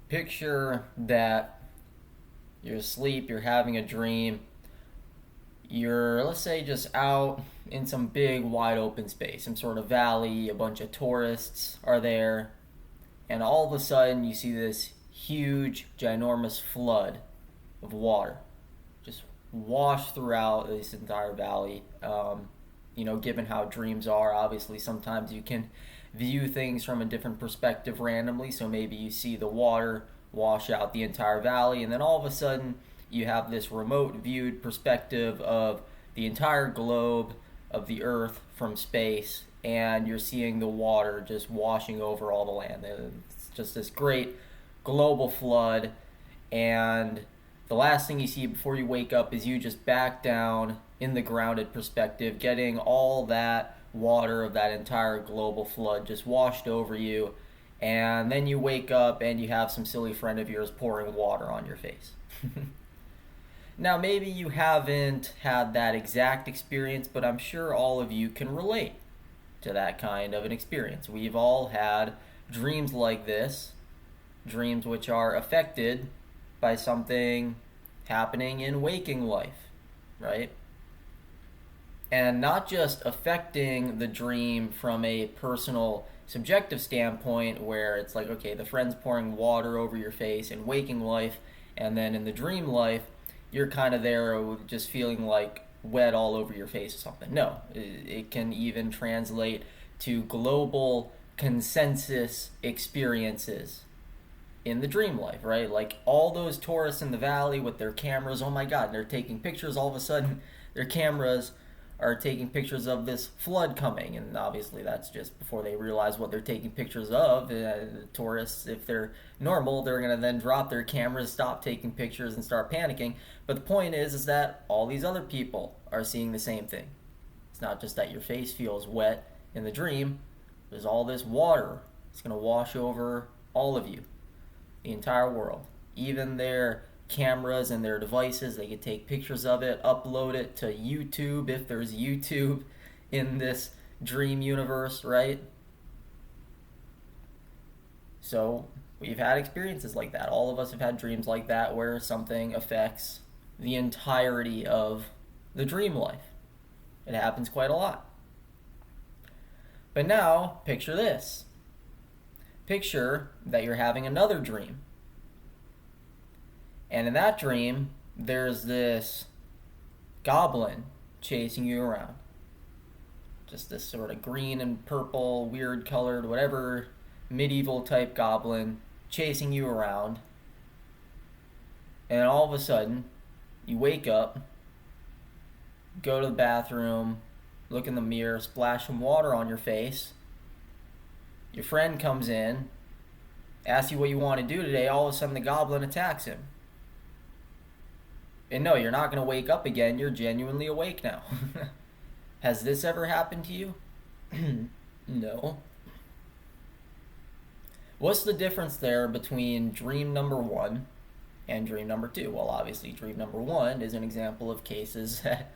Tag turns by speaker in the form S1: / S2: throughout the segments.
S1: Picture that you're asleep, you're having a dream, you're, let's say, just out in some big wide open space, some sort of valley, a bunch of tourists are there, and all of a sudden you see this huge, ginormous flood of water just wash throughout this entire valley. Given how dreams are, obviously sometimes you can view things from a different perspective randomly. So maybe you see the water wash out the entire valley, and then all of a sudden you have this remote viewed perspective of the entire globe of the earth from space, and you're seeing the water just washing over all the land. It's just this great global flood, and the last thing you see before you wake up is you just back down in the grounded perspective, getting all that water of that entire global flood just washed over you. And then you wake up and you have some silly friend of yours pouring water on your face. Now, maybe you haven't had that exact experience, but I'm sure all of you can relate to that kind of an experience. We've all had dreams like this, dreams which are affected by something happening in waking life, right? And not just affecting the dream from a personal subjective standpoint where it's like, okay, the friend's pouring water over your face in waking life, and then in the dream life you're kind of there just feeling like wet all over your face or something. No, it can even translate to global consensus experiences in the dream life, right? Like all those tourists in the valley with their cameras, oh my god, they're taking pictures. All of a sudden their cameras are taking pictures of this flood coming, and obviously that's just before they realize what they're taking pictures of. The tourists, if they're normal, they're going to then drop their cameras, stop taking pictures, and start panicking. But the point is that all these other people are seeing the same thing. It's not just that your face feels wet in the dream. There's all this water. It's going to wash over all of you, the entire world. Even their cameras and their devices, they could take pictures of it, upload it to YouTube if there's YouTube in this dream universe, right? So we've had experiences like that. All of us have had dreams like that where something affects the entirety of the dream life. It happens quite a lot. But now, picture this. Picture that you're having another dream. And in that dream, there's this goblin chasing you around. Just this sort of green and purple, weird colored, whatever, medieval type goblin chasing you around. And all of a sudden, you wake up, go to the bathroom, look in the mirror, splash some water on your face. Your friend comes in, asks you what you want to do today. All of a sudden, the goblin attacks him. And no, you're not going to wake up again. You're genuinely awake now. Has this ever happened to you? No. What's the difference there between dream number one and dream number two? Well, obviously, dream number one is an example of cases that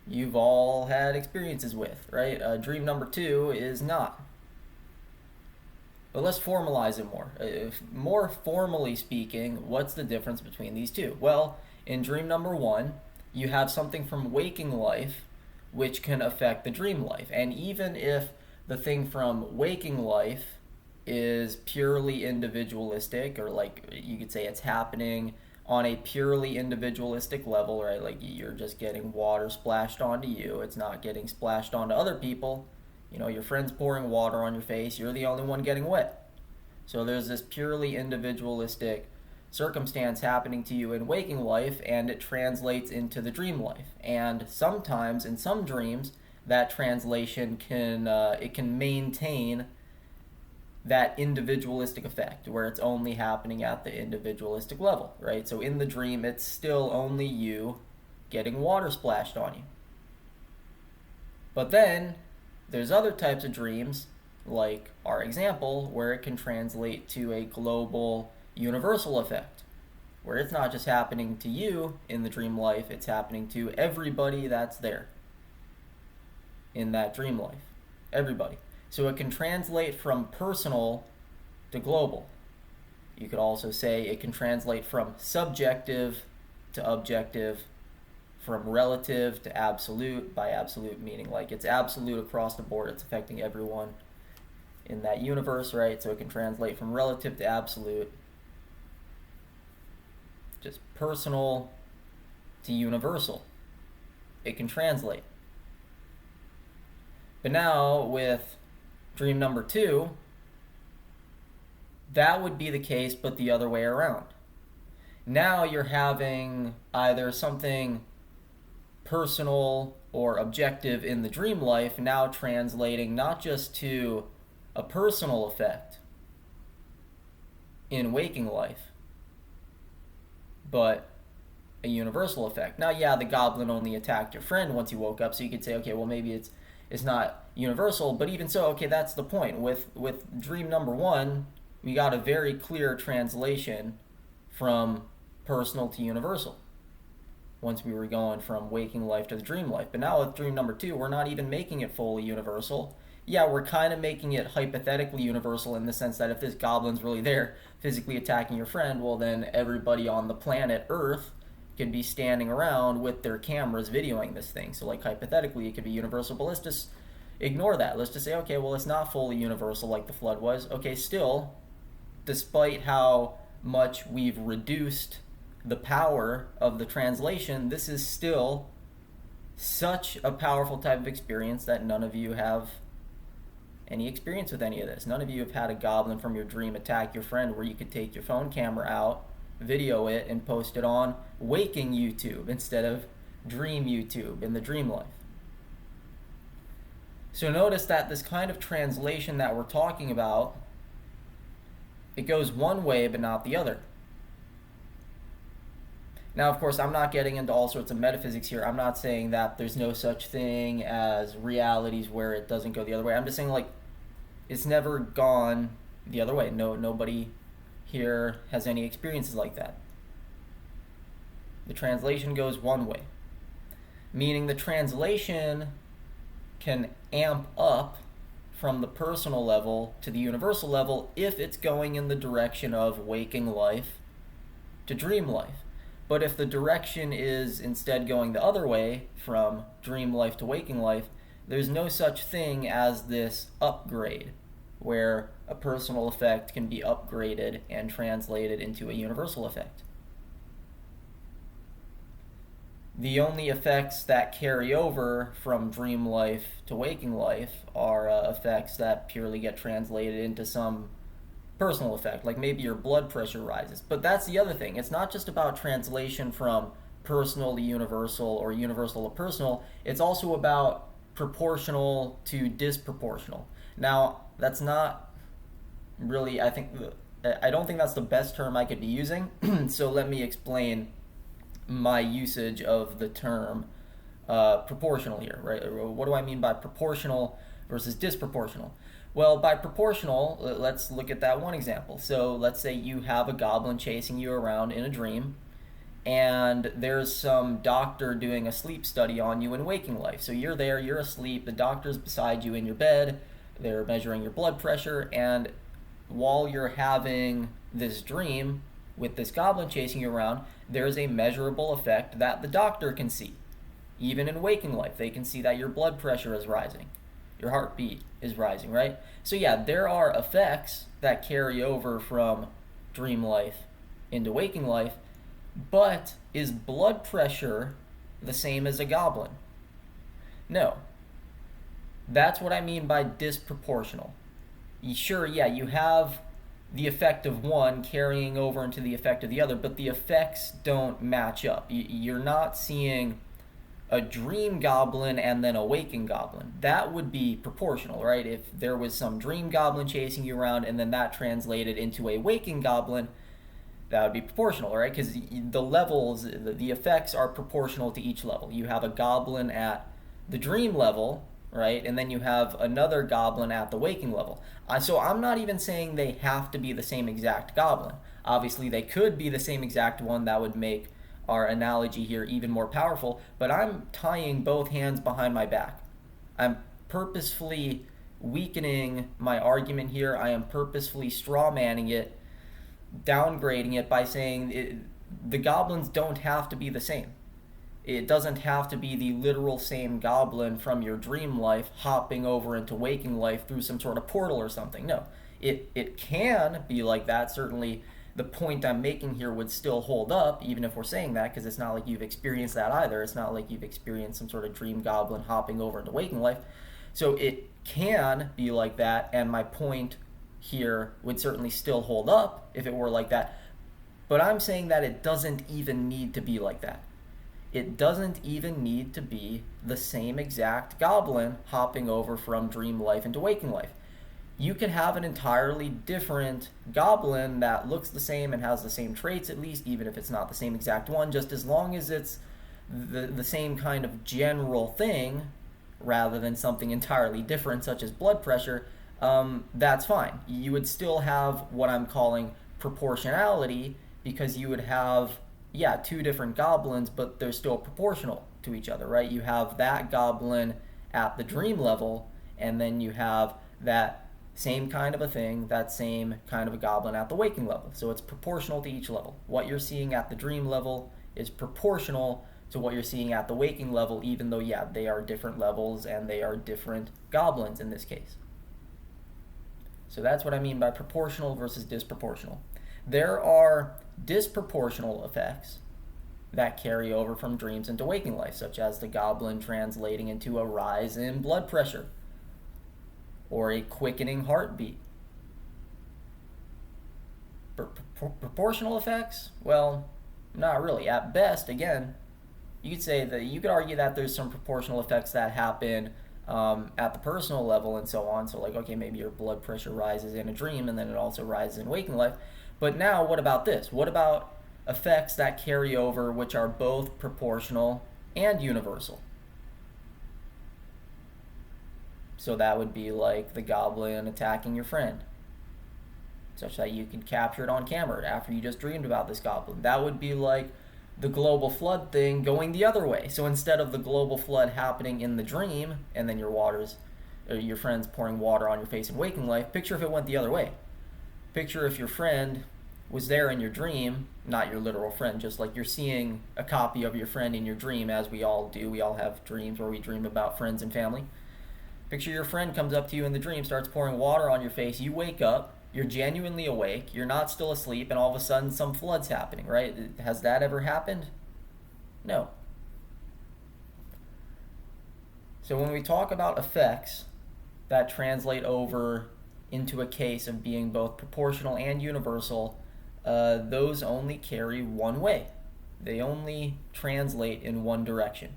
S1: you've all had experiences with, right? Dream number two is not. But let's formalize it more. More formally speaking, what's the difference between these two? Well, in dream number one, you have something from waking life which can affect the dream life. And even if the thing from waking life is purely individualistic, or like you could say it's happening on a purely individualistic level, right? Like you're just getting water splashed onto you, it's not getting splashed onto other people. Your friend's pouring water on your face, you're the only one getting wet. So there's this purely individualistic circumstance happening to you in waking life, and it translates into the dream life. And sometimes in some dreams that translation can maintain that individualistic effect where it's only happening at the individualistic level, right? So in the dream it's still only you getting water splashed on you. But then there's other types of dreams, like our example, where it can translate to a global universal effect, where it's not just happening to you in the dream life, it's happening to everybody that's there in that dream life. Everybody. So it can translate from personal to global. You could also say it can translate from subjective to objective, from relative to absolute, by absolute meaning like it's absolute across the board, it's affecting everyone in that universe, right? So it can translate from relative to absolute, just personal to universal. It can translate. But now with dream number 2, that would be the case, but the other way around. Now you're having either something personal or objective in the dream life now translating not just to a personal effect in waking life, but a universal effect. Now, yeah, the goblin only attacked your friend once you woke up, so you could say, okay, well, maybe it's not universal, but even so, okay, that's the point. With dream number 1, we got a very clear translation from personal to universal once we were going from waking life to the dream life. But now with dream number 2, we're not even making it fully universal. Yeah, we're kind of making it hypothetically universal in the sense that if this goblin's really there physically attacking your friend, well, then everybody on the planet Earth could be standing around with their cameras videoing this thing. So, like, hypothetically, it could be universal, but let's just ignore that. Let's just say, okay, well, it's not fully universal like the flood was. Okay, still, despite how much we've reduced the power of the translation, this is still such a powerful type of experience that none of you have any experience with any of this. None of you have had a goblin from your dream attack your friend where you could take your phone camera out, video it, and post it on waking YouTube instead of dream YouTube in the dream life. So notice that this kind of translation that we're talking about, it goes one way but not the other. Now, of course, I'm not getting into all sorts of metaphysics here. I'm not saying that there's no such thing as realities where it doesn't go the other way. I'm just saying, like, it's never gone the other way. Nobody here has any experiences like that. The translation goes one way, meaning the translation can amp up from the personal level to the universal level if it's going in the direction of waking life to dream life. But if the direction is instead going the other way, from dream life to waking life, there's no such thing as this upgrade, where a personal effect can be upgraded and translated into a universal effect. The only effects that carry over from dream life to waking life are effects that purely get translated into some personal effect, like maybe your blood pressure rises. But that's the other thing. It's not just about translation from personal to universal or universal to personal. It's also about proportional to disproportional. Now, that's not really, I don't think that's the best term I could be using. So let me explain my usage of the term proportional here, right? What do I mean by proportional versus disproportional? Well, by proportional, let's look at that one example. So let's say you have a goblin chasing you around in a dream, and there's some doctor doing a sleep study on you in waking life. So you're there, you're asleep, the doctor's beside you in your bed, they're measuring your blood pressure, and while you're having this dream with this goblin chasing you around, there's a measurable effect that the doctor can see. Even in waking life, they can see that your blood pressure is rising. Your heartbeat is rising, right? So yeah, there are effects that carry over from dream life into waking life, but is blood pressure the same as a goblin? No. That's what I mean by disproportional. Sure, yeah, you have the effect of one carrying over into the effect of the other, but the effects don't match up. You're not seeing a dream goblin and then a waking goblin. That would be proportional, right? If there was some dream goblin chasing you around and then that translated into a waking goblin, that would be proportional, right? Because the levels, the effects are proportional to each level. You have a goblin at the dream level, right? And then you have another goblin at the waking level. So I'm not even saying they have to be the same exact goblin. Obviously, they could be the same exact one. That would make our analogy here even more powerful, but I'm tying both hands behind my back. I'm purposefully weakening my argument here. I am purposefully straw manning it downgrading it by saying the goblins don't have to be the same. It doesn't have to be the literal same goblin from your dream life hopping over into waking life through some sort of portal or something. No, it can be like that. Certainly, the point I'm making here would still hold up, even if we're saying that, because it's not like you've experienced that either. It's not like you've experienced some sort of dream goblin hopping over into waking life. So it can be like that, and my point here would certainly still hold up if it were like that. But I'm saying that it doesn't even need to be like that. It doesn't even need to be the same exact goblin hopping over from dream life into waking life. You could have an entirely different goblin that looks the same and has the same traits, at least, even if it's not the same exact one, just as long as it's the same kind of general thing rather than something entirely different, such as blood pressure. That's fine. You would still have what I'm calling proportionality, because you would have, yeah, two different goblins, but they're still proportional to each other, right? You have that goblin at the dream level, and then you have that same kind of a thing, that same kind of a goblin at the waking level. So it's proportional to each level. What you're seeing at the dream level is proportional to what you're seeing at the waking level, even though, yeah, they are different levels and they are different goblins in this case. So that's what I mean by proportional versus disproportional. There are disproportional effects that carry over from dreams into waking life, such as the goblin translating into a rise in blood pressure or a quickening heartbeat. Proportional effects? Well, not really. At best, again, you could argue that there's some proportional effects that happen at the personal level and so on. So like, okay, maybe your blood pressure rises in a dream and then it also rises in waking life. But now what about this? What about effects that carry over which are both proportional and universal? So that would be like the goblin attacking your friend, such that you could capture it on camera after you just dreamed about this goblin. That would be like the global flood thing going the other way. So instead of the global flood happening in the dream and then your friend's pouring water on your face in waking life, picture if it went the other way. Picture if your friend was there in your dream, not your literal friend, just like you're seeing a copy of your friend in your dream, as we all do. We all have dreams where we dream about friends and family. Picture your friend comes up to you in the dream, starts pouring water on your face. You wake up, you're genuinely awake, you're not still asleep, and all of a sudden some flood's happening, right? Has that ever happened? No. So when we talk about effects that translate over into a case of being both proportional and universal, those only carry one way. They only translate in one direction.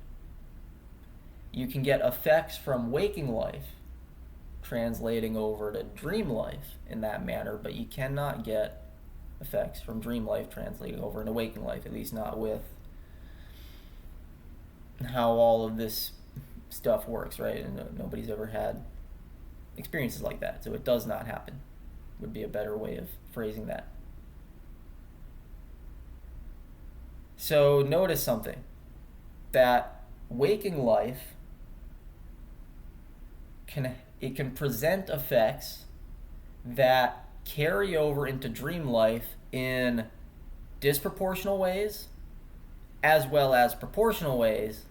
S1: You can get effects from waking life translating over to dream life in that manner, but you cannot get effects from dream life translating over into waking life, at least not with how all of this stuff works, right? And nobody's ever had experiences like that, so it does not happen, would be a better way of phrasing that. So notice something, that waking life can present effects that carry over into dream life in disproportional ways, as well as proportional ways,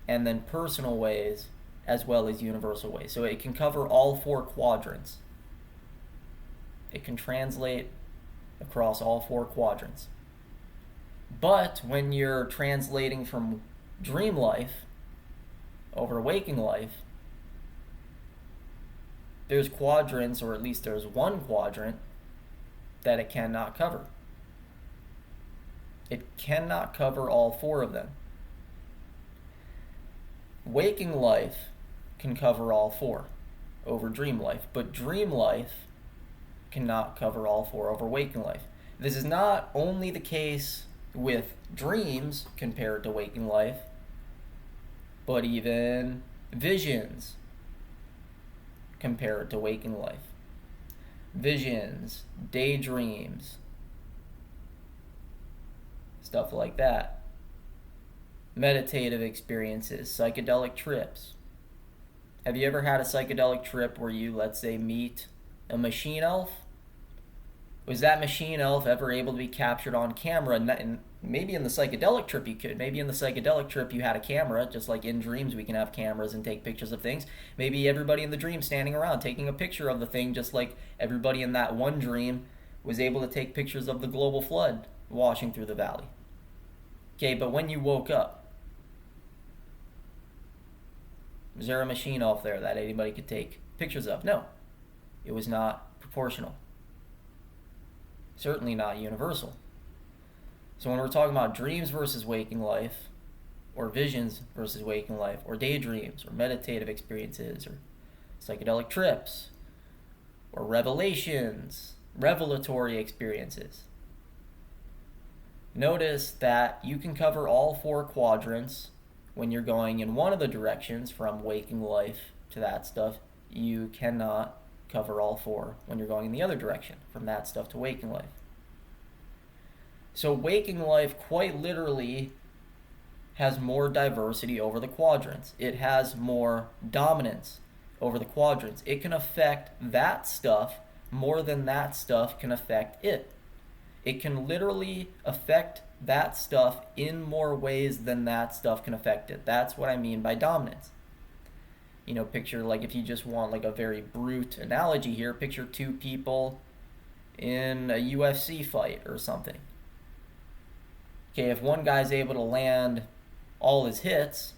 S1: and then personal ways, as well as universal ways. So it can cover all four quadrants. It can translate across all four quadrants. But when you're translating from dream life over to waking life, there's quadrants, or at least there's one quadrant, that it cannot cover. It cannot cover all four of them. Waking life can cover all four over dream life, but dream life cannot cover all four over waking life. This is not only the case with dreams compared to waking life, but even visions compared to waking life. Visions, daydreams, stuff like that. Meditative experiences, psychedelic trips. Have you ever had a psychedelic trip where you, let's say, meet a machine elf? Was that machine elf ever able to be captured on camera? And maybe in the psychedelic trip you could. Maybe in the psychedelic trip you had a camera, just like in dreams we can have cameras and take pictures of things. Maybe everybody in the dream standing around taking a picture of the thing, just like everybody in that one dream was able to take pictures of the global flood washing through the valley. Okay, but when you woke up, was there a machine elf there that anybody could take pictures of? No. It was not proportional. Certainly not universal. So when we're talking about dreams versus waking life, or visions versus waking life, or daydreams, or meditative experiences, or psychedelic trips, or revelations, revelatory experiences, notice that you can cover all four quadrants when you're going in one of the directions from waking life to that stuff. You cannot cover all four when you're going in the other direction from that stuff to waking life. So waking life quite literally has more diversity over the quadrants. It has more dominance over the quadrants. It can affect that stuff more than that stuff can affect it. It can literally affect that stuff in more ways than that stuff can affect it. That's what I mean by dominance. You know, picture, like, if you just want like a very brute analogy here, picture two people in a UFC fight or something. Okay, if one guy's able to land all his hits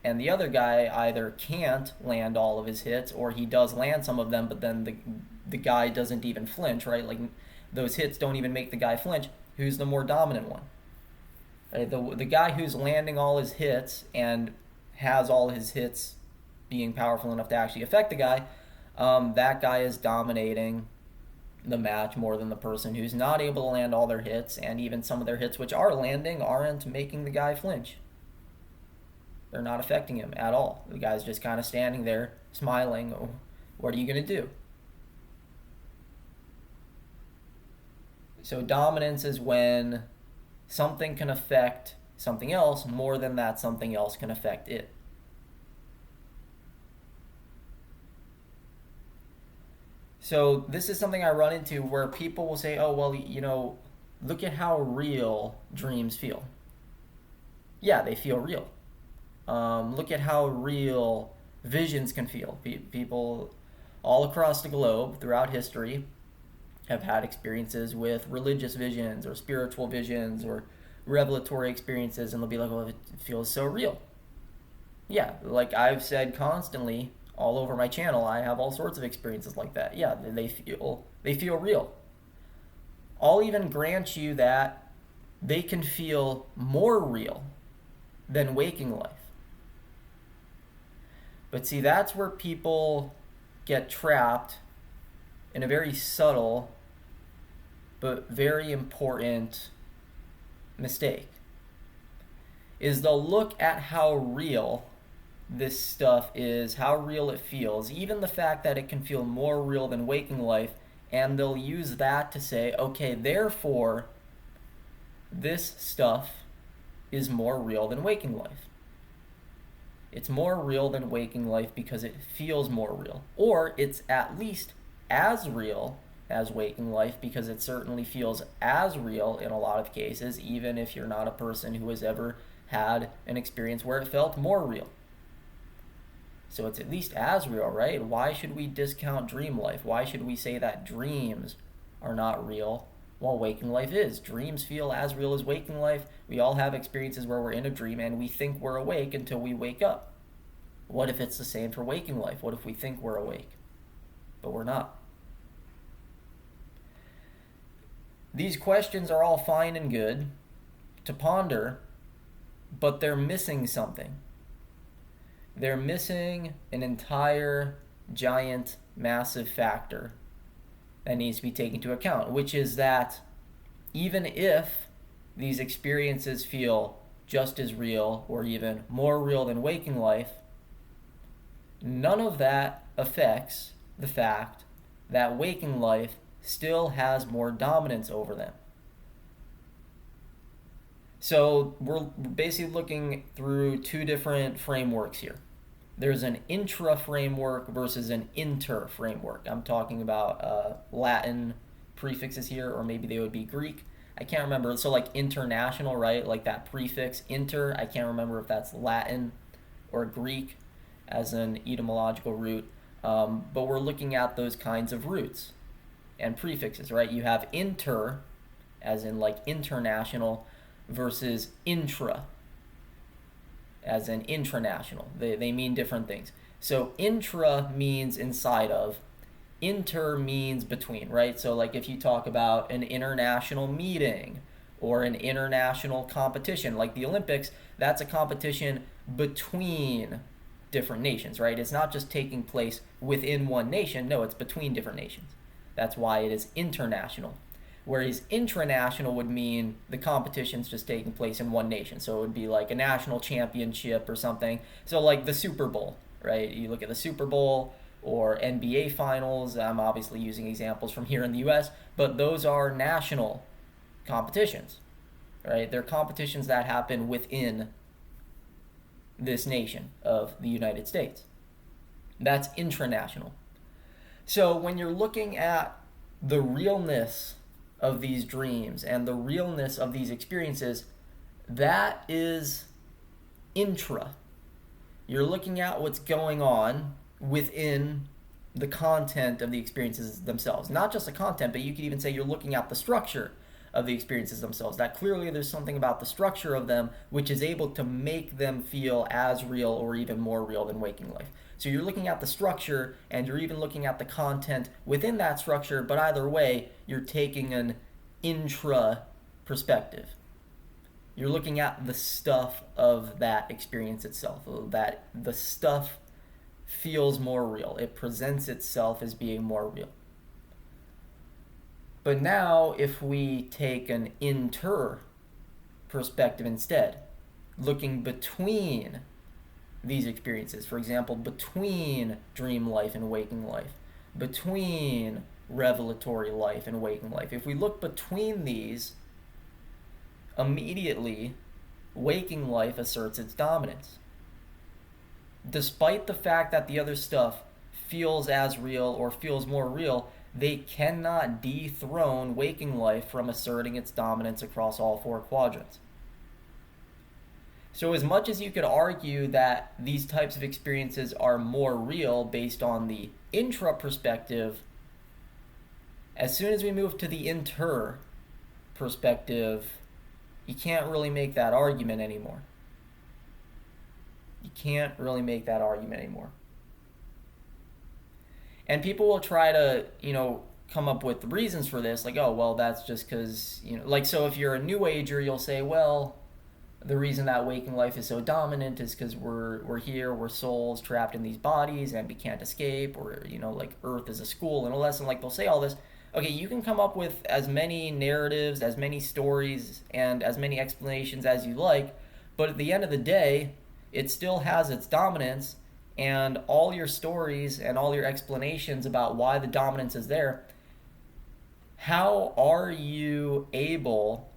S1: and the other guy either can't land all of his hits or he does land some of them, but then the guy doesn't even flinch, right? Like, those hits don't even make the guy flinch. Who's the more dominant one? Right? The guy who's landing all his hits and has all his hits being powerful enough to actually affect the guy, that guy is dominating the match more than the person who's not able to land all their hits, and even some of their hits which are landing aren't making the guy flinch. They're not affecting him at all. The guy's just kind of standing there smiling. Oh, what are you going to do? So dominance is when something can affect something else more than that something else can affect it. So this is something I run into where people will say, oh, well, you know, look at how real dreams feel. Yeah, they feel real. Look at how real visions can feel. People all across the globe throughout history have had experiences with religious visions or spiritual visions or revelatory experiences, and they'll be like, well, it feels so real. Yeah, like I've said constantly all over my channel, I have all sorts of experiences like that. Yeah, they feel real. I'll even grant you that they can feel more real than waking life. But see, that's where people get trapped in a very subtle but very important mistake. Is they'll look at how real this stuff is, how real it feels, even the fact that it can feel more real than waking life, and they'll use that to say, okay, therefore, this stuff is more real than waking life. It's more real than waking life because it feels more real. Or it's at least as real as waking life because it certainly feels as real in a lot of cases, even if you're not a person who has ever had an experience where it felt more real. So it's at least as real, right? Why should we discount dream life? Why should we say that dreams are not real while waking life is? Dreams feel as real as waking life. We all have experiences where we're in a dream and we think we're awake until we wake up. What if it's the same for waking life? What if we think we're awake, but we're not? These questions are all fine and good to ponder, but they're missing something. They're missing an entire, giant, massive factor that needs to be taken into account, which is that even if these experiences feel just as real or even more real than waking life, none of that affects the fact that waking life still has more dominance over them. So we're basically looking through two different frameworks here. There's an intra-framework versus an inter-framework. I'm talking about Latin prefixes here, or maybe they would be Greek. I can't remember. So like international, right? Like that prefix inter. I can't remember if that's Latin or Greek as an etymological root. But we're looking at those kinds of roots and prefixes, right? You have inter, as in like international, versus intra, as in intranational. They mean different things. So intra means inside of, inter means between, right? So like if you talk about an international meeting or an international competition, like the Olympics, that's a competition between different nations, right? It's not just taking place within one nation. No, it's between different nations. That's why it is international. Whereas intranational would mean the competition's just taking place in one nation. So it would be like a national championship or something. So like the Super Bowl, right? You look at the Super Bowl or NBA finals. I'm obviously using examples from here in the US, but those are national competitions, right? They're competitions that happen within this nation of the United States. That's intranational. So when you're looking at the realness of these dreams and the realness of these experiences, that is intra. You're looking at what's going on within the content of the experiences themselves. Not just the content, but you could even say you're looking at the structure of the experiences themselves. That clearly there's something about the structure of them which is able to make them feel as real or even more real than waking life. So you're looking at the structure and you're even looking at the content within that structure, but either way, you're taking an intra perspective. You're looking at the stuff of that experience itself, that the stuff feels more real. It presents itself as being more real. But now, if we take an inter perspective instead, looking between these experiences, for example, between dream life and waking life, between revelatory life and waking life, if we look between these, immediately waking life asserts its dominance. Despite the fact that the other stuff feels as real or feels more real, they cannot dethrone waking life from asserting its dominance across all four quadrants. So as much as you could argue that these types of experiences are more real based on the intra perspective, as soon as we move to the inter perspective, you can't really make that argument anymore. You can't really make that argument anymore. And people will try to, come up with reasons for this, like, oh, well, that's just because, like, so if you're a New Ager, you'll say, well, the reason that waking life is so dominant is because we're here, we're souls trapped in these bodies, and we can't escape, or, like, Earth is a school and all that, and, like, they'll say all this. Okay, you can come up with as many narratives, as many stories, and as many explanations as you like, but at the end of the day, it still has its dominance, and all your stories and all your explanations about why the dominance is there, how are you able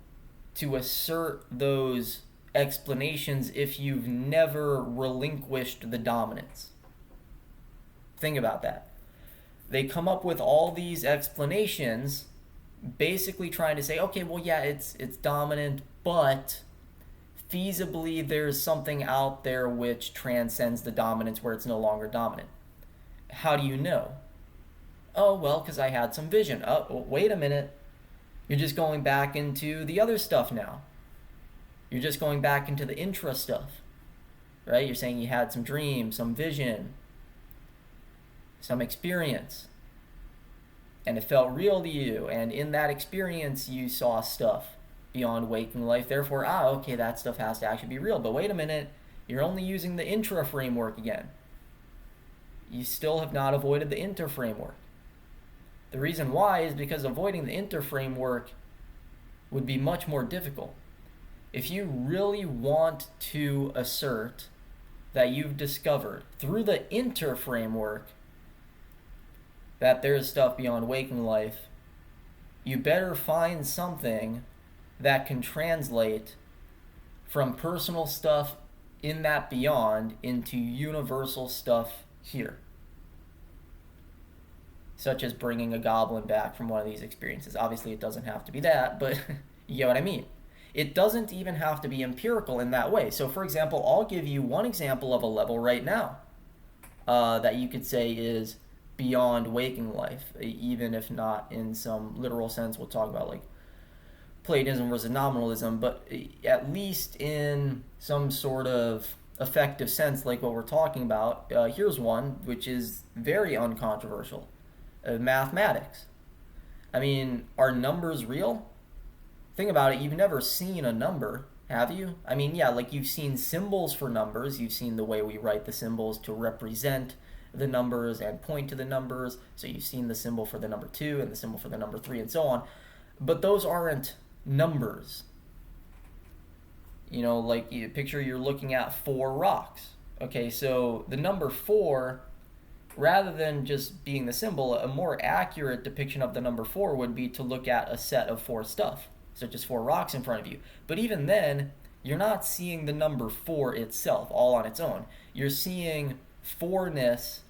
S1: to assert those explanations if you've never relinquished the dominance? Think about that. They come up with all these explanations basically trying to say, okay, well, yeah, it's dominant, but feasibly there's something out there which transcends the dominance where it's no longer dominant. How do you know? Oh, well, because I had some vision. Oh, wait a minute. You're just going back into the other stuff now. You're just going back into the intra stuff, right? You're saying you had some dream, some vision, some experience, and it felt real to you, and in that experience you saw stuff beyond waking life. Therefore, okay, that stuff has to actually be real. But wait a minute, you're only using the intra framework again. You still have not avoided the inter framework. The reason why is because avoiding the inter framework would be much more difficult. If you really want to assert that you've discovered through the inter framework that there's stuff beyond waking life, you better find something that can translate from personal stuff in that beyond into universal stuff here. such as bringing a goblin back from one of these experiences. Obviously, it doesn't have to be that, but you get what I mean. It doesn't even have to be empirical in that way. So, for example, I'll give you one example of a level right now that you could say is beyond waking life, even if not in some literal sense. We'll talk about like Platonism versus nominalism, but at least in some sort of effective sense, like what we're talking about, here's one which is very uncontroversial: mathematics. I mean, are numbers real? Think about it. You've never seen a number, have you? I mean, yeah, like you've seen symbols for numbers. You've seen the way we write the symbols to represent the numbers and point to the numbers. So you've seen the symbol for the number 2 and the symbol for the number 3 and so on. But those aren't numbers. You know, like you picture you're looking at 4 rocks. Okay, so the number 4, rather than just being the symbol, a more accurate depiction of the number 4 would be to look at a set of 4 stuff, such as 4 rocks in front of you. But even then, you're not seeing the number 4 itself all on its own. You're seeing 4-ness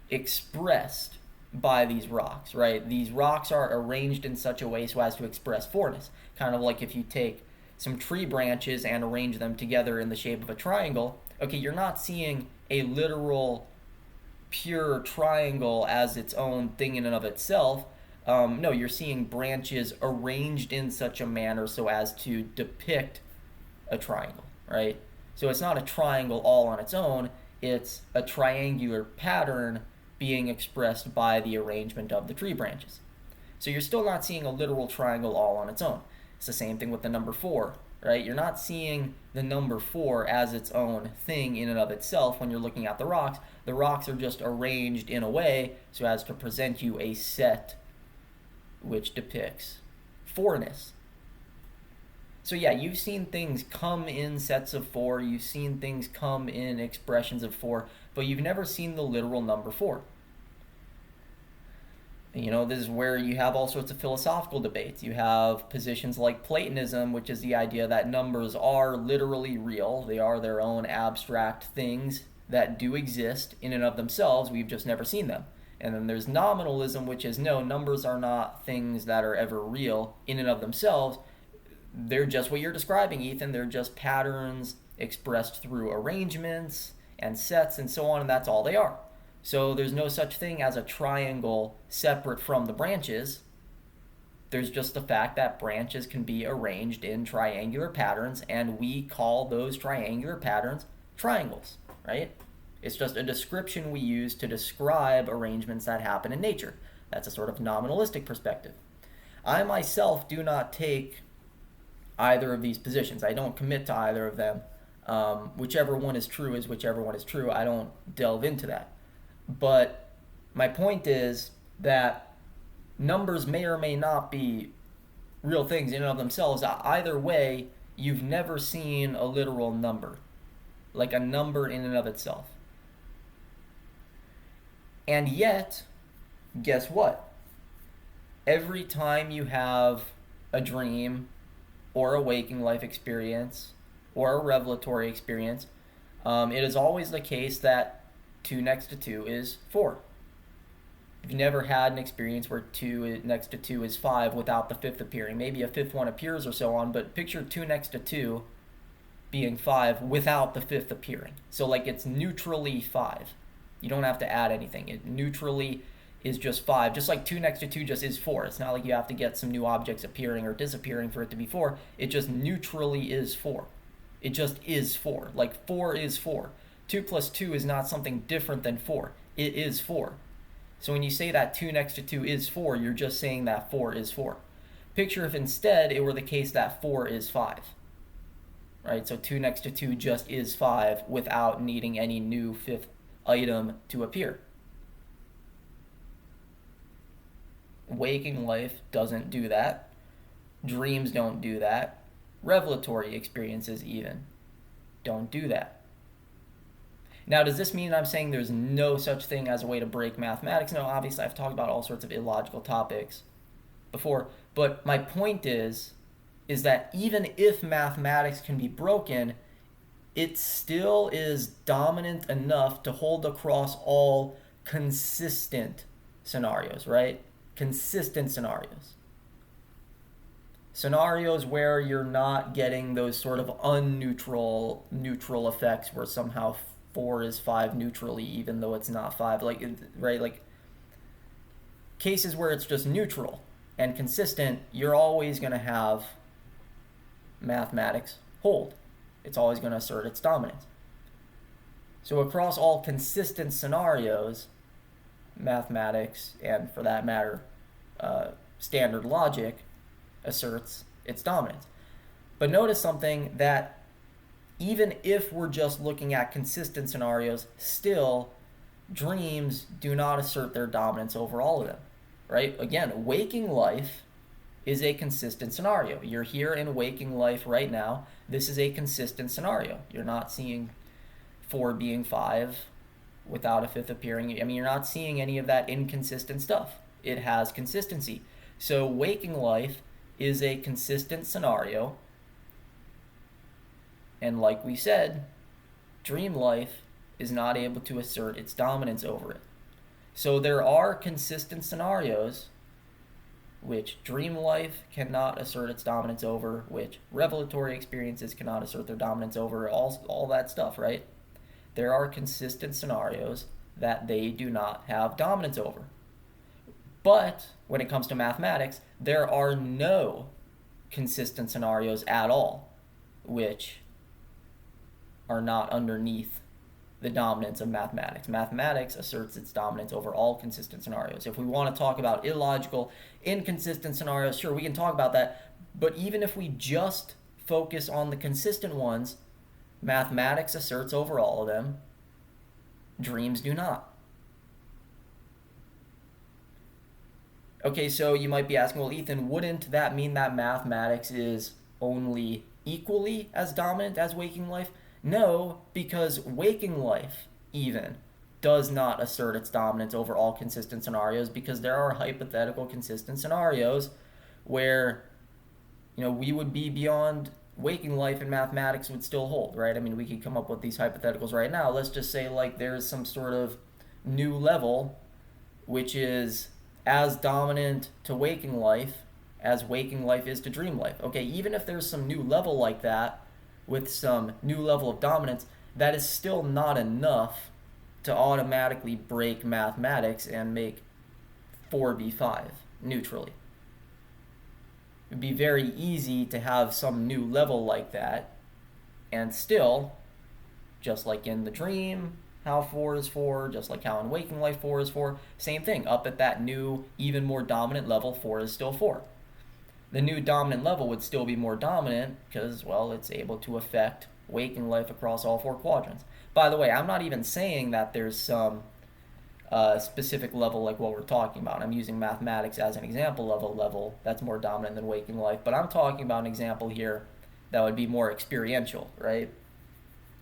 S1: expressed by these rocks, right? These rocks are arranged in such a way so as to express 4-ness. Kind of like if you take some tree branches and arrange them together in the shape of a triangle. Okay, you're not seeing a literal pure triangle as its own thing in and of itself. No, you're seeing branches arranged in such a manner so as to depict a triangle, right? So it's not a triangle all on its own, it's a triangular pattern being expressed by the arrangement of the tree branches. So you're still not seeing a literal triangle all on its own. It's the same thing with the number 4, right? You're not seeing the number 4 as its own thing in and of itself when you're looking at the rocks. The rocks are just arranged in a way so as to present you a set which depicts 4-ness. So yeah, you've seen things come in sets of 4, you've seen things come in expressions of 4, but you've never seen the literal number 4. You know, this is where you have all sorts of philosophical debates. You have positions like Platonism, which is the idea that numbers are literally real. They are their own abstract things that do exist in and of themselves. We've just never seen them. And then there's nominalism, which is no, numbers are not things that are ever real in and of themselves. They're just what you're describing, Ethan. They're just patterns expressed through arrangements and sets and so on, and that's all they are. So there's no such thing as a triangle separate from the branches. There's just the fact that branches can be arranged in triangular patterns, and we call those triangular patterns triangles, right? It's just a description we use to describe arrangements that happen in nature. That's a sort of nominalistic perspective. I myself do not take either of these positions. I don't commit to either of them. Whichever one is true is whichever one is true. I don't delve into that. But my point is that numbers may or may not be real things in and of themselves. Either way, you've never seen a literal number, like a number in and of itself. And yet, guess what? Every time you have a dream or a waking life experience or a revelatory experience, it is always the case that 2 next to 2 is 4. You've never had an experience where 2 next to 2 is 5 without the 5th appearing. Maybe a 5th one appears or so on, but picture 2 next to 2 being 5 without the 5th appearing. So like it's neutrally 5. You don't have to add anything. It neutrally is just 5. Just like 2 next to 2 just is 4. It's not like you have to get some new objects appearing or disappearing for it to be 4. It just neutrally is 4. It just is 4. Like 4 is 4. 2 plus 2 is not something different than 4. It is 4. So when you say that 2 next to 2 is 4, you're just saying that 4 is 4. Picture if instead it were the case that 4 is 5. Right? So 2 next to 2 just is 5 without needing any new 5th item to appear. Waking life doesn't do that. Dreams don't do that. Revelatory experiences even don't do that. Now, does this mean I'm saying there's no such thing as a way to break mathematics? No, obviously I've talked about all sorts of illogical topics before, but my point is that even if mathematics can be broken, it still is dominant enough to hold across all consistent scenarios, right? Consistent scenarios. Scenarios where you're not getting those sort of neutral effects where somehow 4 is 5 neutrally even though it's not 5, like, right? Like cases where it's just neutral and consistent, you're always going to have mathematics hold. It's always going to assert its dominance. So across all consistent scenarios, mathematics, and for that matter, standard logic, asserts its dominance. But notice something, that even if we're just looking at consistent scenarios, still dreams do not assert their dominance over all of them, right? Again, waking life is a consistent scenario. You're here in waking life right now. This is a consistent scenario. You're not seeing 4 being 5 without a 5th appearing. I mean, you're not seeing any of that inconsistent stuff. It has consistency. So waking life is a consistent scenario. And like we said, dream life is not able to assert its dominance over it. So there are consistent scenarios which dream life cannot assert its dominance over, which revelatory experiences cannot assert their dominance over, all that stuff, right? There are consistent scenarios that they do not have dominance over. But when it comes to mathematics, there are no consistent scenarios at all which are not underneath the dominance of mathematics. Mathematics asserts its dominance over all consistent scenarios. If we want to talk about illogical, inconsistent scenarios, sure, we can talk about that. But even if we just focus on the consistent ones, mathematics asserts over all of them. Dreams do not. Okay, so you might be asking, well, Ethan, wouldn't that mean that mathematics is only equally as dominant as waking life? No, because waking life even does not assert its dominance over all consistent scenarios, because there are hypothetical consistent scenarios where, we would be beyond waking life and mathematics would still hold, right? I mean, we could come up with these hypotheticals right now. Let's just say like there's some sort of new level which is as dominant to waking life as waking life is to dream life. Okay, even if there's some new level like that, with some new level of dominance, that is still not enough to automatically break mathematics and make 4 be 5 neutrally. It would be very easy to have some new level like that, and still, just like in the dream, how 4 is 4, just like how in waking life 4 is 4, same thing. Up at that new, even more dominant level, 4 is still 4. The new dominant level would still be more dominant because, well, it's able to affect waking life across all 4 quadrants. By the way, I'm not even saying that there's some specific level like what we're talking about. I'm using mathematics as an example of a level that's more dominant than waking life, but I'm talking about an example here that would be more experiential, right?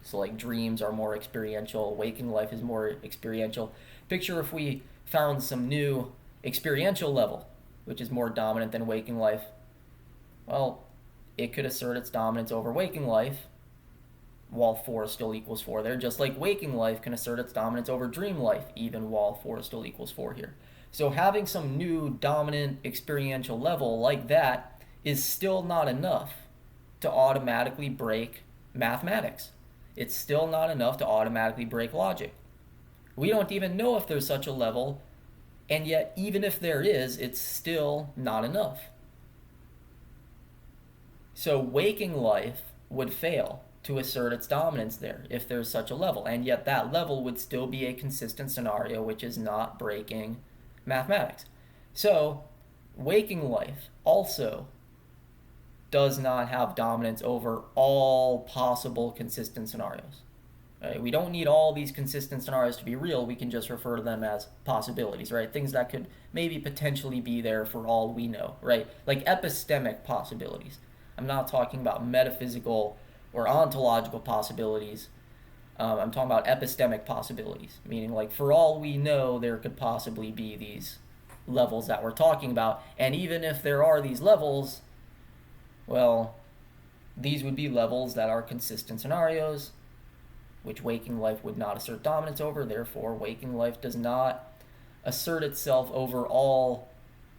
S1: So like dreams are more experiential, waking life is more experiential. Picture if we found some new experiential level which is more dominant than waking life. Well, it could assert its dominance over waking life while 4 still equals 4 there, just like waking life can assert its dominance over dream life even while 4 still equals 4 here. So having some new dominant experiential level like that is still not enough to automatically break mathematics. It's still not enough to automatically break logic. We don't even know if there's such a level, and yet even if there is, it's still not enough. So waking life would fail to assert its dominance there if there's such a level, and yet that level would still be a consistent scenario which is not breaking mathematics. So waking life also does not have dominance over all possible consistent scenarios. Right? We don't need all these consistent scenarios to be real. We can just refer to them as possibilities, right? Things that could maybe potentially be there for all we know, right? Like epistemic possibilities. I'm not talking about metaphysical or ontological possibilities. I'm talking about epistemic possibilities, meaning like for all we know, there could possibly be these levels that we're talking about. And even if there are these levels, well, these would be levels that are consistent scenarios, which waking life would not assert dominance over. Therefore, waking life does not assert itself over all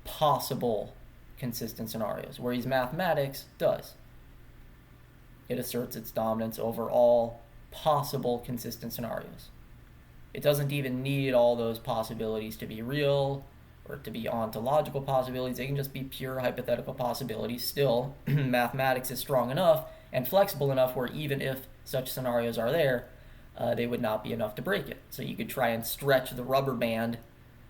S1: possible consistent scenarios, whereas mathematics does. It asserts its dominance over all possible consistent scenarios. It doesn't even need all those possibilities to be real or to be ontological possibilities. They can just be pure hypothetical possibilities. Still, mathematics is strong enough and flexible enough where even if such scenarios are there, they would not be enough to break it. So you could try and stretch the rubber band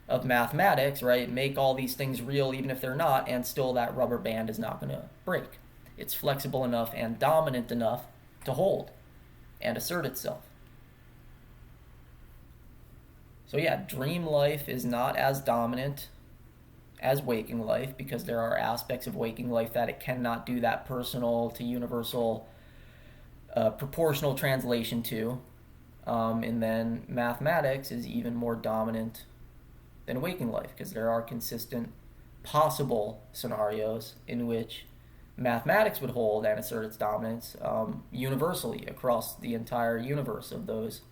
S1: of mathematics, right? Make all these things real even if they're not, and still that rubber band is not going to break. It's flexible enough and dominant enough to hold and assert itself. So yeah, dream life is not as dominant as waking life because there are aspects of waking life that it cannot do that personal to universal proportional translation to. And then mathematics is even more dominant than waking life because there are consistent possible scenarios in which mathematics would hold and assert its dominance universally across the entire universe of those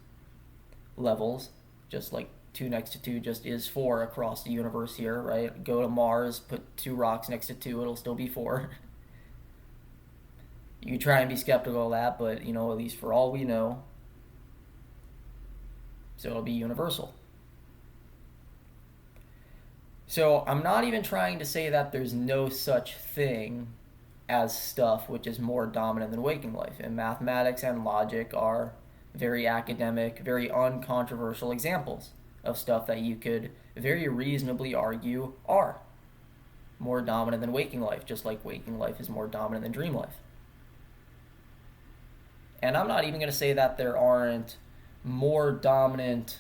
S1: levels, just like 2 next to 2 just is 4 across the universe here, right? Go to Mars, put 2 rocks next to 2, it'll still be 4. You could try and be skeptical of that, but, at least for all we know, so it'll be universal. So I'm not even trying to say that there's no such thing as stuff which is more dominant than waking life. And mathematics and logic are very academic, very uncontroversial examples of stuff that you could very reasonably argue are more dominant than waking life, just like waking life is more dominant than dream life. And I'm not even going to say that there aren't more dominant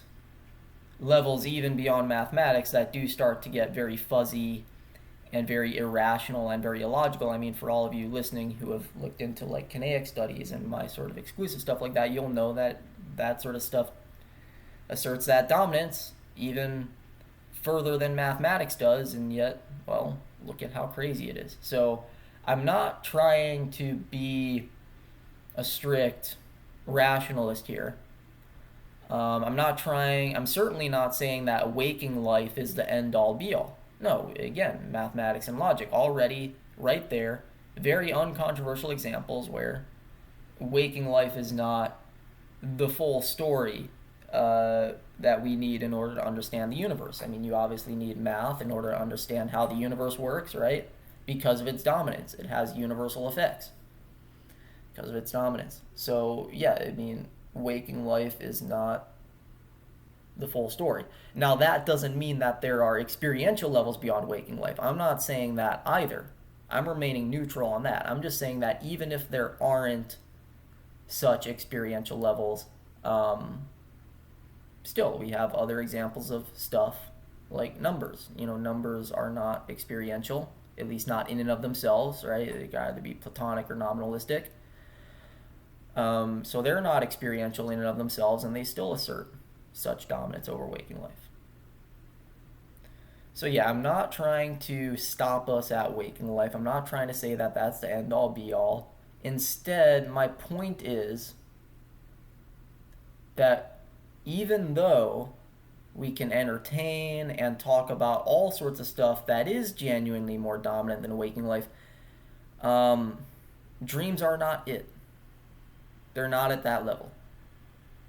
S1: levels even beyond mathematics that do start to get very fuzzy and very irrational and very illogical. I mean, for all of you listening who have looked into like kinetic studies and my sort of exclusive stuff like that, you'll know that that sort of stuff asserts that dominance even further than mathematics does, and yet, well, look at how crazy it is. So I'm not trying to be a strict rationalist here. I'm certainly not saying that waking life is the end-all be-all. No, again, mathematics and logic already right there, very uncontroversial examples where waking life is not the full story that we need in order to understand the universe. I mean, you obviously need math in order to understand how the universe works, right? Because of its dominance. It has universal effects because of its dominance. So, yeah, I mean, waking life is not the full story. Now, that doesn't mean that there are experiential levels beyond waking life. I'm not saying that either. I'm remaining neutral on that. I'm just saying that even if there aren't such experiential levels, still, we have other examples of stuff like numbers. Numbers are not experiential, at least not in and of themselves, right? They can either be platonic or nominalistic. So they're not experiential in and of themselves, and they still assert such dominance over waking life. So yeah, I'm not trying to stop us at waking life. I'm not trying to say that that's the end-all be-all. Instead, my point is that even though we can entertain and talk about all sorts of stuff that is genuinely more dominant than waking life, dreams are not it. They're not at that level.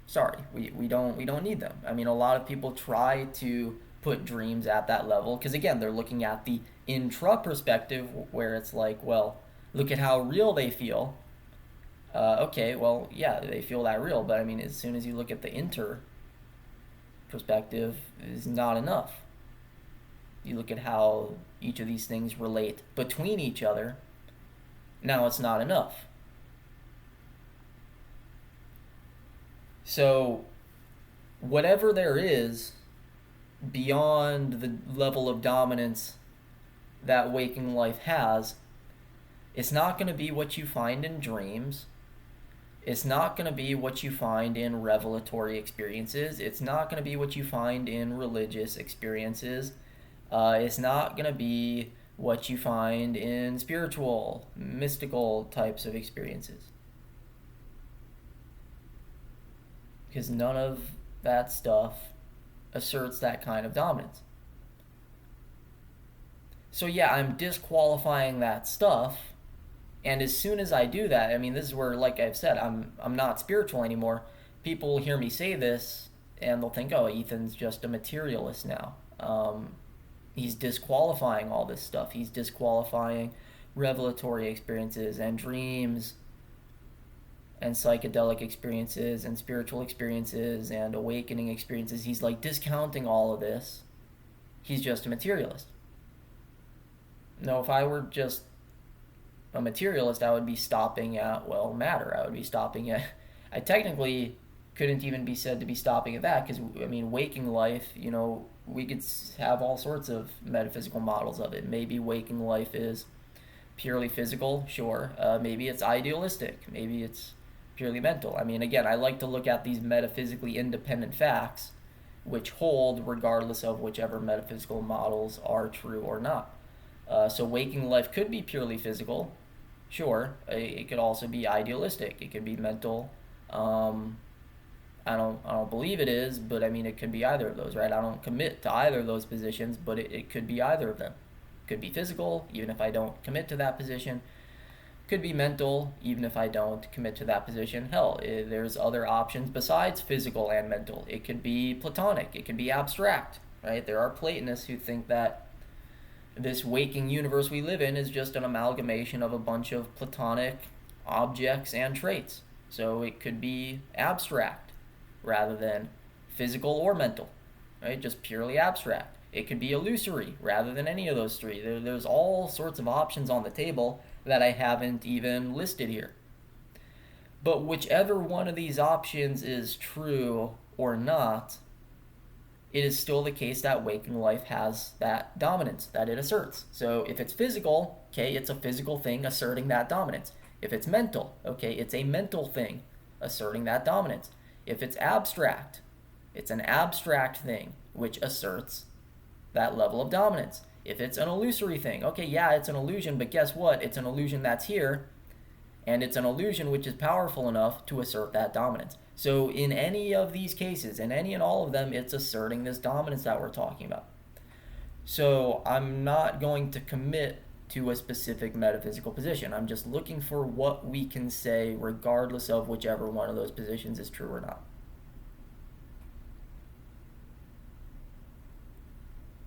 S1: Sorry, we don't need them. I mean, a lot of people try to put dreams at that level because, again, they're looking at the intra perspective where it's like, well, look at how real they feel. Okay, well, yeah, they feel that real, but I mean, as soon as you look at the inter perspective, is not enough. You look at how each of these things relate between each other, now it's not enough. So, whatever there is beyond the level of dominance that waking life has, it's not going to be what you find in dreams. It's not going to be what you find in revelatory experiences. It's not going to be what you find in religious experiences. It's not going to be what you find in spiritual, mystical types of experiences. Because none of that stuff asserts that kind of dominance. So yeah, I'm disqualifying that stuff. And as soon as I do that, I mean, this is where, like I've said, I'm not spiritual anymore. People hear me say this, and they'll think, "Oh, Ethan's just a materialist now." He's disqualifying all this stuff. He's disqualifying revelatory experiences and dreams and psychedelic experiences and spiritual experiences and awakening experiences. He's like discounting all of this. He's just a materialist. No, if I were just a materialist, I would be stopping at, well, matter. I would be stopping at. I technically couldn't even be said to be stopping at that because, I mean, waking life, we could have all sorts of metaphysical models of it. Maybe waking life is purely physical, sure. Maybe it's idealistic. Maybe it's purely mental. I mean, again, I like to look at these metaphysically independent facts which hold regardless of whichever metaphysical models are true or not. So waking life could be purely physical, sure. It could also be idealistic. It could be mental. I don't believe it is, but I mean it could be either of those, right? I don't commit to either of those positions, but it could be either of them. It could be physical, even if I don't commit to that position. Could be mental, even if I don't commit to that position. Hell, there's other options besides physical and mental. It could be platonic. It could be abstract, right? There are Platonists who think that this waking universe we live in is just an amalgamation of a bunch of platonic objects and traits. So it could be abstract rather than physical or mental, right? Just purely abstract. It could be illusory rather than any of those three. There's all sorts of options on the table that I haven't even listed here. But whichever one of these options is true or not, it is still the case that waking life has that dominance that it asserts. So if it's physical, okay, it's a physical thing asserting that dominance. If it's mental, okay, it's a mental thing asserting that dominance. If it's abstract, it's an abstract thing which asserts that level of dominance. If it's an illusory thing, okay, yeah, it's an illusion, but guess what? It's an illusion that's here, and it's an illusion which is powerful enough to assert that dominance. So in any of these cases, in any and all of them, it's asserting this dominance that we're talking about. So I'm not going to commit to a specific metaphysical position. I'm just looking for what we can say regardless of whichever one of those positions is true or not.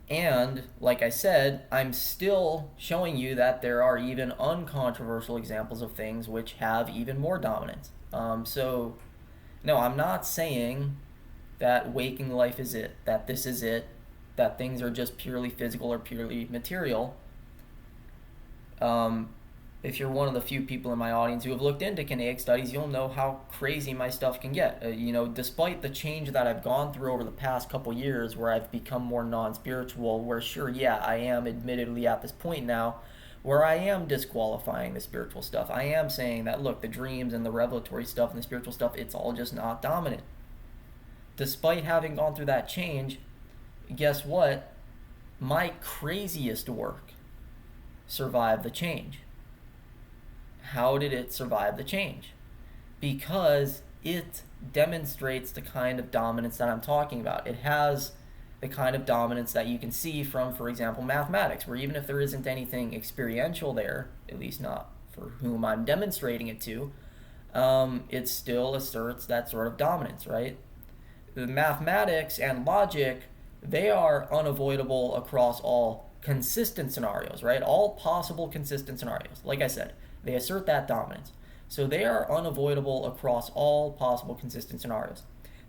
S1: And, like I said, I'm still showing you that there are even uncontroversial examples of things which have even more dominance. No, I'm not saying that waking life is it, that this is it, that things are just purely physical or purely material. If you're one of the few people in my audience who have looked into kinetic studies, you'll know how crazy my stuff can get. Despite the change that I've gone through over the past couple years where I've become more non-spiritual, where sure, yeah, I am admittedly at this point now where I am disqualifying the spiritual stuff. I am saying that, look, the dreams and the revelatory stuff and the spiritual stuff, it's all just not dominant. Despite having gone through that change, guess what? My craziest work survived the change. How did it survive the change? Because it demonstrates the kind of dominance that I'm talking about. It has the kind of dominance that you can see from, for example, mathematics, where even if there isn't anything experiential there, at least not for whom I'm demonstrating it to, it still asserts that sort of dominance, right? The mathematics and logic, they are unavoidable across all consistent scenarios, right? All possible consistent scenarios. Like I said, they assert that dominance. So they are unavoidable across all possible consistent scenarios.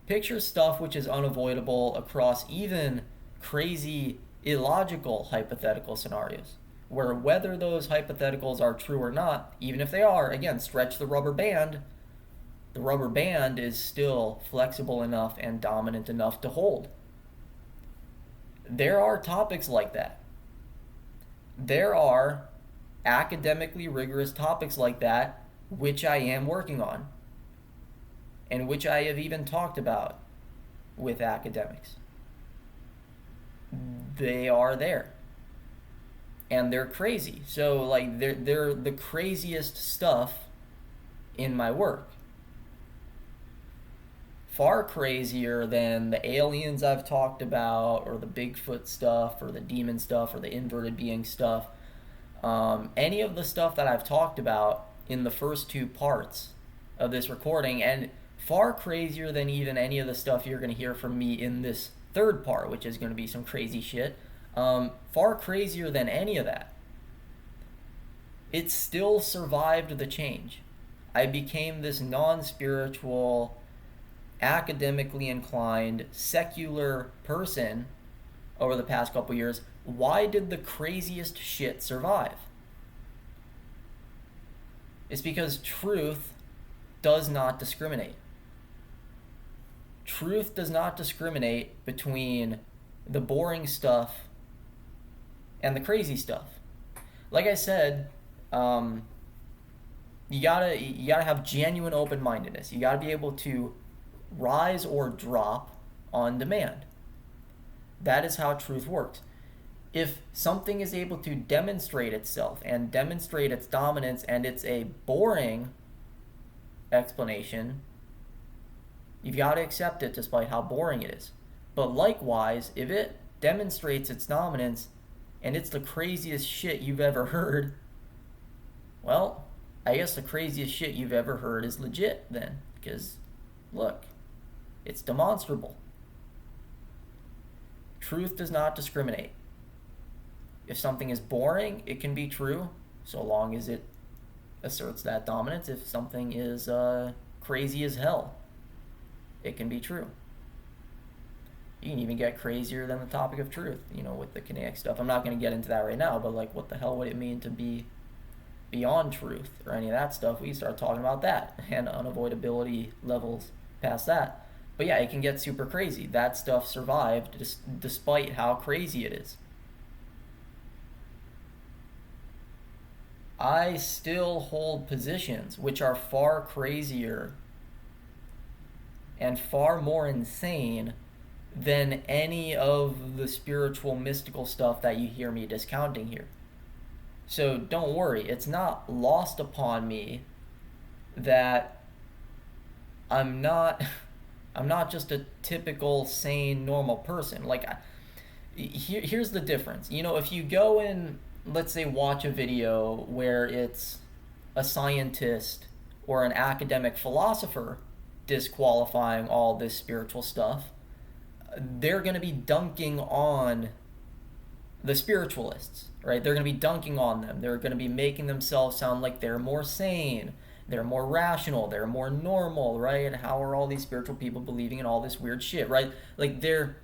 S1: Picture stuff which is unavoidable across even crazy, illogical hypothetical scenarios, where whether those hypotheticals are true or not, even if they are, again, stretch the rubber band is still flexible enough and dominant enough to hold. There are topics like that. There are academically rigorous topics like that which I am working on and which I have even talked about with academics. They are there and they're crazy. So like they're the craziest stuff in my work. far crazier than the aliens I've talked about, or the Bigfoot stuff, or the demon stuff, or the inverted being stuff. Any of the stuff that I've talked about in the first two parts of this recording, and far crazier than even any of the stuff you're going to hear from me in this third part, which is going to be some crazy shit. Far crazier than any of that. It still survived the change. I became this non-spiritual, academically inclined, secular person over the past couple years. Why did the craziest shit survive? It's because truth does not discriminate. Truth does not discriminate between the boring stuff and the crazy stuff. Like I said, you gotta have genuine open-mindedness. You gotta be able to rise or drop on demand. That is how truth works. If something is able to demonstrate itself and demonstrate its dominance, and it's a boring explanation, you've got to accept it despite how boring it is. But likewise, if it demonstrates its dominance and it's the craziest shit you've ever heard, well, I guess the craziest shit you've ever heard is legit then. Because, look, it's demonstrable. Truth does not discriminate. If something is boring, it can be true, so long as it asserts that dominance. If something is crazy as hell, it can be true. You can even get crazier than the topic of truth, with the kinetic stuff. I'm not going to get into that right now, but what the hell would it mean to be beyond truth or any of that stuff? We can start talking about that and unavoidability levels past that. But yeah, it can get super crazy. That stuff survived despite how crazy it is. I still hold positions which are far crazier and far more insane than any of the spiritual, mystical stuff that you hear me discounting here. So don't worry, it's not lost upon me that I'm not just a typical, sane, normal person. Here's the difference. If you go and, let's say, watch a video where it's a scientist or an academic philosopher disqualifying all this spiritual stuff, they're going to be dunking on the spiritualists, right? They're going to be dunking on them. They're going to be making themselves sound like they're more sane, they're more rational, they're more normal, right? And how are all these spiritual people believing in all this weird shit, right? They're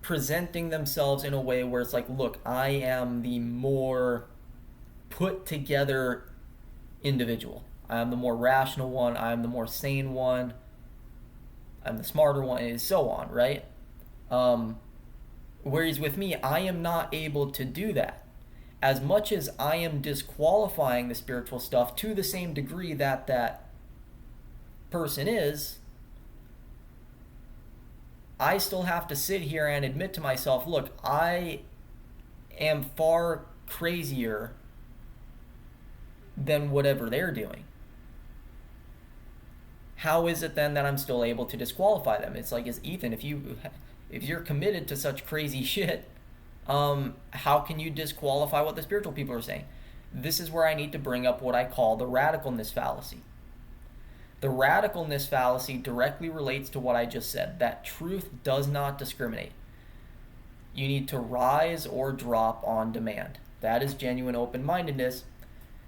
S1: presenting themselves in a way where it's like, look, I am the more put together individual. I am the more rational one. I am the more sane one. I'm the smarter one, and so on, right? Whereas with me, I am not able to do that. As much as I am disqualifying the spiritual stuff to the same degree that that person is, I still have to sit here and admit to myself, look, I am far crazier than whatever they're doing. How is it then that I'm still able to disqualify them? It's like, Ethan, if you're committed to such crazy shit, how can you disqualify what the spiritual people are saying? This is where I need to bring up what I call the radicalness fallacy. The radicalness fallacy directly relates to what I just said, that truth does not discriminate. You need to rise or drop on demand. That is genuine open-mindedness,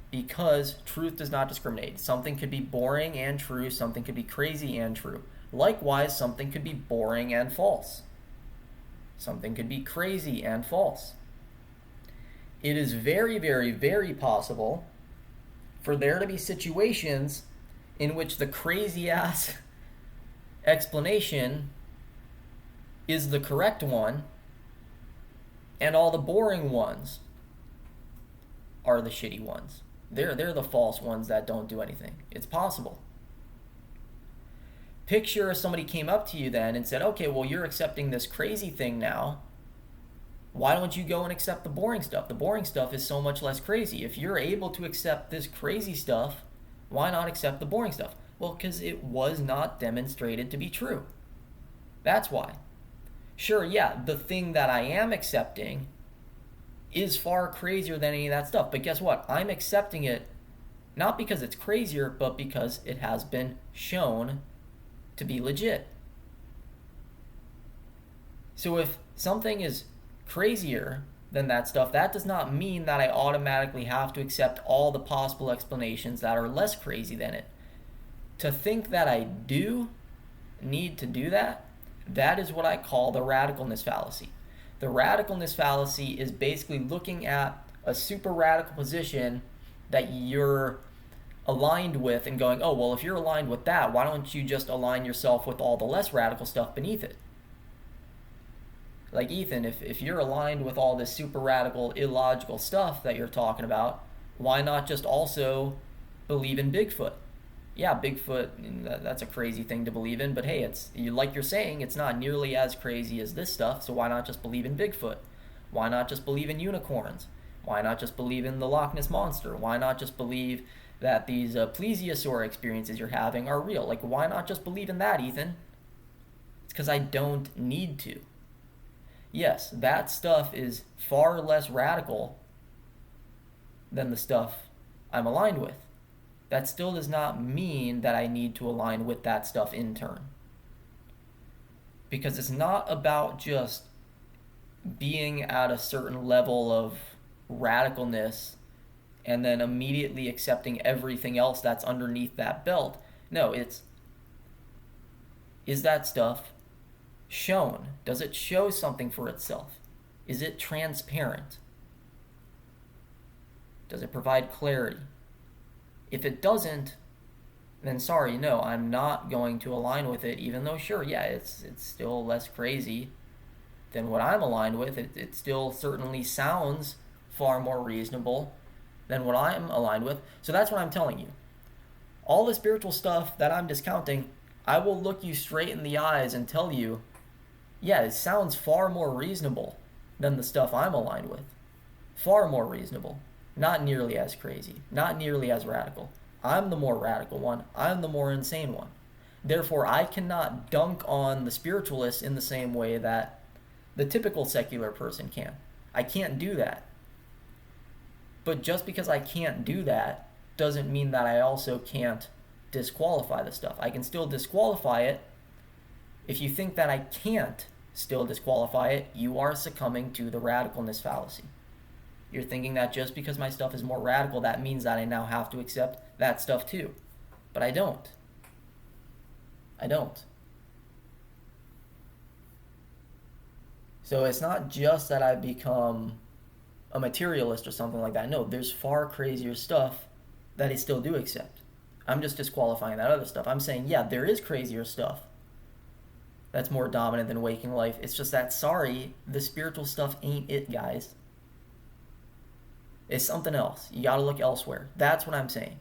S1: because truth does not discriminate. Something could be boring and true, something could be crazy and true. Likewise, something could be boring and false. Something could be crazy and false. It is very, very, very possible for there to be situations in which the crazy-ass explanation is the correct one, and all the boring ones are the shitty ones. They're the false ones that don't do anything. It's possible. Picture if somebody came up to you then and said, okay, well, you're accepting this crazy thing now. Why don't you go and accept the boring stuff? The boring stuff is so much less crazy. If you're able to accept this crazy stuff, why not accept the boring stuff? Well, because it was not demonstrated to be true. That's why. Sure, yeah, the thing that I am accepting is far crazier than any of that stuff. But guess what? I'm accepting it not because it's crazier, but because it has been shown to be legit. So if something is crazier than that stuff, that does not mean that I automatically have to accept all the possible explanations that are less crazy than it. To think that I do need to do that, that is what I call the radicalness fallacy. The radicalness fallacy is basically looking at a super radical position that you're aligned with and going, oh, well, if you're aligned with that, why don't you just align yourself with all the less radical stuff beneath it? Like, Ethan, if you're aligned with all this super radical, illogical stuff that you're talking about, why not just also believe in Bigfoot? Yeah, Bigfoot, that's a crazy thing to believe in, but hey, it's like you're saying, it's not nearly as crazy as this stuff, so why not just believe in Bigfoot? Why not just believe in unicorns? Why not just believe in the Loch Ness Monster? Why not just believe that these plesiosaur experiences you're having are real? Like, why not just believe in that, Ethan? It's because I don't need to. Yes, that stuff is far less radical than the stuff I'm aligned with. That still does not mean that I need to align with that stuff in turn. Because it's not about just being at a certain level of radicalness and then immediately accepting everything else that's underneath that belt. No, is that stuff shown? Does it show something for itself? Is it transparent? Does it provide clarity? If it doesn't, then sorry, no, I'm not going to align with it, even though, sure, yeah, it's still less crazy than what I'm aligned with. It still certainly sounds far more reasonable than what I'm aligned with. So that's what I'm telling you. All the spiritual stuff that I'm discounting, I will look you straight in the eyes and tell you, yeah, it sounds far more reasonable than the stuff I'm aligned with. Far more reasonable. Not nearly as crazy. Not nearly as radical. I'm the more radical one. I'm the more insane one. Therefore, I cannot dunk on the spiritualists in the same way that the typical secular person can. I can't do that. But just because I can't do that doesn't mean that I also can't disqualify the stuff. I can still disqualify it. If you think that I can't still disqualify it, you are succumbing to the radicalness fallacy. You're thinking that just because my stuff is more radical, that means that I now have to accept that stuff too. But I don't. I don't. So it's not just that I've become a materialist or something like that. No, there's far crazier stuff that I still do accept. I'm just disqualifying that other stuff. I'm saying, yeah, there is crazier stuff that's more dominant than waking life. It's just that, sorry, the spiritual stuff ain't it, guys. It's something else. You gotta look elsewhere. That's what I'm saying.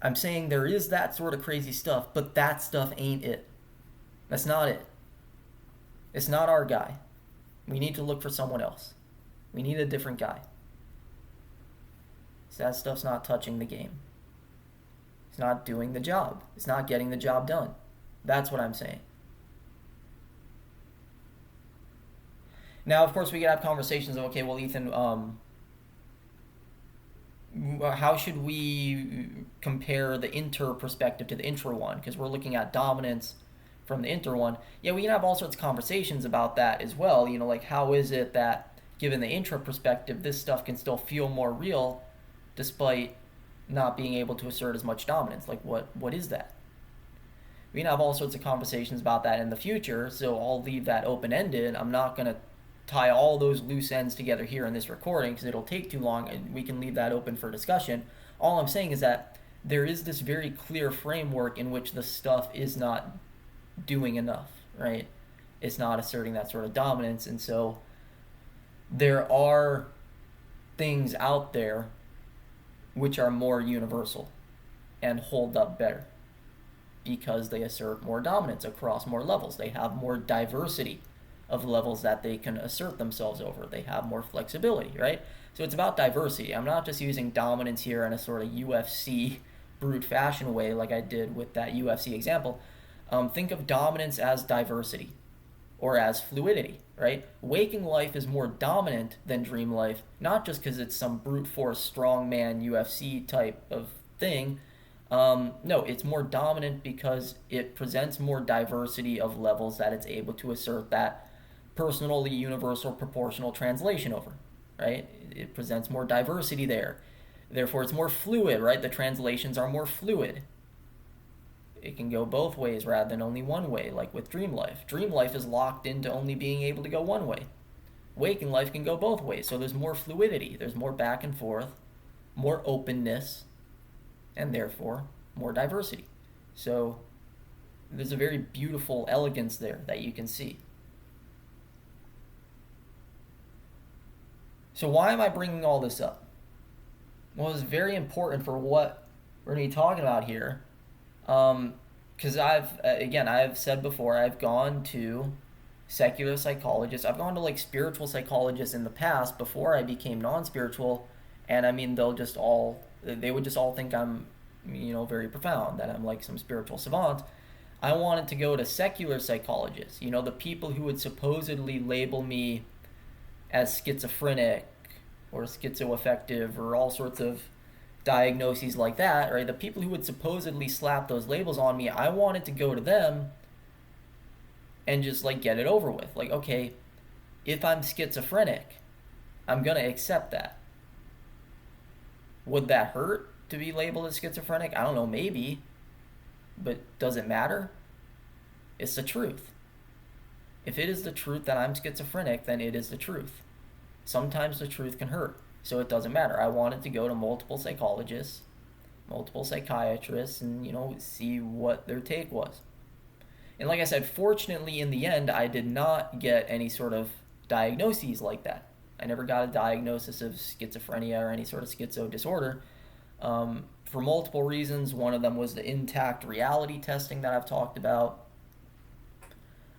S1: I'm saying there is that sort of crazy stuff, but that stuff ain't it. That's not it. It's not our guy. We need to look for someone else. We need a different guy. So that stuff's not touching the game. It's not doing the job. It's not getting the job done. That's what I'm saying. Now, of course, we could have conversations of, okay, well, Ethan, how should we compare the inter perspective to the intra one? Because we're looking at dominance from the inter one. Yeah, we can have all sorts of conversations about that as well. You know, like, how is it that, given the intra perspective, this stuff can still feel more real despite not being able to assert as much dominance? Like, what is that? We can have all sorts of conversations about that in the future, so I'll leave that open-ended. I'm not going to tie all those loose ends together here in this recording because it'll take too long, and we can leave that open for discussion. All I'm saying is that there is this very clear framework in which the stuff is not doing enough, right? It's not asserting that sort of dominance, and so there are things out there which are more universal and hold up better because they assert more dominance across more levels. They have more diversity of levels that they can assert themselves over. They have more flexibility, right? So it's about diversity. I'm not just using dominance here in a sort of UFC brute fashion way, like I did with that UFC example, think of dominance as diversity or as fluidity, right? Waking life is more dominant than dream life, not just because it's some brute force strongman UFC type of thing. No, it's more dominant because it presents more diversity of levels that it's able to assert that personally universal proportional translation over, right? It presents more diversity there. Therefore, it's more fluid, right? The translations are more fluid. It can go both ways rather than only one way, like with dream life. Dream life is locked into only being able to go one way. Waking life can go both ways, so there's more fluidity, there's more back and forth, more openness, and therefore more diversity. So there's a very beautiful elegance there that you can see. So why am I bringing all this up? Well, it's very important for what we're going to be talking about here. Because I've said before, I've gone to secular psychologists. I've gone to like spiritual psychologists in the past before I became non-spiritual, and I mean they would just all think I'm, very profound, that I'm like some spiritual savant. I wanted to go to secular psychologists, the people who would supposedly label me as schizophrenic or schizoaffective or all sorts of diagnoses like that, right? The people who would supposedly slap those labels on me, I wanted to go to them and just like get it over with. Like, okay, if I'm schizophrenic, I'm going to accept that. Would that hurt to be labeled as schizophrenic? I don't know, maybe. But does it matter? It's the truth. If it is the truth that I'm schizophrenic, then it is the truth. Sometimes the truth can hurt, so it doesn't matter. I wanted to go to multiple psychologists, multiple psychiatrists, and, see what their take was. And like I said, fortunately, in the end, I did not get any sort of diagnoses like that. I never got a diagnosis of schizophrenia or any sort of schizo disorder. For multiple reasons. One of them was the intact reality testing that I've talked about.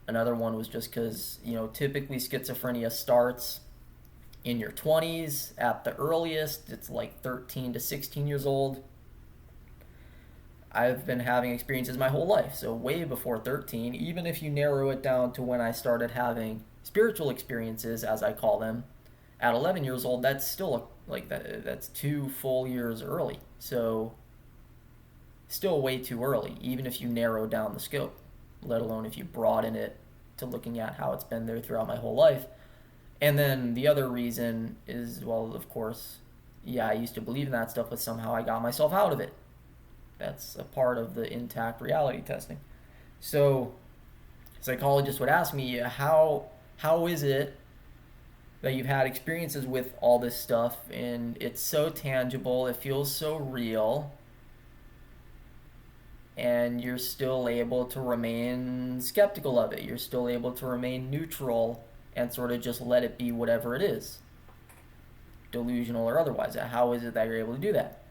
S1: Another one was just because, typically schizophrenia starts in your 20s at the earliest. It's like 13 to 16 years old. I've been having experiences my whole life, so way before 13. Even if you narrow it down to when I started having spiritual experiences, as I call them, at 11 years old, that's still that's 2 full years early. So still way too early, even if you narrow down the scope, let alone if you broaden it to looking at how it's been there throughout my whole life. And then the other reason is, well, of course, I used to believe in that stuff, but somehow I got myself out of it. That's a part of the intact reality testing. So psychologists would ask me, how is it that you've had experiences with all this stuff and it's so tangible, it feels so real, and you're still able to remain skeptical of it? You're still able to remain neutral and sort of just let it be whatever it is, delusional or otherwise. How is it that you're able to do that?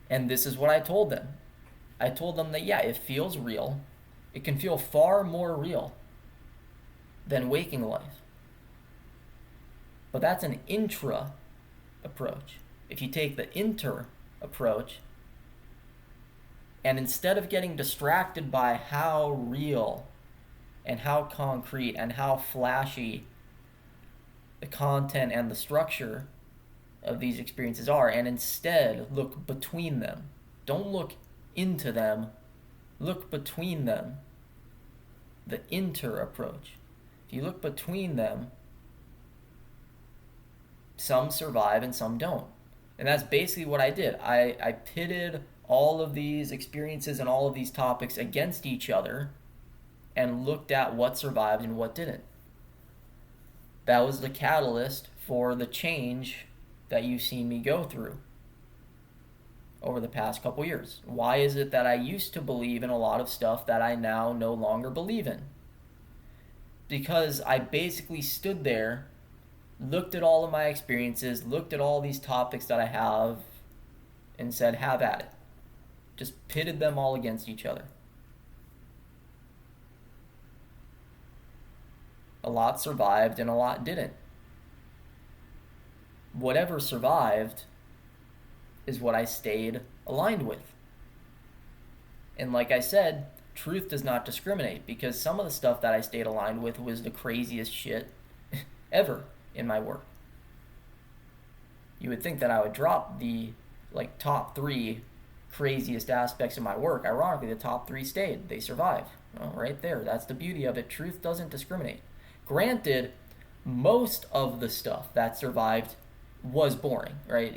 S1: And this is what I told them. I told them that, it feels real. It can feel far more real than waking life. But that's an intra approach. If you take the inter approach, and instead of getting distracted by how real and how concrete and how flashy the content and the structure of these experiences are, and instead look between them. Don't look into them, look between them. The inter approach. If you look between them, some survive and some don't. And that's basically what I did. I pitted all of these experiences and all of these topics against each other and looked at what survived and what didn't. That was the catalyst for the change that you've seen me go through over the past couple years. Why is it that I used to believe in a lot of stuff that I now no longer believe in? Because I basically stood there, looked at all of my experiences, looked at all these topics that I have, and said, have at it. Just pitted them all against each other. A lot survived and a lot didn't. Whatever survived is what I stayed aligned with. And like I said, truth does not discriminate, because some of the stuff that I stayed aligned with was the craziest shit ever in my work. You would think that I would drop the top 3 craziest aspects of my work. Ironically, the top 3 stayed. They survived. Well, right there. That's the beauty of it. Truth doesn't discriminate. Granted, most of the stuff that survived was boring, right?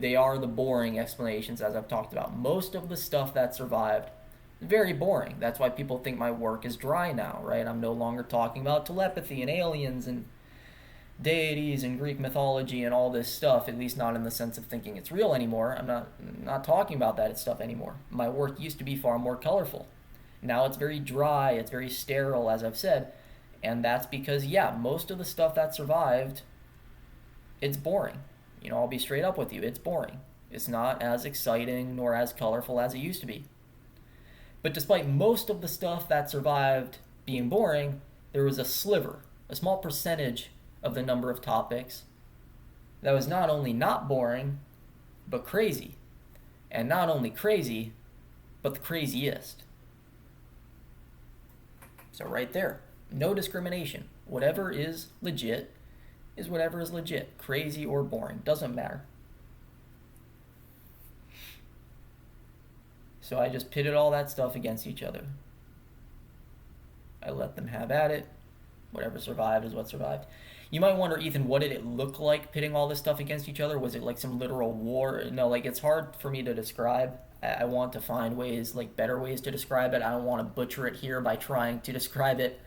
S1: They are the boring explanations, as I've talked about. Most of the stuff that survived, very boring. That's why people think my work is dry now, right? I'm no longer talking about telepathy and aliens and deities and Greek mythology and all this stuff, at least not in the sense of thinking it's real anymore. I'm not talking about that stuff anymore. My work used to be far more colorful. Now it's very dry, it's very sterile, as I've said, and that's because, most of the stuff that survived, it's boring. I'll be straight up with you, it's boring. It's not as exciting nor as colorful as it used to be. But despite most of the stuff that survived being boring, there was a sliver, a small percentage of the number of topics that was not only not boring, but crazy. And not only crazy, but the craziest. So right there, no discrimination. Whatever is legit is whatever is legit. Crazy or boring, doesn't matter. So I just pitted all that stuff against each other. I let them have at it. Whatever survived is what survived. You might wonder, Ethan, what did it look like pitting all this stuff against each other? Was it like some literal war? No, it's hard for me to describe. I want to find ways, better ways to describe it. I don't want to butcher it here by trying to describe it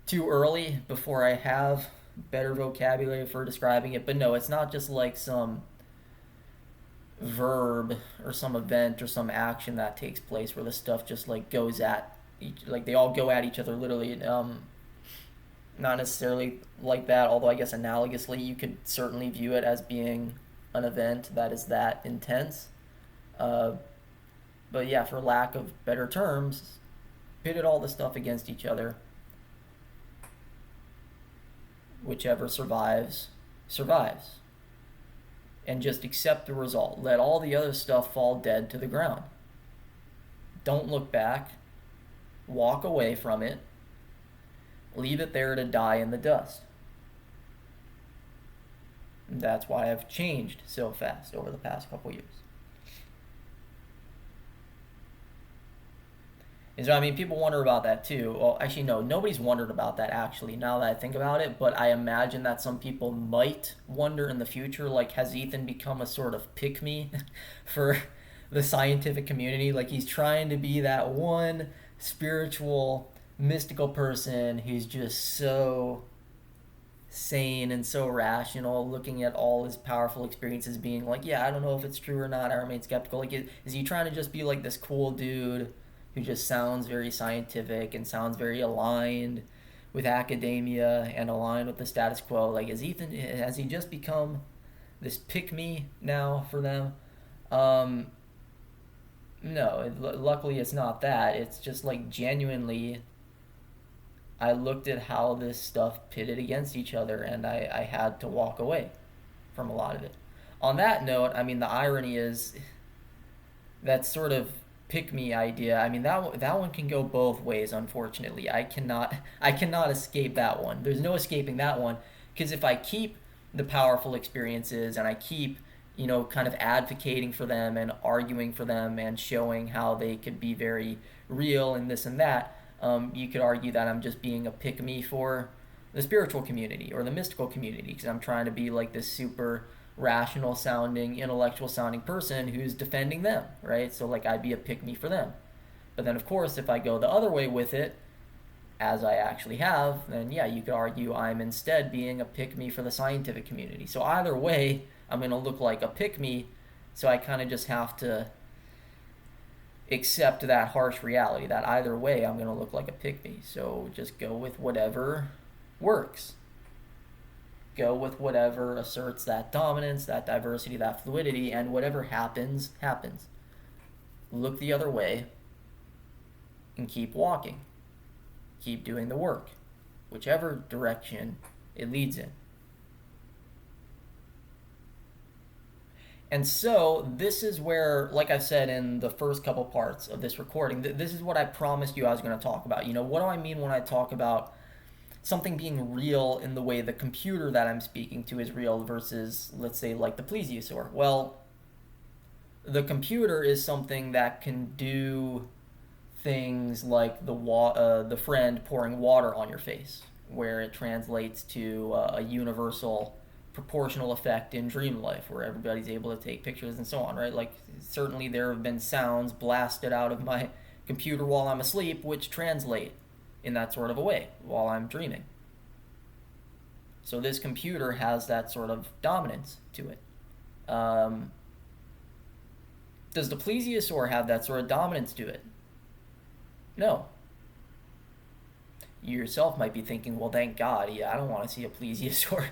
S1: too early before I have better vocabulary for describing it. But no, it's not just like some verb or some event or some action that takes place where the stuff just goes at each, they all go at each other literally. Not necessarily like that, although I guess analogously you could certainly view it as being an event that is that intense. But yeah, for lack of better terms, pitted all the stuff against each other. Whichever survives, survives. And just accept the result. Let all the other stuff fall dead to the ground. Don't look back. Walk away from it. Leave it there to die in the dust. And that's why I've changed so fast over the past couple years. And so, people wonder about that too. Well, actually, no, nobody's wondered about that actually, now that I think about it, but I imagine that some people might wonder in the future, has Ethan become a sort of pick-me for the scientific community? He's trying to be that one spiritual, mystical person who's just so sane and so rational, looking at all his powerful experiences, being I don't know if it's true or not, I remain skeptical. Is he trying to just be this cool dude who just sounds very scientific and sounds very aligned with academia and aligned with the status quo? Has he just become this pick-me now for them? No, luckily it's not that. It's just genuinely, I looked at how this stuff pitted against each other, and I had to walk away from a lot of it. On that note, the irony is that sort of pick-me idea. That one can go both ways, unfortunately. I cannot escape that one. There's no escaping that one, because if I keep the powerful experiences and I keep kind of advocating for them and arguing for them and showing how they could be very real and this and that, you could argue that I'm just being a pick-me for the spiritual community or the mystical community, because I'm trying to be this super rational sounding, intellectual sounding person who's defending them, right? So I'd be a pick-me for them. But then of course, if I go the other way with it, as I actually have, then you could argue I'm instead being a pick-me for the scientific community. So either way, I'm going to look like a pick-me, so I kind of just have to accept that harsh reality, that either way I'm going to look like a pick-me. So just go with whatever works. Go with whatever asserts that dominance, that diversity, that fluidity, and whatever happens, happens. Look the other way and keep walking. Keep doing the work, whichever direction it leads in. And so this is where, like I said in the first couple parts of this recording, this is what I promised you I was going to talk about. What do I mean when I talk about something being real in the way the computer that I'm speaking to is real versus, let's say, like the plesiosaur? Well, the computer is something that can do things like the friend pouring water on your face, where it translates to a universal proportional effect in dream life where everybody's able to take pictures and so on, right? Like, certainly there have been sounds blasted out of my computer while I'm asleep which translate in that sort of a way while I'm dreaming. So this computer has that sort of dominance to it. Does the plesiosaur have that sort of dominance to it? No. You yourself might be thinking, well, thank God, yeah, I don't want to see a plesiosaur.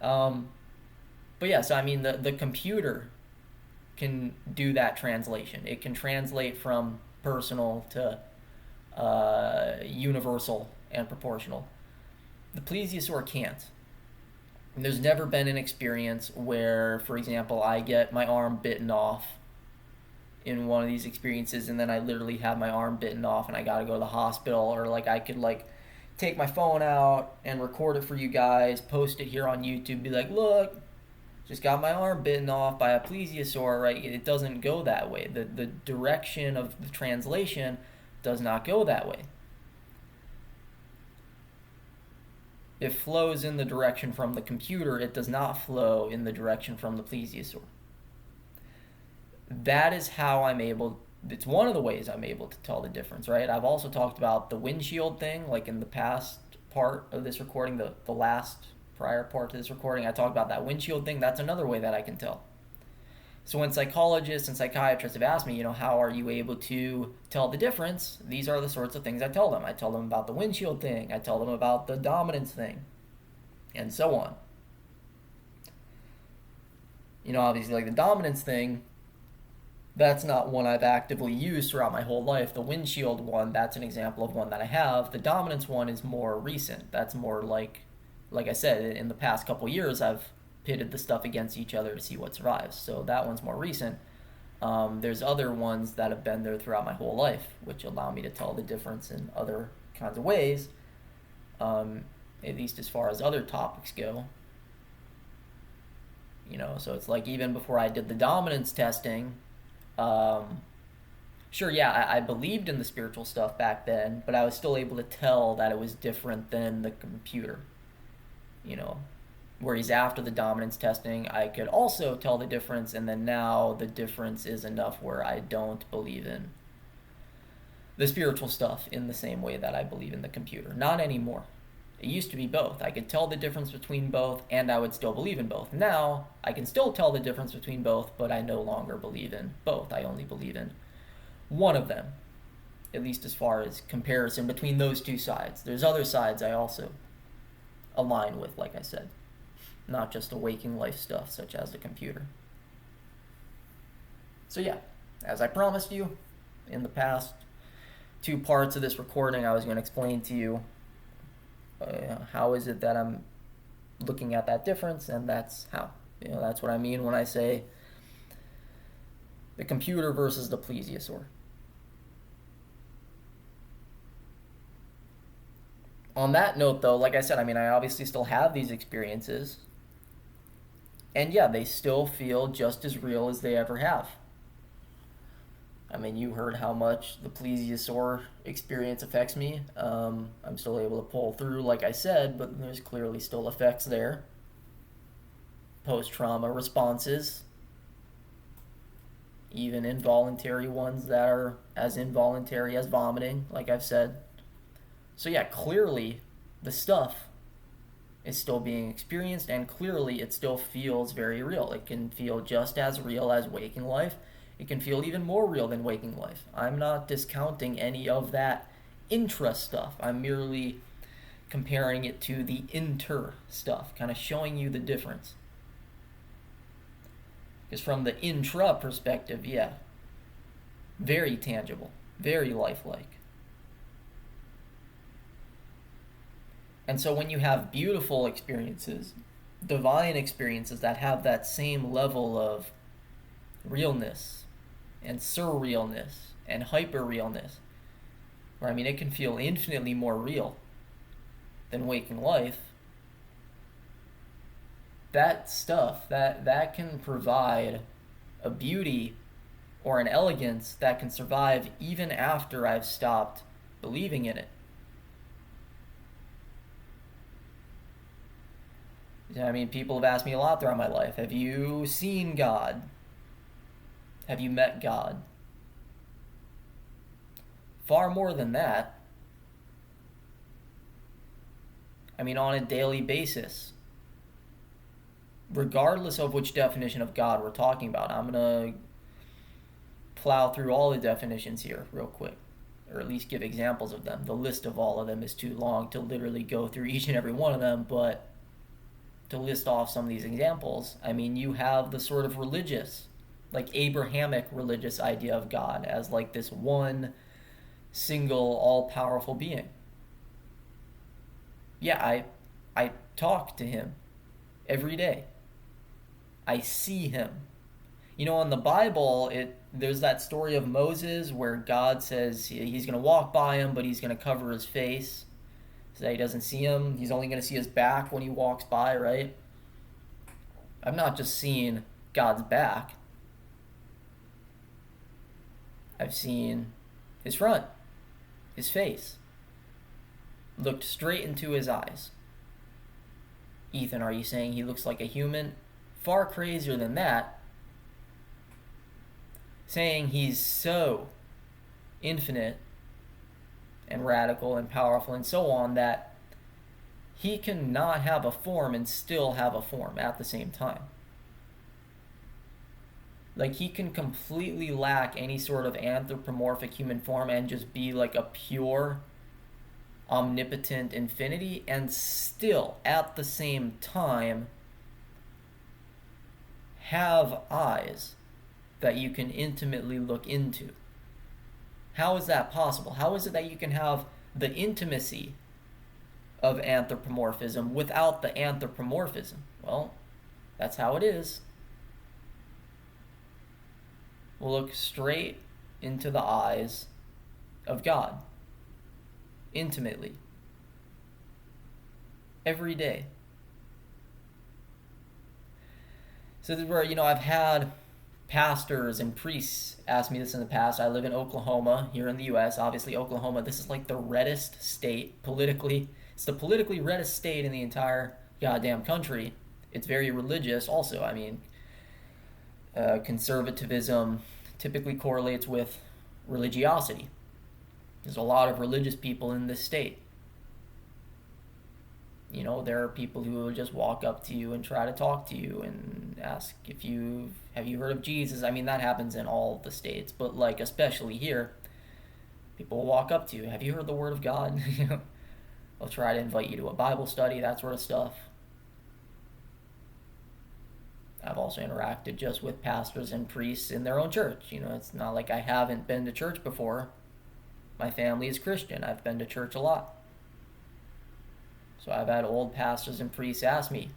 S1: But yeah, so I mean, the computer can do that translation. It can translate from personal to universal and proportional. The plesiosaur can't. And there's never been an experience where, for example, I get my arm bitten off in one of these experiences, and then I literally have my arm bitten off and I gotta go to the hospital, or like I could like take my phone out and record it for you guys, post it here on YouTube, be like, look, just got my arm bitten off by a plesiosaur, right? It doesn't go that way. The direction of the translation does not go that way. It flows in the direction from the computer. It does not flow in the direction from the plesiosaur. That is how it's one of the ways I'm able to tell the difference, right? I've also talked about the windshield thing, like in the past part of this recording, the last prior part to this recording, I talked about that windshield thing. That's another way that I can tell. So when psychologists and psychiatrists have asked me, how are you able to tell the difference? These are the sorts of things I tell them. I tell them about the windshield thing. I tell them about the dominance thing, and so on. Obviously, like the dominance thing, that's not one I've actively used throughout my whole life. The windshield one, that's an example of one that I have. The dominance one is more recent. That's more like I said, in the past couple years, I've pitted the stuff against each other to see what survives. So that one's more recent. There's other ones that have been there throughout my whole life, which allow me to tell the difference in other kinds of ways, at least as far as other topics go. So it's like even before I did the dominance testing, sure, yeah, I believed in the spiritual stuff back then, but I was still able to tell that it was different than the computer. Whereas after the dominance testing, I could also tell the difference, and then now the difference is enough where I don't believe in the spiritual stuff in the same way that I believe in the computer. Not anymore. It used to be both. I could tell the difference between both, and I would still believe in both. Now, I can still tell the difference between both, but I no longer believe in both. I only believe in one of them, at least as far as comparison between those two sides. There's other sides I also align with, like I said. Not just the waking life stuff, such as the computer. So yeah, as I promised you, in the past two parts of this recording, I was going to explain to you how is it that I'm looking at that difference, and that's how. That's what I mean when I say the computer versus the plesiosaur. On that note, though, like I said, I obviously still have these experiences, and yeah, they still feel just as real as they ever have. You heard how much the plesiosaur experience affects me. I'm still able to pull through, like I said, but there's clearly still effects there. Post-trauma responses, even involuntary ones that are as involuntary as vomiting, like I've said. So yeah, clearly the stuff is still being experienced, and clearly it still feels very real. It can feel just as real as waking life. It can feel even more real than waking life. I'm not discounting any of that intra stuff. I'm merely comparing it to the inter stuff, kind of showing you the difference. Because from the intra perspective, yeah, very tangible, very lifelike. And so when you have beautiful experiences, divine experiences that have that same level of realness and surrealness and hyperrealness, where I mean it can feel infinitely more real than waking life. That stuff, that can provide a beauty or an elegance that can survive even after I've stopped believing in it. I mean, people have asked me a lot throughout my life, have you seen God? Have you met God? Far more than that. I mean, on a daily basis. Regardless of which definition of God we're talking about, I'm going to plow through all the definitions here real quick, or at least give examples of them. The list of all of them is too long to literally go through each and every one of them, but to list off some of these examples, I mean, you have the sort of religious, like Abrahamic religious idea of God as like this one single all-powerful being. Yeah, I talk to him every day. I see him. You know, in the Bible, there's that story of Moses where God says he's going to walk by him, but he's going to cover his face so that he doesn't see him. He's only going to see his back when he walks by, right? I've not just seen God's back. I've seen his front, his face. Looked straight into his eyes. Ethan, are you saying he looks like a human? Far crazier than that. Saying he's so infinite and radical and powerful and so on that he can not have a form and still have a form at the same time. Like, he can completely lack any sort of anthropomorphic human form and just be like a pure, omnipotent infinity, and still, at the same time, have eyes that you can intimately look into. How is that possible? How is it that you can have the intimacy of anthropomorphism without the anthropomorphism? Well, that's how it is. We'll look straight into the eyes of God, intimately, every day. So this is where, I've had pastors and priests ask me this in the past. I live in Oklahoma, here in the U.S. Obviously, Oklahoma, this is like the reddest state politically. It's the politically reddest state in the entire goddamn country. It's very religious also. I mean, conservatism typically correlates with religiosity. There's a lot of religious people in this state. There are people who will just walk up to you and try to talk to you and ask have you heard of Jesus? I mean, that happens in all the states, but like especially here, people will walk up to you. Have you heard the word of God? They'll try to invite you to a Bible study, that sort of stuff. I've also interacted just with pastors and priests in their own church. It's not like I haven't been to church before. My family is Christian. I've been to church a lot. So I've had old pastors and priests ask me,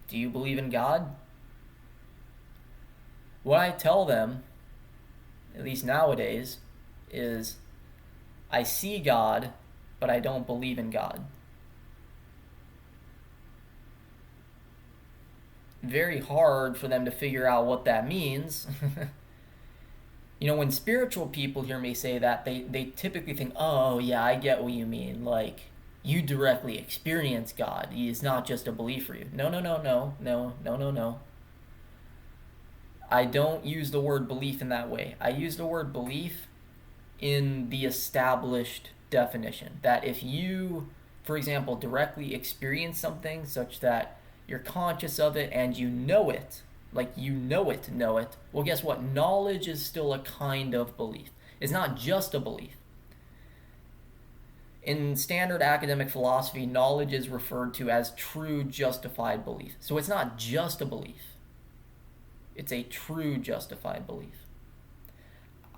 S1: do you believe in God? What I tell them, at least nowadays, is I see God, but I don't believe in God. Very hard for them to figure out what that means. When spiritual people hear me say that, they typically think, oh yeah, I get what you mean. Like, you directly experience God. He is not just a belief for you. No. I don't use the word belief in that way. I use the word belief in the established definition. That if you, for example, directly experience something such that you're conscious of it and you know it, like you know it, well, guess what? Knowledge is still a kind of belief. It's not just a belief. In standard academic philosophy, knowledge is referred to as true justified belief. So it's not just a belief. It's a true justified belief.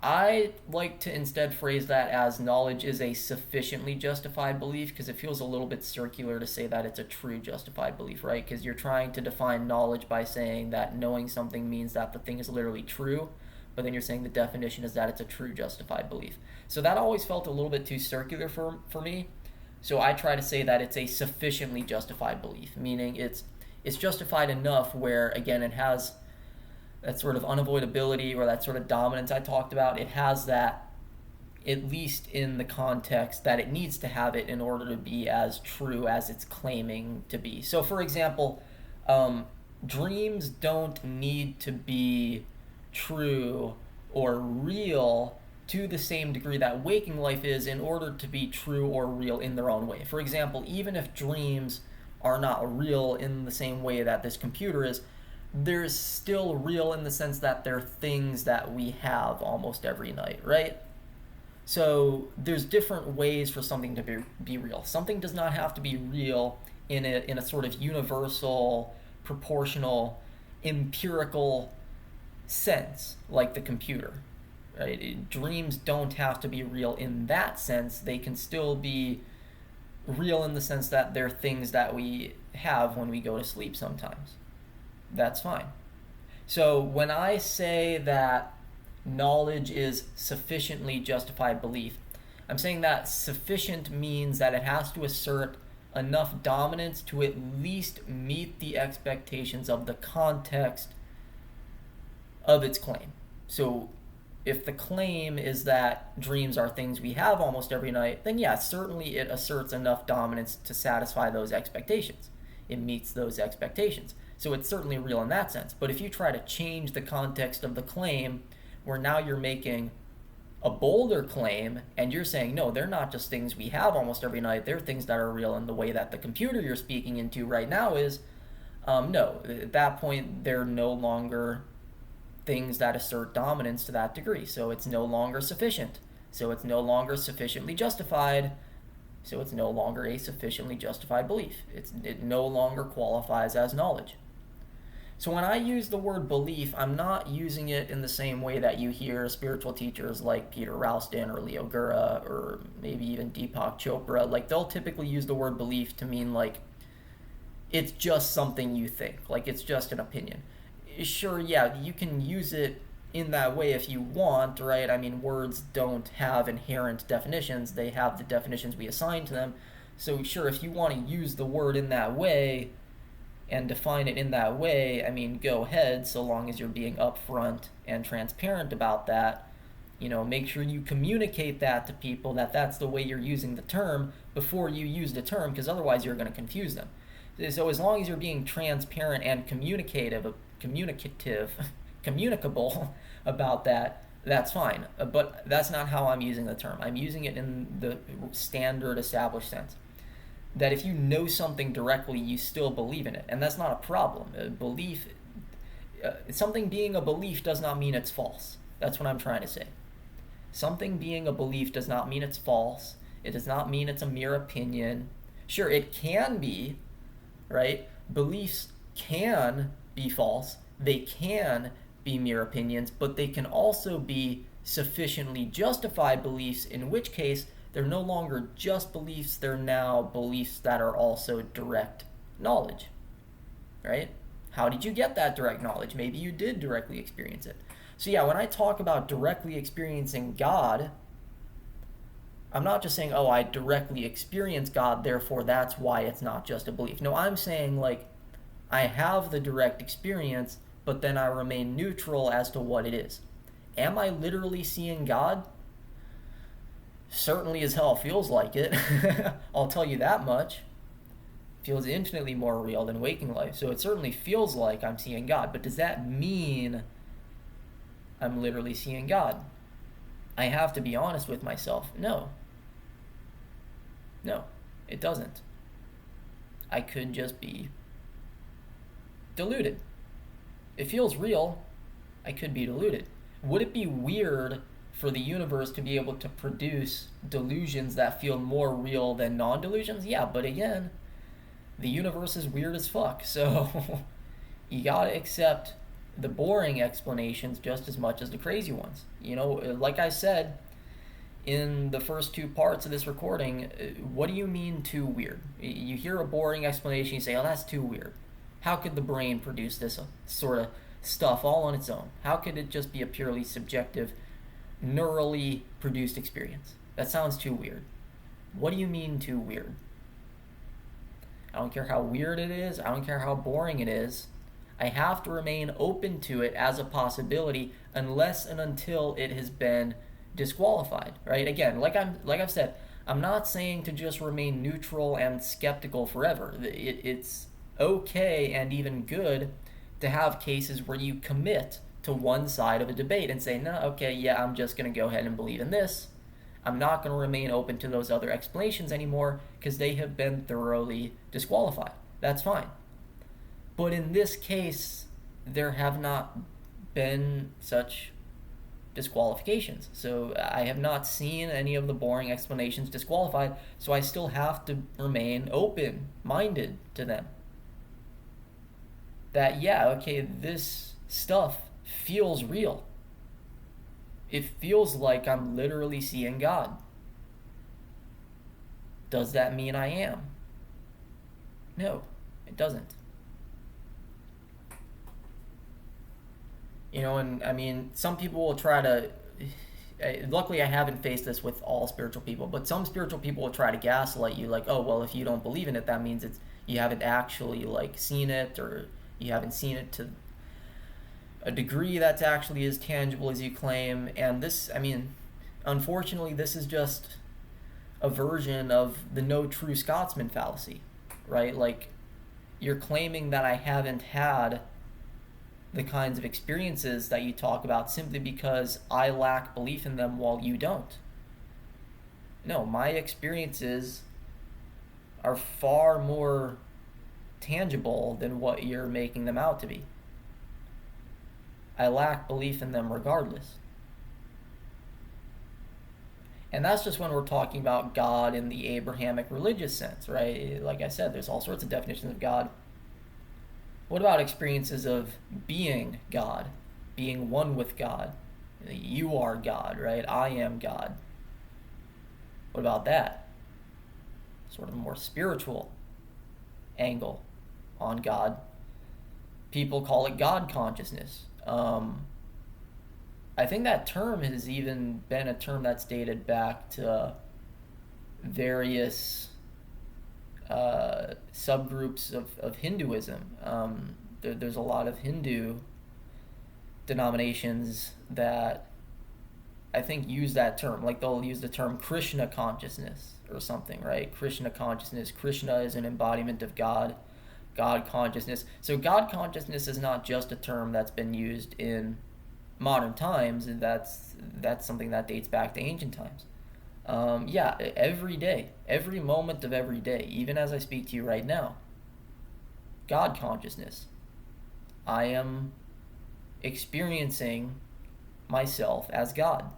S1: I like to instead phrase that as knowledge is a sufficiently justified belief, because it feels a little bit circular to say that it's a true justified belief, right? Because you're trying to define knowledge by saying that knowing something means that the thing is literally true, but then you're saying the definition is that it's a true justified belief. So that always felt a little bit too circular for me. So I try to say that it's a sufficiently justified belief, meaning it's justified enough where, again, it has that sort of unavoidability or that sort of dominance I talked about. It has that, at least in the context that it needs to have it in order to be as true as it's claiming to be. So, for example, dreams don't need to be true or real to the same degree that waking life is in order to be true or real in their own way. For example, even if dreams are not real in the same way that this computer is, they're still real in the sense that they're things that we have almost every night, right? So there's different ways for something to be real. Something does not have to be real in a sort of universal, proportional, empirical sense like the computer. Right? Dreams don't have to be real in that sense. They can still be real in the sense that they're things that we have when we go to sleep sometimes. That's fine. So when I say that knowledge is sufficiently justified belief, I'm saying that sufficient means that it has to assert enough dominance to at least meet the expectations of the context of its claim. So if the claim is that dreams are things we have almost every night, then yeah, certainly it asserts enough dominance to satisfy those expectations. It meets those expectations. So it's certainly real in that sense. But if you try to change the context of the claim, where now you're making a bolder claim and you're saying, no, they're not just things we have almost every night, they're things that are real in the way that the computer you're speaking into right now is, no, at that point, they're no longer things that assert dominance to that degree. So it's no longer sufficient. So it's no longer sufficiently justified. So it's no longer a sufficiently justified belief. It no longer qualifies as knowledge. So when I use the word belief, I'm not using it in the same way that you hear spiritual teachers like Peter Ralston or Leo Gura or maybe even Deepak Chopra. Like, they'll typically use the word belief to mean like it's just something you think, like it's just an opinion. Sure, yeah, you can use it in that way if you want, right? I mean, words don't have inherent definitions. They have the definitions we assign to them. So sure, if you want to use the word in that way and define it in that way, I mean, go ahead, so long as you're being upfront and transparent about that. Make sure you communicate that to people, that that's the way you're using the term before you use the term, because otherwise you're going to confuse them. So as long as you're being transparent and communicative, communicable about that, that's fine. But that's not how I'm using the term. I'm using it in the standard established sense. That if you know something directly, you still believe in it. And that's not a problem. Something being a belief does not mean it's false. That's what I'm trying to say. Something being a belief does not mean it's false. It does not mean it's a mere opinion. Sure, it can be, right? Beliefs can be false. They can be mere opinions, but they can also be sufficiently justified beliefs, in which case they're no longer just beliefs, they're now beliefs that are also direct knowledge, right? How did you get that direct knowledge? Maybe you did directly experience it. So yeah, when I talk about directly experiencing God, I'm not just saying, oh, I directly experience God, therefore that's why it's not just a belief. No, I'm saying, like, I have the direct experience, but then I remain neutral as to what it is. Am I literally seeing God? Certainly as hell feels like it. I'll tell you that much. Feels infinitely more real than waking life. So it certainly feels like I'm seeing God. But does that mean I'm literally seeing God? I have to be honest with myself. No. No, it doesn't. I could just be deluded. It feels real. I could be deluded. Would it be weird for the universe to be able to produce delusions that feel more real than non-delusions? Yeah, but again, the universe is weird as fuck, so you gotta accept the boring explanations just as much as the crazy ones. Like I said in the first two parts of this recording, what do you mean too weird? You hear a boring explanation, you say, oh, that's too weird. How could the brain produce this sort of stuff all on its own? How could it just be a purely subjective, neurally produced experience? That sounds too weird. What do you mean too weird? I don't care how weird it is. I don't care how boring it is. I have to remain open to it as a possibility unless and until it has been disqualified, right? Again, like I've said, I'm not saying to just remain neutral and skeptical forever. It's okay and even good to have cases where you commit to one side of a debate and say, no, okay, yeah, I'm just going to go ahead and believe in this. I'm not going to remain open to those other explanations anymore because they have been thoroughly disqualified. That's fine. But in this case, there have not been such disqualifications. So I have not seen any of the boring explanations disqualified, so I still have to remain open-minded to them. That, yeah, okay, this stuff feels real. It feels like I'm literally seeing God. Does that mean I am? No, it doesn't. And I mean, some people will try to, luckily I haven't faced this with all spiritual people, but some spiritual people will try to gaslight you like, oh, well, if you don't believe in it, that means you haven't actually seen it, or you haven't seen it to a degree that's actually as tangible as you claim. And this, I mean, unfortunately, this is just a version of the no true Scotsman fallacy, right? You're claiming that I haven't had the kinds of experiences that you talk about simply because I lack belief in them while you don't. No, my experiences are far more tangible than what you're making them out to be. I lack belief in them regardless. And that's just when we're talking about God in the Abrahamic religious sense, right? Like I said, there's all sorts of definitions of God. What about experiences of being God, being one with God? You are God, right? I am God. What about that? Sort of a more spiritual angle on God. People call it God consciousness. I think that term has even been a term that's dated back to various subgroups of Hinduism. There's a lot of Hindu denominations that I think use that term. They'll use the term Krishna consciousness or something, right? Krishna consciousness. Krishna is an embodiment of God. God consciousness. So God consciousness is not just a term that's been used in modern times. That's something that dates back to ancient times. Yeah, every day, every moment of every day, even as I speak to you right now, God consciousness. I am experiencing myself as God.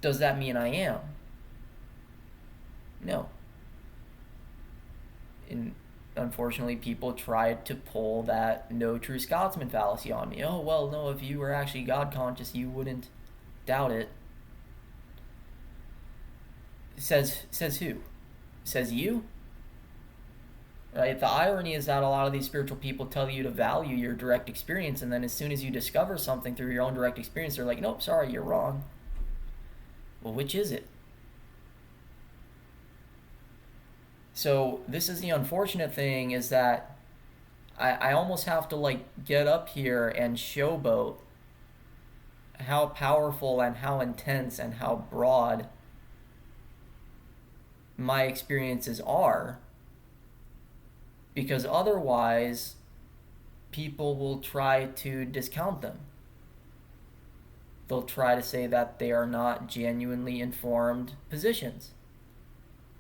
S1: Does that mean I am? No. And unfortunately, people tried to pull that no true Scotsman fallacy on me. Oh, well, no, if you were actually God conscious, you wouldn't doubt it. Says who? Says you? Right? The irony is that a lot of these spiritual people tell you to value your direct experience, and then as soon as you discover something through your own direct experience, they're like, nope, sorry, you're wrong. Well, which is it? So this is the unfortunate thing, is that I almost have to get up here and showboat how powerful and how intense and how broad my experiences are, because otherwise people will try to discount them. They'll try to say that they are not genuinely informed positions.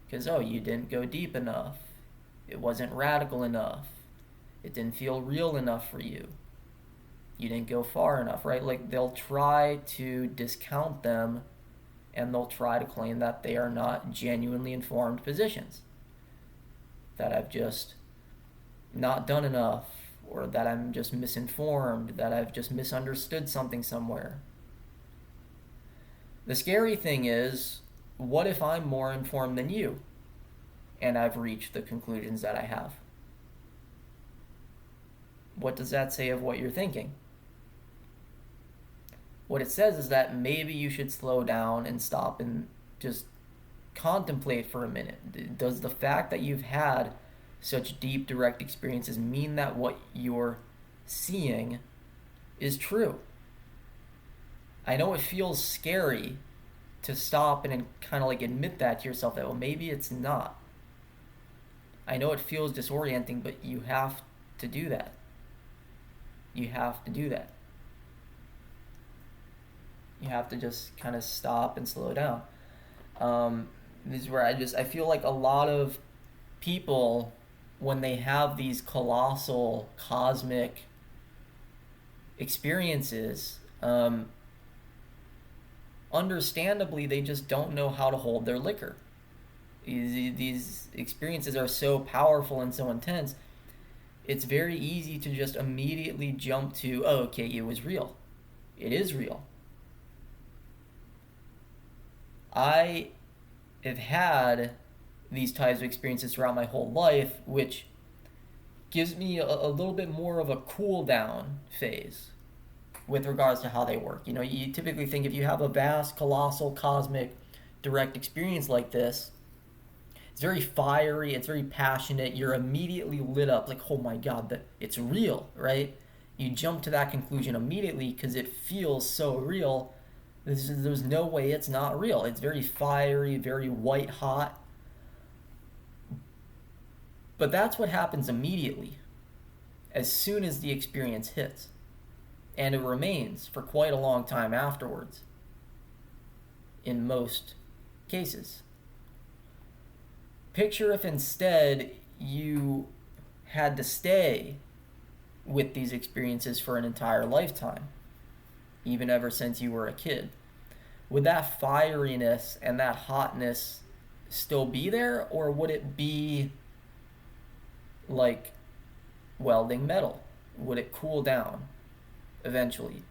S1: Because, oh, you didn't go deep enough. It wasn't radical enough. It didn't feel real enough for you. You didn't go far enough, right? They'll try to discount them, and they'll try to claim that they are not genuinely informed positions. That I've just not done enough, or that I'm just misinformed, that I've just misunderstood something somewhere. The scary thing is, what if I'm more informed than you and I've reached the conclusions that I have? What does that say of what you're thinking? What it says is that maybe you should slow down and stop and just contemplate for a minute. Does the fact that you've had such deep, direct experiences mean that what you're seeing is true? I know it feels scary to stop and kind of like admit that to yourself, that, well, maybe it's not. I know it feels disorienting, but you have to do that. You have to do that. You have to just kind of stop and slow down. This is where I feel like a lot of people, when they have these colossal cosmic experiences, understandably, they just don't know how to hold their liquor. These experiences are so powerful and so intense, it's very easy to just immediately jump to, oh, okay, it was real. It is real. I have had these types of experiences throughout my whole life, which gives me a little bit more of a cool down phase with regards to how they work. You know, you typically think if you have a vast, colossal, cosmic, direct experience like this, it's very fiery, it's very passionate, you're immediately lit up, like, oh my god, that it's real, right? You jump to that conclusion immediately because it feels so real. There's no way it's not real. It's very fiery, very white hot. But that's what happens immediately, as soon as the experience hits. And it remains for quite a long time afterwards, in most cases. Picture if instead you had to stay with these experiences for an entire lifetime, even ever since you were a kid. Would that fieriness and that hotness still be there, or would it be like welding metal? Would it cool down eventually?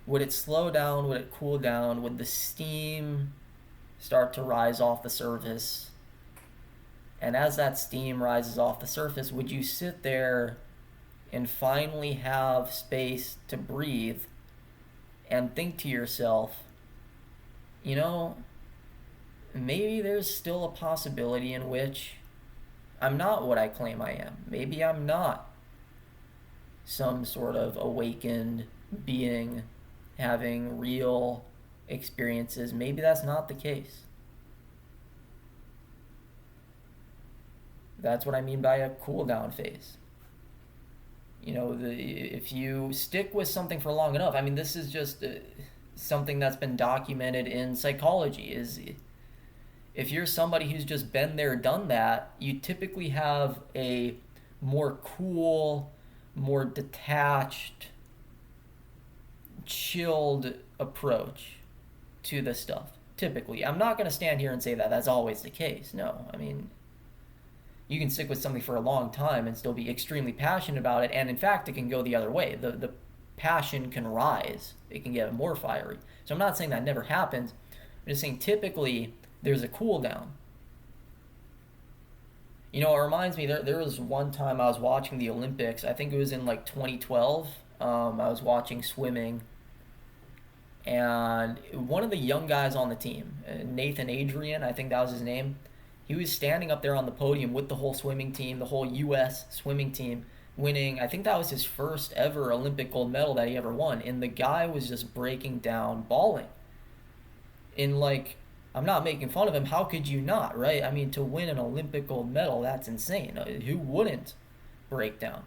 S1: Would it slow down? Would it cool down? Would the steam start to rise off the surface? And as that steam rises off the surface, would you sit there and finally have space to breathe and think to yourself, you know, maybe there's still a possibility in which I'm not what I claim I am. Maybe I'm not some sort of awakened being having real experiences. Maybe that's not the case. That's what I mean by a cool down phase. You know, if you stick with something for long enough, I mean, this is just something that's been documented in psychology, is if you're somebody who's just been there, done that, you typically have a more cool, more detached, chilled approach to this stuff. Typically. I'm not going to stand here and say that that's always the case. No, I mean, you can stick with something for a long time and still be extremely passionate about it, and in fact, it can go the other way. The passion can rise. It can get more fiery. So I'm not saying that never happens. I'm just saying typically there's a cool down. You know, it reminds me, there was one time I was watching the Olympics. I think it was in like 2012. I was watching swimming, and one of the young guys on the team, Nathan Adrian, I think that was his name, he was standing up there on the podium with the whole swimming team, the whole U.S. swimming team, winning. I think that was his first ever Olympic gold medal that he ever won. And the guy was just breaking down, bawling. In like, I'm not making fun of him. How could you not, right? I mean, to win an Olympic gold medal, that's insane. Who wouldn't break down?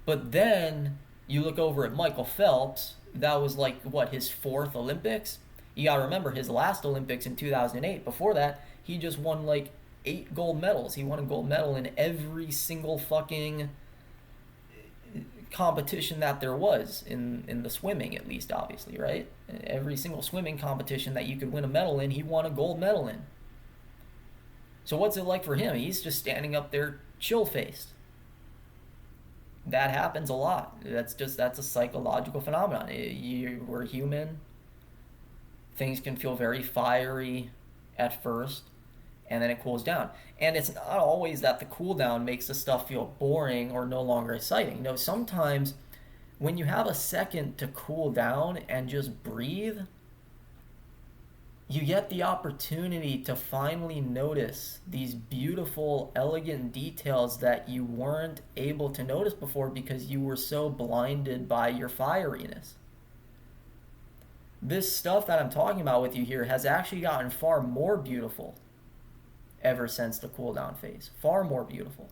S1: But then you look over at Michael Phelps. That was like, what, his fourth Olympics? You gotta remember his last Olympics in 2008. Before that, he just won like 8 gold medals. He won a gold medal in every single fucking competition that there was in the swimming, at least, obviously, right? Every single swimming competition that you could win a medal in, he won a gold medal in. So what's it like for him? He's just standing up there chill-faced. That happens a lot. That's a psychological phenomenon. We're human. Things can feel very fiery at first, and then it cools down. And it's not always that the cool down makes the stuff feel boring or no longer exciting. No, sometimes when you have a second to cool down and just breathe, you get the opportunity to finally notice these beautiful, elegant details that you weren't able to notice before because you were so blinded by your fieriness. This stuff that I'm talking about with you here has actually gotten far more beautiful ever since the cool down phase. Far more beautiful.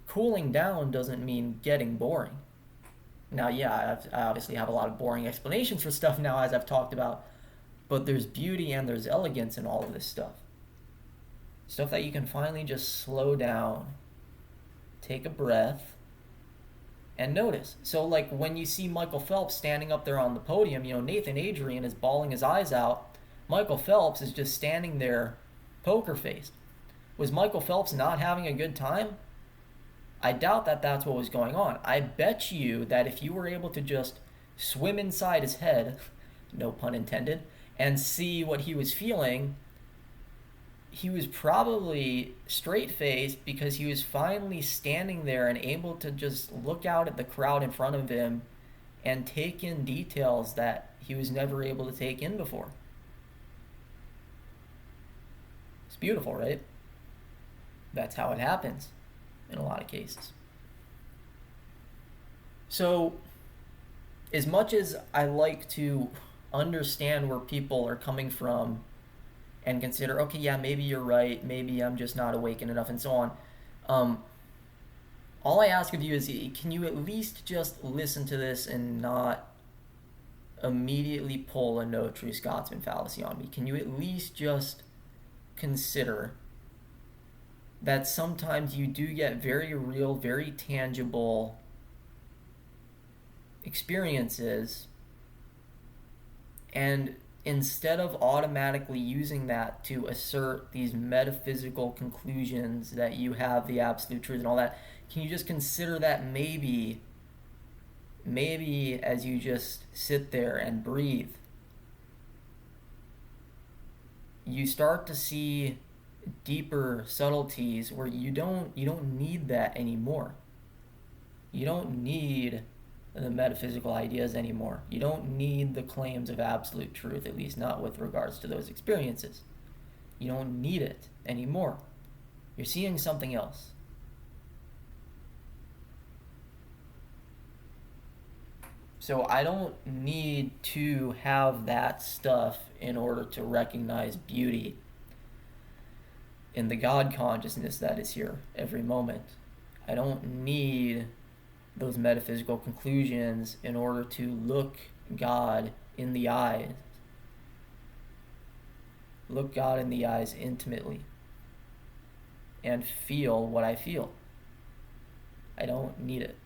S1: Cooling down doesn't mean getting boring. Now, yeah, I obviously have a lot of boring explanations for stuff now, as I've talked about, but there's beauty and there's elegance in all of this stuff. Stuff that you can finally just slow down, take a breath, and notice. So, like, when you see Michael Phelps standing up there on the podium, Nathan Adrian is bawling his eyes out. Michael Phelps is just standing there poker faced. Was Michael Phelps not having a good time? I doubt that that's what was going on. I bet you that if you were able to just swim inside his head, no pun intended, and see what he was feeling, he was probably straight-faced because he was finally standing there and able to just look out at the crowd in front of him and take in details that he was never able to take in before. It's beautiful, right? That's how it happens in a lot of cases. So, as much as I like to understand where people are coming from and consider, okay, yeah, maybe you're right, maybe I'm just not awakened enough, and so on, all I ask of you is, can you at least just listen to this and not immediately pull a no true Scotsman fallacy on me? Can you at least just consider that sometimes you do get very real, very tangible experiences, and instead of automatically using that to assert these metaphysical conclusions that you have the absolute truth and all that, can you just consider that maybe as you just sit there and breathe, you start to see deeper subtleties where you don't need that anymore. You don't need the metaphysical ideas anymore. You don't need the claims of absolute truth, at least not with regards to those experiences. You don't need it anymore. You're seeing something else. So I don't need to have that stuff in order to recognize beauty in the God consciousness that is here every moment. I don't need those metaphysical conclusions in order to look God in the eyes. Look God in the eyes intimately and feel what I feel. I don't need it.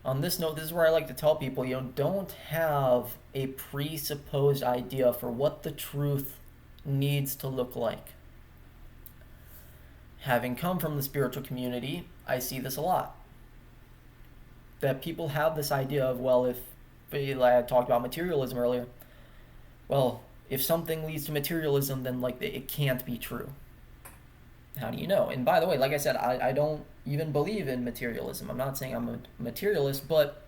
S1: On this note, this is where I like to tell people, don't have a presupposed idea for what the truth needs to look like. Having come from the spiritual community, I see this a lot. That people have this idea of, well, if I talked about materialism earlier, well, if something leads to materialism, then it can't be true. How do you know? And by the way, like I said, I don't even believe in materialism. I'm not saying I'm a materialist, but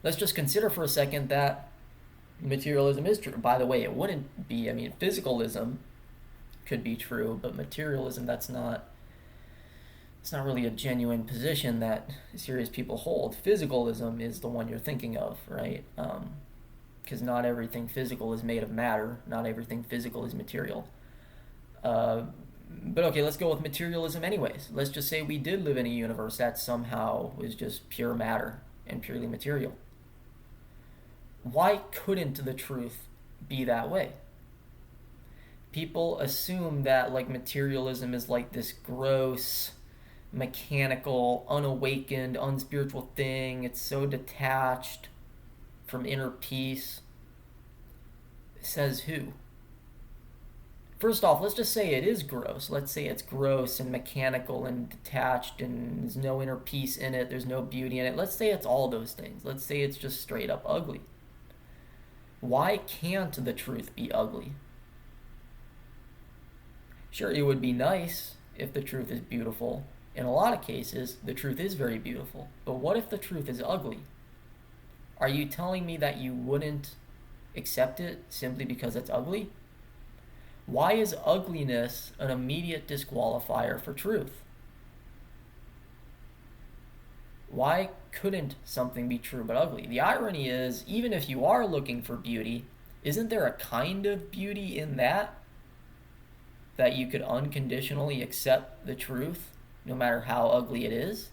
S1: let's just consider for a second that materialism is true. By the way, it wouldn't be. I mean, physicalism could be true, but materialism, it's not really a genuine position that serious people hold. Physicalism is the one you're thinking of, right? Because not everything physical is made of matter. Not everything physical is material. But okay, let's go with materialism anyways. Let's just say we did live in a universe that somehow was just pure matter and purely material. Why couldn't the truth be that way? People assume that materialism is this gross, mechanical, unawakened, unspiritual thing. It's so detached from inner peace. Says who? First off, let's just say it is gross. Let's say it's gross and mechanical and detached and there's no inner peace in it, there's no beauty in it. Let's say it's all those things. Let's say it's just straight up ugly. Why can't the truth be ugly? Sure, it would be nice if the truth is beautiful. In a lot of cases, the truth is very beautiful. But what if the truth is ugly? Are you telling me that you wouldn't accept it simply because it's ugly? Why is ugliness an immediate disqualifier for truth? Why couldn't something be true but ugly? The irony is, even if you are looking for beauty, isn't there a kind of beauty in that you could unconditionally accept the truth no matter how ugly it is?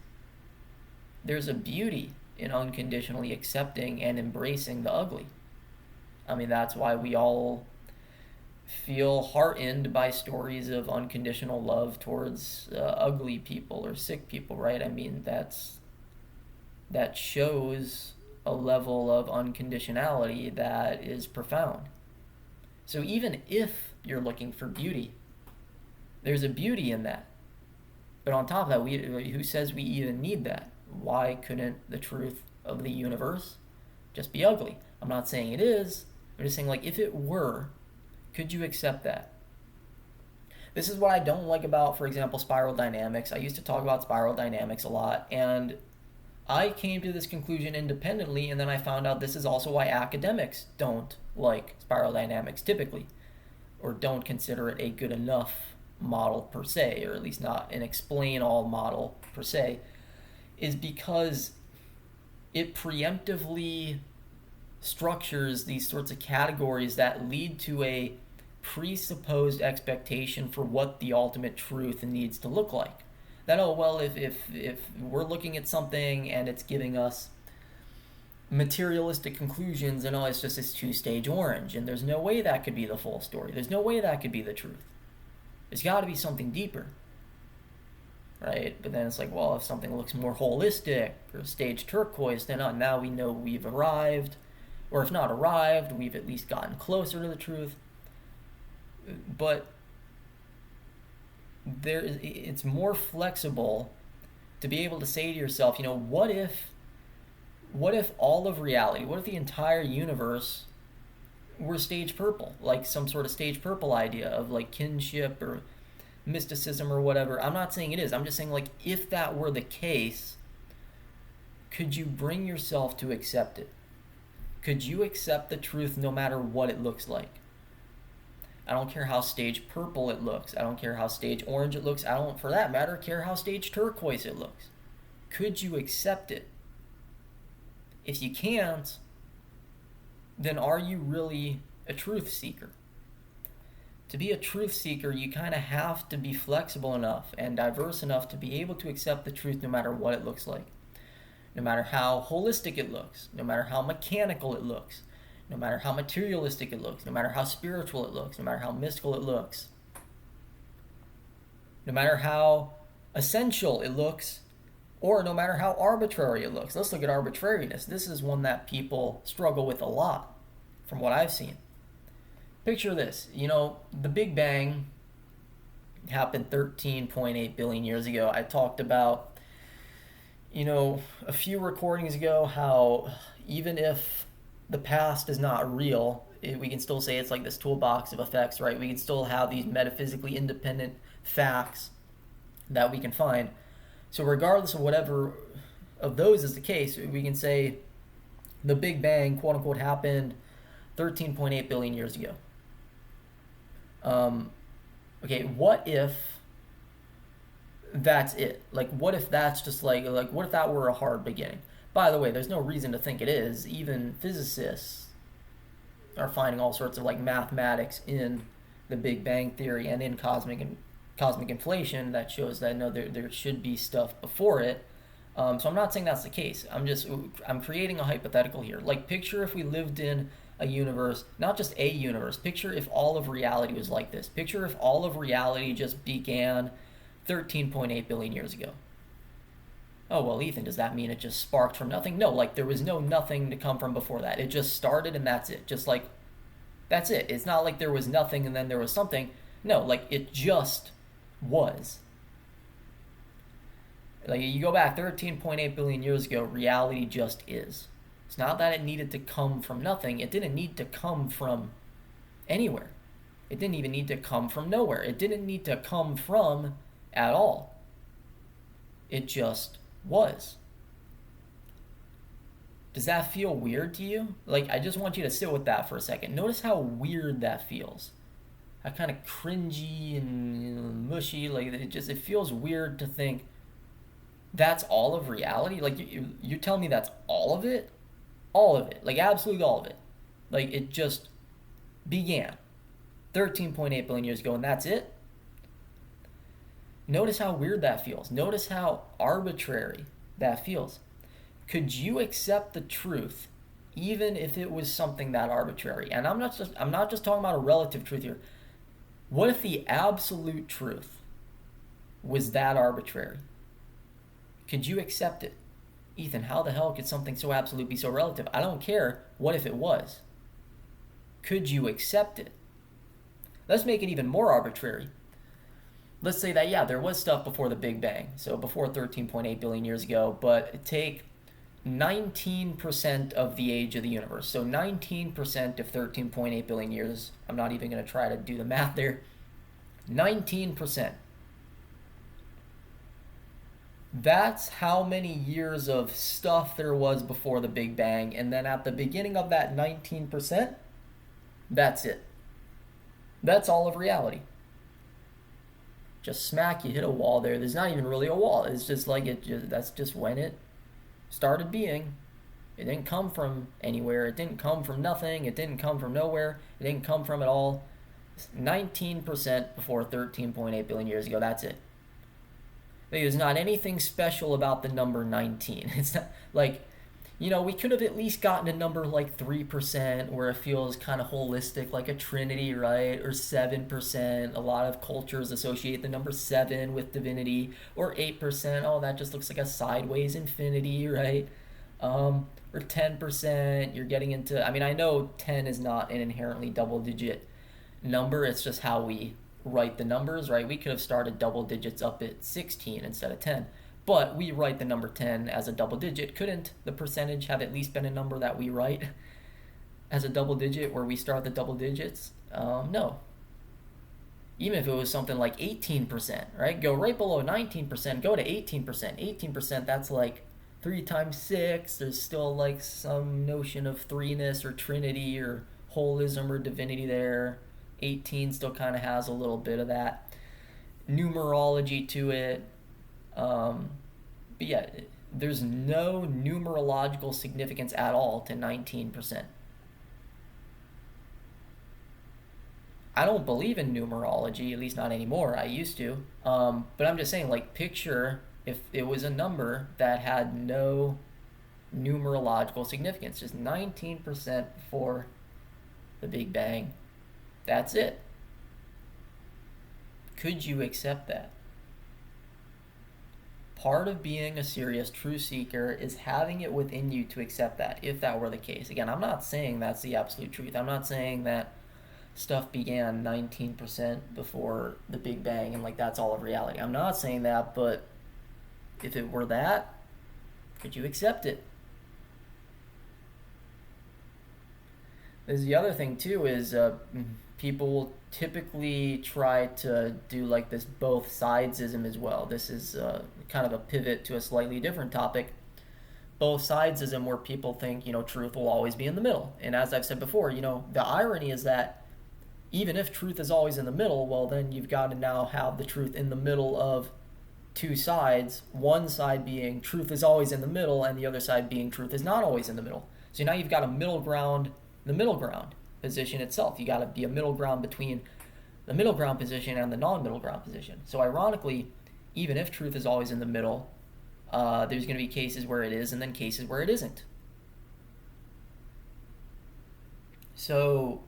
S1: There's a beauty in unconditionally accepting and embracing the ugly. I mean, that's why we all feel heartened by stories of unconditional love towards ugly people or sick people, right? I mean, that shows a level of unconditionality that is profound. So even if you're looking for beauty, there's a beauty in that. But on top of that, who says we even need that? Why couldn't the truth of the universe just be ugly? I'm not saying it is. I'm just saying, like, if it were, could you accept that? This is what I don't like about, for example, spiral dynamics. I used to talk about spiral dynamics a lot, and I came to this conclusion independently, and then I found out this is also why academics don't like spiral dynamics typically, or don't consider it a good enough model per se, or at least not an explain-all model per se, is because it preemptively structures these sorts of categories that lead to a presupposed expectation for what the ultimate truth needs to look like. That, oh, well, if we're looking at something and it's giving us materialistic conclusions, and it's two-stage orange, and there's no way that could be the full story. There's no way that could be the truth. There's got to be something deeper, right? But then it's like, well, if something looks more holistic or stage turquoise, then now we know we've arrived. Or if not arrived, we've at least gotten closer to the truth. But it's more flexible to be able to say to yourself, what if all of reality, what if the entire universe were stage purple, like some sort of stage purple idea of like kinship or mysticism or whatever? I'm not saying it is. I'm just saying, like, if that were the case, could you bring yourself to accept it? Could you accept the truth no matter what it looks like? I don't care how stage purple it looks. I don't care how stage orange it looks. I don't, for that matter, care how stage turquoise it looks. Could you accept it? If you can't, then are you really a truth seeker? To be a truth seeker, you kind of have to be flexible enough and diverse enough to be able to accept the truth no matter what it looks like. No matter how holistic it looks, no matter how mechanical it looks, no matter how materialistic it looks, no matter how spiritual it looks, no matter how mystical it looks, no matter how essential it looks, or no matter how arbitrary it looks. Let's look at arbitrariness. This is one that people struggle with a lot, from what I've seen. Picture this, the Big Bang happened 13.8 billion years ago. I talked about, a few recordings ago, how even if the past is not real, we can still say it's like this toolbox of effects, right? We can still have these metaphysically independent facts that we can find. So regardless of whatever of those is the case, we can say the Big Bang, quote unquote, happened 13.8 billion years ago. Okay, what if that's it? Like, what if that's just like what if that were a hard beginning? By the way, there's no reason to think it is. Even physicists are finding all sorts of like mathematics in the Big Bang theory and in cosmic inflation that shows that no, there should be stuff before it. So I'm not saying that's the case. I'm creating a hypothetical here. Like, picture if we lived in a universe, not just a universe. Picture if all of reality was like this. Picture if all of reality just began 13.8 billion years ago. Oh, well, Ethan, does that mean it just sparked from nothing? No, like, there was no nothing to come from before that. It just started and that's it. Just like, that's it. It's not like there was nothing and then there was something. No, like it just was. Like you go back 13.8 billion years ago, reality just is. It's not that it needed to come from nothing. It didn't need to come from anywhere. It didn't even need to come from nowhere. It didn't need to come from at all. It just was. Does that feel weird to you? Like, I just want you to sit with that for a second. Notice how weird that feels. How kind of cringy and mushy. Like, it feels weird to think that's all of reality. Like, you tell me that's all of it? All of it. Like, absolutely all of it. Like, it just began 13.8 billion years ago, and that's it? Notice how weird that feels. Notice how arbitrary that feels. Could you accept the truth even if it was something that arbitrary? And I'm not just talking about a relative truth here. What if the absolute truth was that arbitrary? Could you accept it? Ethan, how the hell could something so absolute be so relative? I don't care. What if it was? Could you accept it? Let's make it even more arbitrary. Let's say that, yeah, there was stuff before the Big Bang, so before 13.8 billion years ago, but take 19% of the age of the universe. So 19% of 13.8 billion years. I'm not even going to try to do the math there. 19%. That's how many years of stuff there was before the Big Bang. And then at the beginning of that 19%, that's it. That's all of reality. Just smack, you hit a wall there. There's not even really a wall. It's just like that's just when it started being. It didn't come from anywhere. It didn't come from nothing. It didn't come from nowhere. It didn't come from it all. 19% before 13.8 billion years ago. That's it. There's not anything special about the number 19. It's not like, we could have at least gotten a number like 3% where it feels kind of holistic, like a trinity, right? Or 7%. A lot of cultures associate the number 7 with divinity. Or 8%. Oh, that just looks like a sideways infinity, right? Or 10%. You're getting into, I know 10 is not an inherently double digit number. It's just how we write the numbers, right? We could have started double digits up at 16 instead of 10. But we write the number 10 as a double digit. Couldn't the percentage have at least been a number that we write as a double digit where we start the double digits? No. Even if it was something like 18%, right? Go right below 19%, go to 18%. 18%, that's like 3 times 6. There's still like some notion of threeness or trinity or holism or divinity there. 18 still kind of has a little bit of that numerology to it. But yeah, there's no numerological significance at all to 19%. I don't believe in numerology, at least not anymore. I used to. But I'm just saying, like, picture if it was a number that had no numerological significance, just 19% before the Big Bang. That's it. Could you accept that? Part of being a serious true seeker is having it within you to accept that, if that were the case. Again, I'm not saying that's the absolute truth. I'm not saying that stuff began 19% before the Big Bang and like that's all of reality. I'm not saying that, but if it were that, could you accept it? There's the other thing too is people will typically try to do like this both sidesism as well. This is kind of a pivot to a slightly different topic. Both sidesism, where people think, truth will always be in the middle. And as I've said before, the irony is that even if truth is always in the middle, well, then you've got to now have the truth in the middle of two sides. One side being truth is always in the middle, and the other side being truth is not always in the middle. So now you've got a middle ground, the middle ground position itself. You got to be a middle ground between the middle ground position and the non-middle ground position. So ironically, even if truth is always in the middle, there's going to be cases where it is and then cases where it isn't. So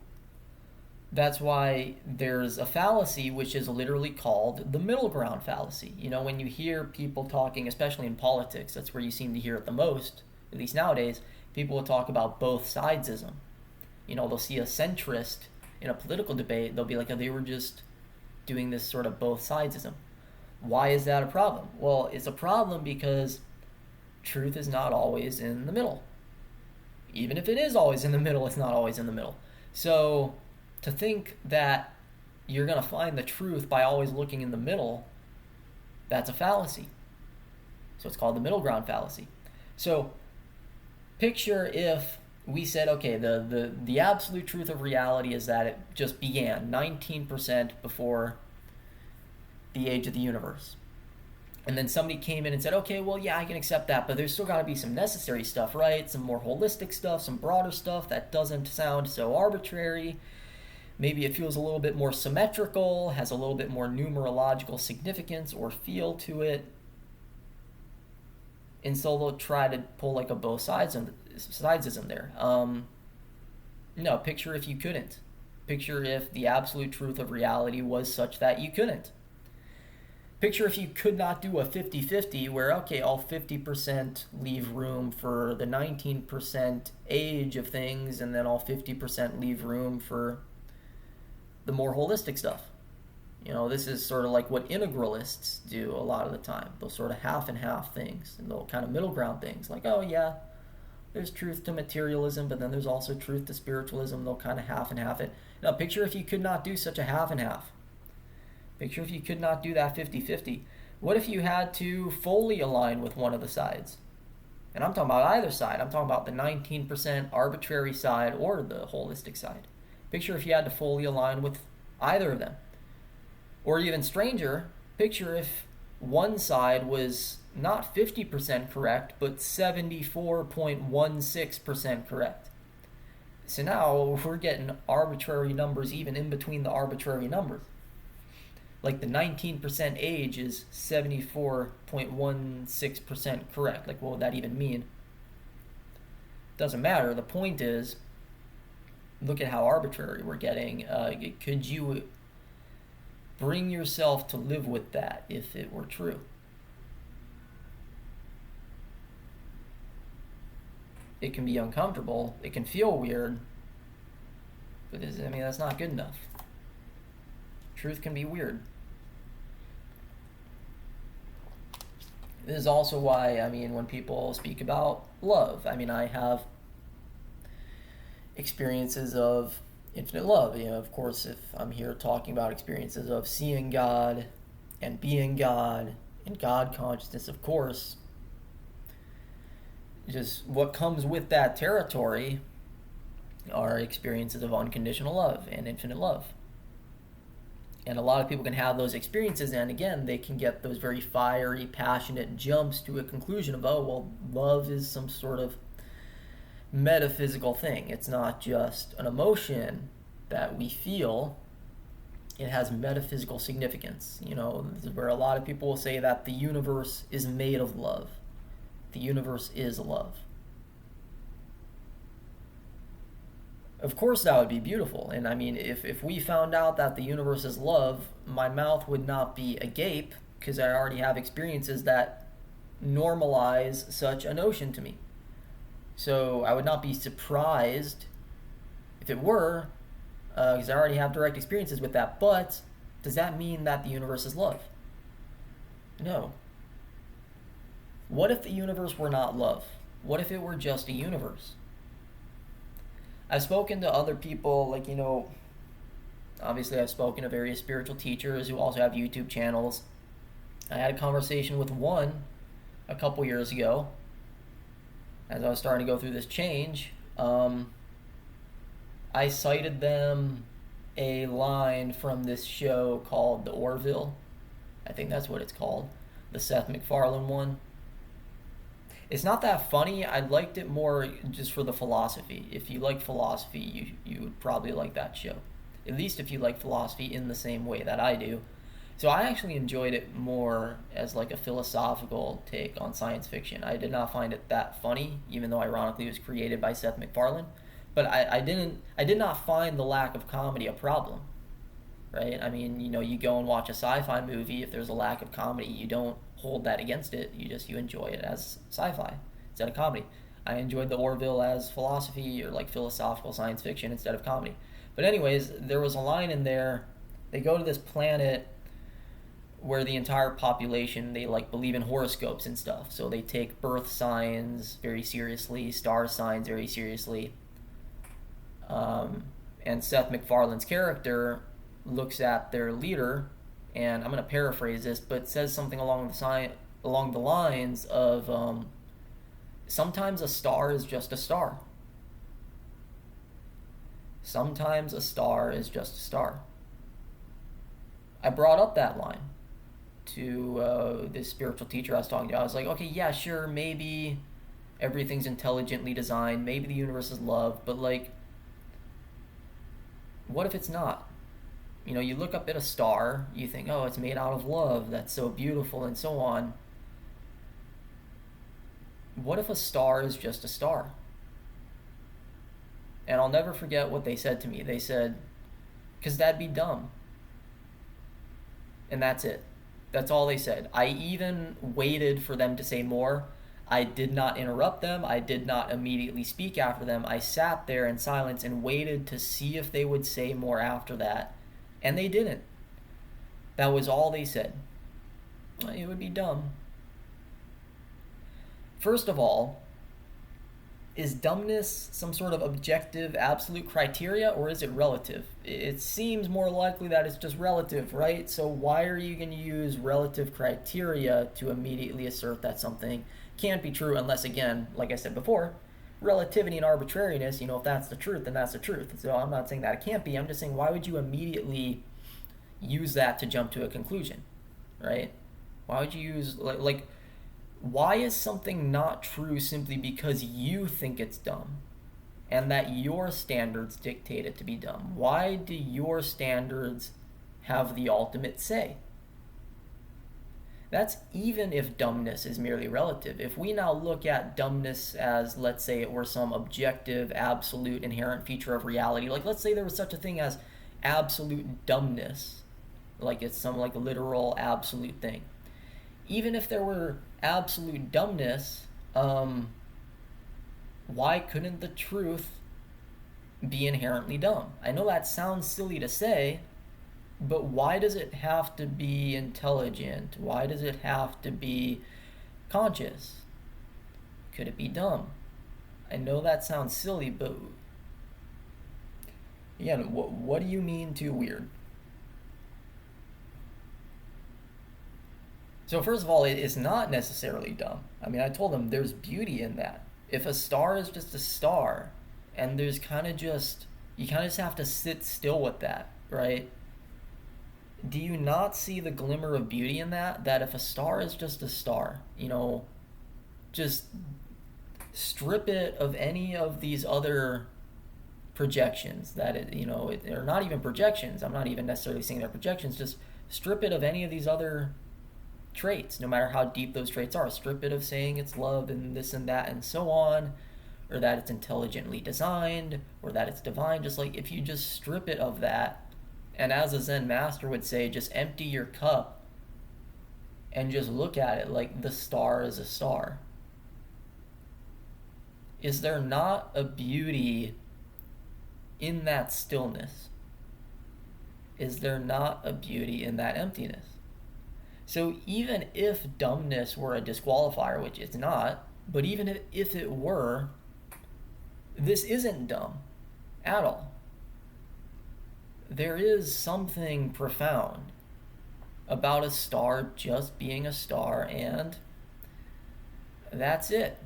S1: that's why there's a fallacy which is literally called the middle ground fallacy. When you hear people talking, especially in politics, that's where you seem to hear it the most, at least nowadays, people will talk about both sidesism. They'll see a centrist in a political debate, they'll be like, oh, they were just doing this sort of both sidesism. Why is that a problem? Well, it's a problem because truth is not always in the middle. Even if it is always in the middle, it's not always in the middle. So to think that you're going to find the truth by always looking in the middle, that's a fallacy. So it's called the middle ground fallacy. So picture if we said, okay, the absolute truth of reality is that it just began 19% before the age of the universe. And then somebody came in and said, okay, well, yeah, I can accept that, but there's still got to be some necessary stuff, right? Some more holistic stuff, some broader stuff that doesn't sound so arbitrary. Maybe it feels a little bit more symmetrical, has a little bit more numerological significance or feel to it. And so they'll try to pull like a both sidesism there. No, picture if you couldn't. Picture if the absolute truth of reality was such that you couldn't. Picture if you could not do a 50-50 where, okay, all 50% leave room for the 19% age of things and then all 50% leave room for the more holistic stuff. You know, this is sort of like what integralists do a lot of the time. Those sort of half and half things and those kind of middle ground things. Like, oh yeah, there's truth to materialism, but then there's also truth to spiritualism. They'll kind of half and half it. Now, picture if you could not do such a half and half. Picture if you could not do that 50-50. What if you had to fully align with one of the sides? And I'm talking about either side. I'm talking about the 19% arbitrary side or the holistic side. Picture if you had to fully align with either of them. Or even stranger, picture if one side was not 50% correct, but 74.16% correct. So now we're getting arbitrary numbers even in between the arbitrary numbers. Like the 19% age is 74.16% correct. Like, what would that even mean? Doesn't matter. The point is, look at how arbitrary we're getting. Could you bring yourself to live with that if it were true? It can be uncomfortable. It can feel weird. But that's not good enough. Truth can be weird. This is also why, when people speak about love, I have experiences of infinite love. Of course, if I'm here talking about experiences of seeing God and being God and God consciousness, of course, just what comes with that territory are experiences of unconditional love and infinite love. And a lot of people can have those experiences, and again, they can get those very fiery, passionate jumps to a conclusion of, oh, well, love is some sort of metaphysical thing. It's not just an emotion that we feel. It has metaphysical significance. This is where a lot of people will say that the universe is made of love. The universe is love. Of course, that would be beautiful. And if we found out that the universe is love, my mouth would not be agape because I already have experiences that normalize such a notion to me. So I would not be surprised if it were, because I already have direct experiences with that. But does that mean that the universe is love? No. What if the universe were not love? What if it were just a universe? I've spoken to other people, obviously I've spoken to various spiritual teachers who also have YouTube channels. I had a conversation with one a couple years ago as I was starting to go through this change. I cited them a line from this show called The Orville. I think that's what it's called. The Seth MacFarlane one. It's not that funny. I liked it more just for the philosophy. If you like philosophy, you would probably like that show. At least if you like philosophy in the same way that I do. So I actually enjoyed it more as like a philosophical take on science fiction. I did not find it that funny, even though ironically it was created by Seth MacFarlane. But I did not find the lack of comedy a problem. Right? You go and watch a sci-fi movie, if there's a lack of comedy, you don't hold that against it. You enjoy it as sci-fi instead of comedy. I enjoyed The Orville as philosophy or like philosophical science fiction instead of comedy. But anyways, there was a line in there They go to this planet where the entire population, they like believe in horoscopes and stuff. So they take birth signs very seriously, star signs very seriously. And Seth MacFarlane's character looks at their leader, and I'm going to paraphrase this, but says something along the lines of sometimes a star is just a star. Sometimes a star is just a star. I brought up that line to this spiritual teacher I was talking to. I was like, okay, yeah, sure, maybe everything's intelligently designed, maybe the universe is love, but like, what if it's not? You know, you look up at a star, you think, oh, it's made out of love, that's so beautiful, and so on. What if a star is just a star? And I'll never forget what they said to me. They said, because that'd be dumb. And that's it. That's all they said. I even waited for them to say more. I did not interrupt them. I did not immediately speak after them. I sat there in silence and waited to see if they would say more after that. And they didn't. That was all they said. It would be dumb. First of all, is dumbness some sort of objective, absolute criteria, or is it relative? It seems more likely that it's just relative, right? So why are you going to use relative criteria to immediately assert that something can't be true unless, again, like I said before, relativity and arbitrariness, you know, if that's the truth, then that's the truth. So I'm not saying that it can't be. I'm just saying, why would you immediately use that to jump to a conclusion, right? Why would you use, like why is something not true simply because you think it's dumb and that your standards dictate it to be dumb? Why do your standards have the ultimate say? That's even if dumbness is merely relative. If we now look at dumbness as, let's say it were some objective, absolute, inherent feature of reality, like let's say there was such a thing as absolute dumbness, like it's some like literal absolute thing. Even if there were absolute dumbness, why couldn't the truth be inherently dumb? I know that sounds silly to say, but why does it have to be intelligent? Why does it have to be conscious? Could it be dumb? I know that sounds silly, but again, what do you mean too weird? So first of all, it's not necessarily dumb. I mean, I told them there's beauty in that. If a star is just a star, and there's kind of just, you kind of just have to sit still with that, right? Do you not see the glimmer of beauty in that? That if a star is just a star, you know, just strip it of any of these other projections that it, you know, they're not even projections. I'm not even necessarily saying they're projections. Just strip it of any of these other traits, no matter how deep those traits are. Strip it of saying it's love and this and that and so on, or that it's intelligently designed, or that it's divine. Just like if you just strip it of that, and as a Zen master would say, just empty your cup and just look at it like the star is a star. Is there not a beauty in that stillness? Is there not a beauty in that emptiness? So even if dumbness were a disqualifier, which it's not, but even if it were, this isn't dumb at all. There is something profound about a star just being a star, and that's it.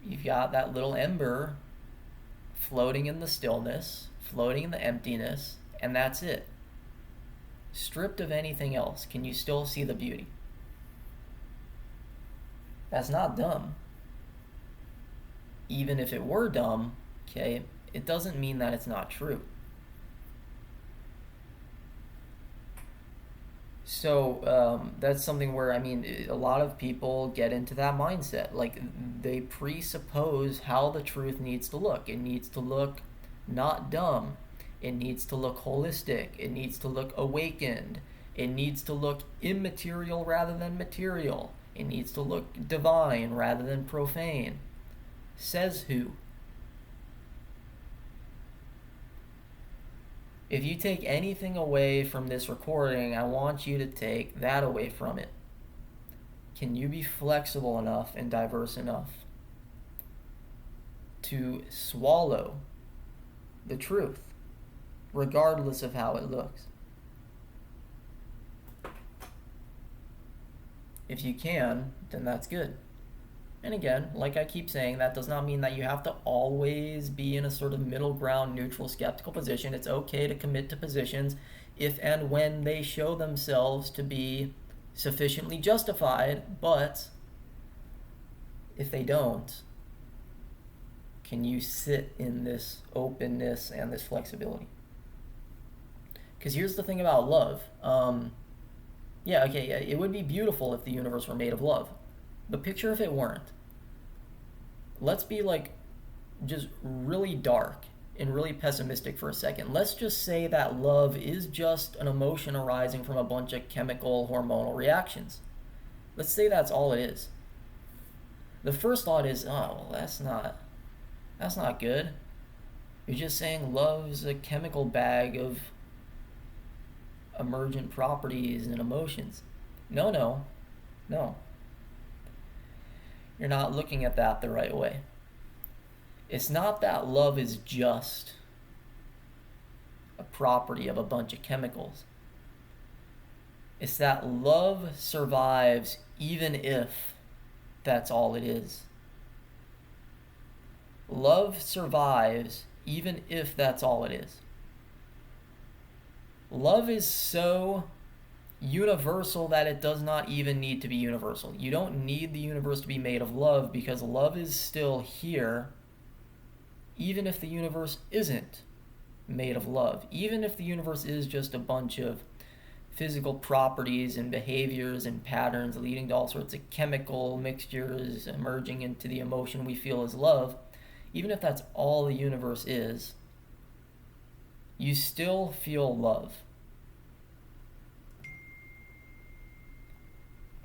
S1: You've got that little ember floating in the stillness, floating in the emptiness, and that's it. Stripped of anything else, can you still see the beauty? That's not dumb. Even if it were dumb, okay, it doesn't mean that it's not true. So that's something where, I mean, a lot of people get into that mindset. Like, they presuppose how the truth needs to look. It needs to look not dumb. It needs to look holistic. It needs to look awakened. It needs to look immaterial rather than material. It needs to look divine rather than profane. Says who? If you take anything away from this recording, I want you to take that away from it. Can you be flexible enough and diverse enough to swallow the truth, regardless of how it looks? If you can, then that's good. And again, like I keep saying, that does not mean that you have to always be in a sort of middle ground, neutral, skeptical position. It's okay to commit to positions if and when they show themselves to be sufficiently justified, but if they don't, can you sit in this openness and this flexibility? Because here's the thing about love. It would be beautiful if the universe were made of love. But picture if it weren't. Let's be just really dark and really pessimistic for a second. Let's just say that love is just an emotion arising from a bunch of chemical, hormonal reactions. Let's say that's all it is. The first thought is, oh, well, that's not good. You're just saying love's a chemical bag of emergent properties and emotions. No. You're not looking at that the right way. It's not that love is just a property of a bunch of chemicals. It's that love survives even if that's all it is. Love survives even if that's all it is. Love is so universal that it does not even need to be universal. You don't need the universe to be made of love because love is still here even if the universe isn't made of love. Even if the universe is just a bunch of physical properties and behaviors and patterns leading to all sorts of chemical mixtures emerging into the emotion we feel as love, even if that's all the universe is, you still feel love.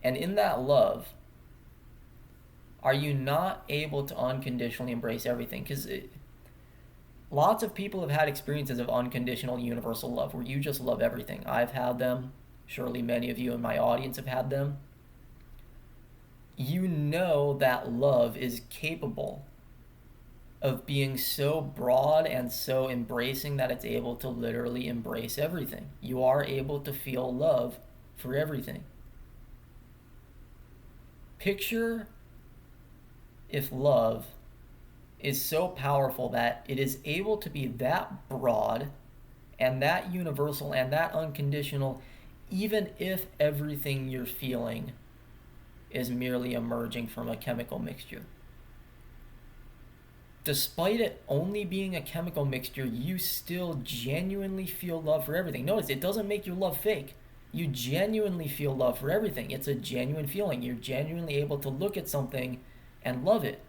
S1: And in that love, are you not able to unconditionally embrace everything? Because lots of people have had experiences of unconditional universal love where you just love everything. I've had them. Surely many of you in my audience have had them. You know that love is capable of being so broad and so embracing that it's able to literally embrace everything. You are able to feel love for everything. Picture if love is so powerful that it is able to be that broad and that universal and that unconditional, even if everything you're feeling is merely emerging from a chemical mixture. Despite it only being a chemical mixture, you still genuinely feel love for everything. Notice, it doesn't make your love fake. You genuinely feel love for everything. It's a genuine feeling. You're genuinely able to look at something and love it.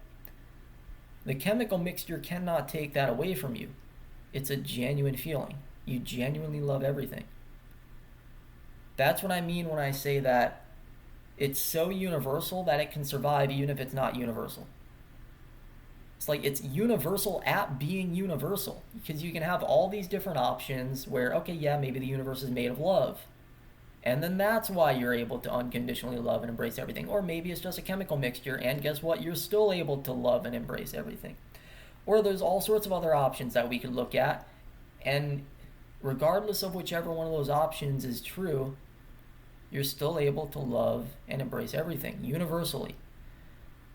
S1: The chemical mixture cannot take that away from you. It's a genuine feeling. You genuinely love everything. That's what I mean when I say that it's so universal that it can survive even if it's not universal. It's like it's universal at being universal, because you can have all these different options where, okay, yeah, maybe the universe is made of love. And then that's why you're able to unconditionally love and embrace everything. Or maybe it's just a chemical mixture, and guess what? You're still able to love and embrace everything. Or there's all sorts of other options that we could look at, and regardless of whichever one of those options is true, you're still able to love and embrace everything universally.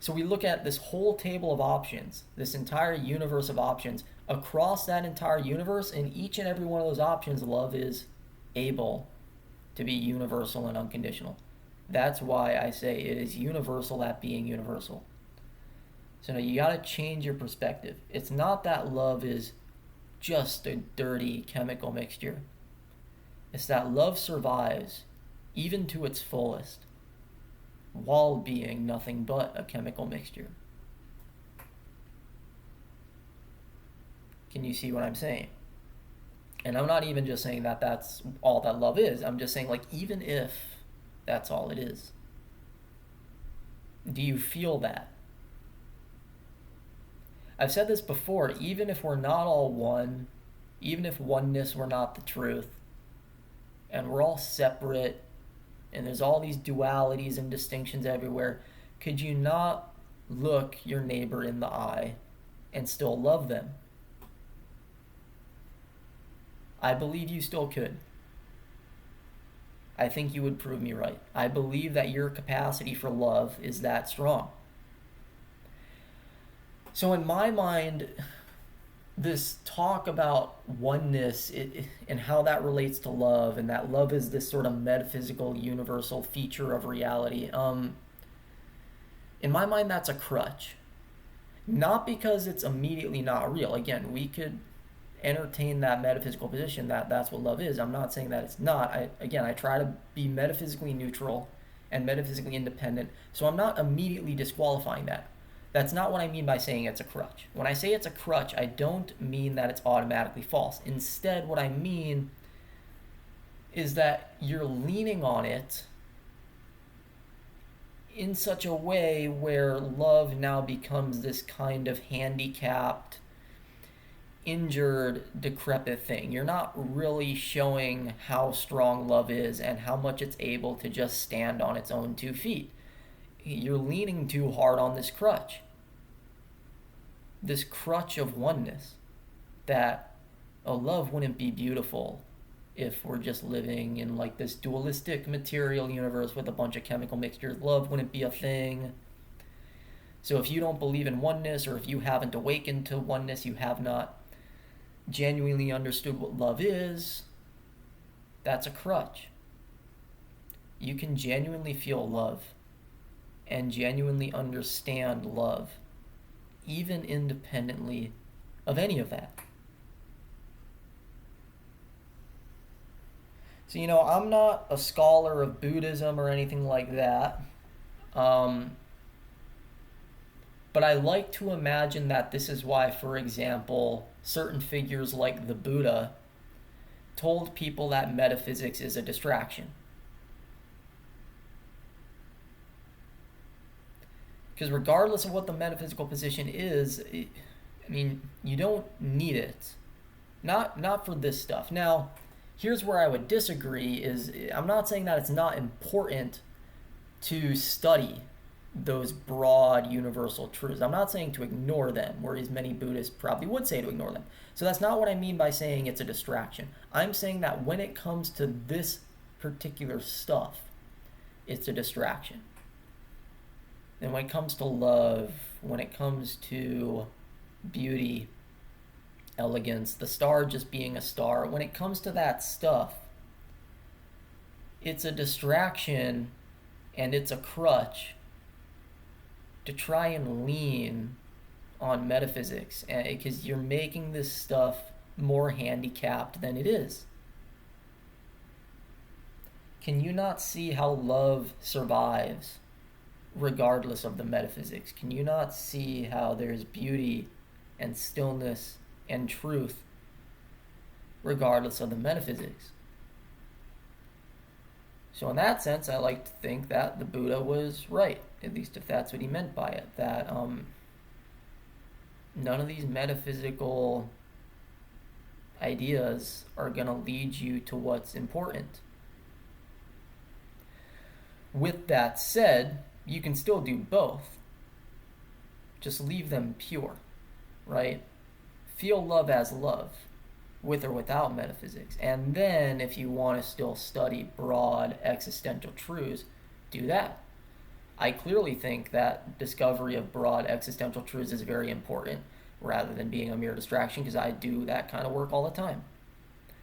S1: So we look at this whole table of options, this entire universe of options. Across that entire universe, in each and every one of those options, love is able to be universal and unconditional. That's why I say it is universal at being universal. So now you got to change your perspective. It's not that love is just a dirty chemical mixture. It's that love survives even to its fullest while being nothing but a chemical mixture. Can you see what I'm saying? And I'm not even just saying that that's all that love is. I'm just saying, even if that's all it is, do you feel that? I've said this before, even if we're not all one, even if oneness were not the truth, and we're all separate, and there's all these dualities and distinctions everywhere, could you not look your neighbor in the eye and still love them? I believe you still could. I think you would prove me right. I believe that your capacity for love is that strong. So in my mind, this talk about oneness and how that relates to love, and that love is this sort of metaphysical, universal feature of reality, in my mind, that's a crutch. Not because it's immediately not real. Again, we could entertain that metaphysical position that that's what love is. I'm not saying that it's not. I try to be metaphysically neutral and metaphysically independent, so I'm not immediately disqualifying that. That's not what I mean by saying it's a crutch. When I say it's a crutch, I don't mean that it's automatically false. Instead, what I mean is that you're leaning on it in such a way where love now becomes this kind of handicapped, injured, decrepit thing. You're not really showing how strong love is and how much it's able to just stand on its own 2 feet. You're leaning too hard on this crutch of oneness, that love wouldn't be beautiful if we're just living in like this dualistic material universe with a bunch of chemical mixtures. Love wouldn't be a thing. So if you don't believe in oneness, or if you haven't awakened to oneness, you have not genuinely understood what love is, that's a crutch. You can genuinely feel love and genuinely understand love, even independently of any of that. So, I'm not a scholar of Buddhism or anything like that. But I like to imagine that this is why, for example, certain figures like the Buddha told people that metaphysics is a distraction. Because regardless of what the metaphysical position is, you don't need it. Not for this stuff. Now, here's where I would disagree is, I'm not saying that it's not important to study those broad universal truths. I'm not saying to ignore them, whereas many Buddhists probably would say to ignore them. So that's not what I mean by saying it's a distraction. I'm saying that when it comes to this particular stuff, it's a distraction. And when it comes to love, when it comes to beauty, elegance, the star just being a star, when it comes to that stuff, it's a distraction and it's a crutch to try and lean on metaphysics, because you're making this stuff more handicapped than it is. Can you not see how love survives regardless of the metaphysics? Can you not see how there's beauty and stillness and truth regardless of the metaphysics? So in that sense, I like to think that the Buddha was right, at least if that's what he meant by it, that none of these metaphysical ideas are going to lead you to what's important. With that said, you can still do both. Just leave them pure, right? Feel love as love, with or without metaphysics. And then if you want to still study broad existential truths, do that. I clearly think that discovery of broad existential truths is very important, rather than being a mere distraction, because I do that kind of work all the time.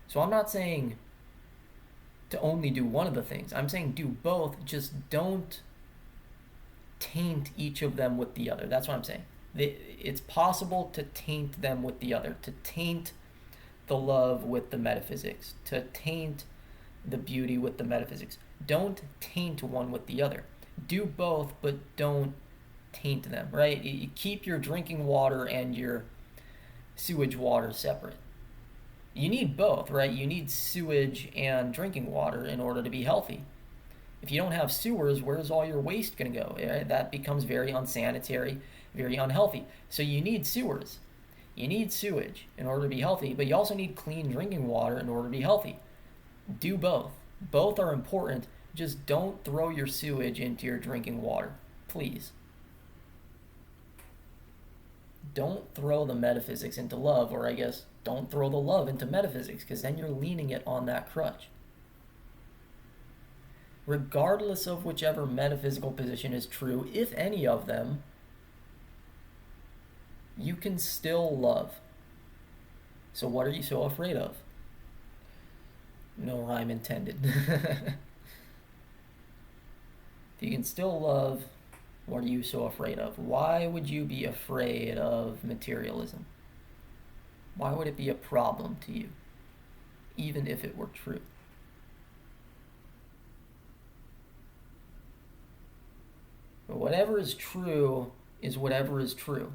S1: So I'm not saying to only do one of the things. I'm saying do both, just don't taint each of them with the other. That's what I'm saying. It's possible to taint them with the other, to taint the love with the metaphysics, to taint the beauty with the metaphysics. Don't taint one with the other. Do both, but don't taint them, right? You keep your drinking water and your sewage water separate. You need both, right? You need sewage and drinking water in order to be healthy. If you don't have sewers, where's all your waste going to go? That becomes very unsanitary, very unhealthy. So you need sewers. You need sewage in order to be healthy, but you also need clean drinking water in order to be healthy. Do both. Both are important. Just don't throw your sewage into your drinking water. Please. Don't throw the metaphysics into love, or I guess don't throw the love into metaphysics, because then you're leaning it on that crutch. Regardless of whichever metaphysical position is true, if any of them, you can still love. So what are you so afraid of? No rhyme intended. If you can still love, what are you so afraid of? Why would you be afraid of materialism? Why would it be a problem to you, even if it were true? But whatever is true is whatever is true.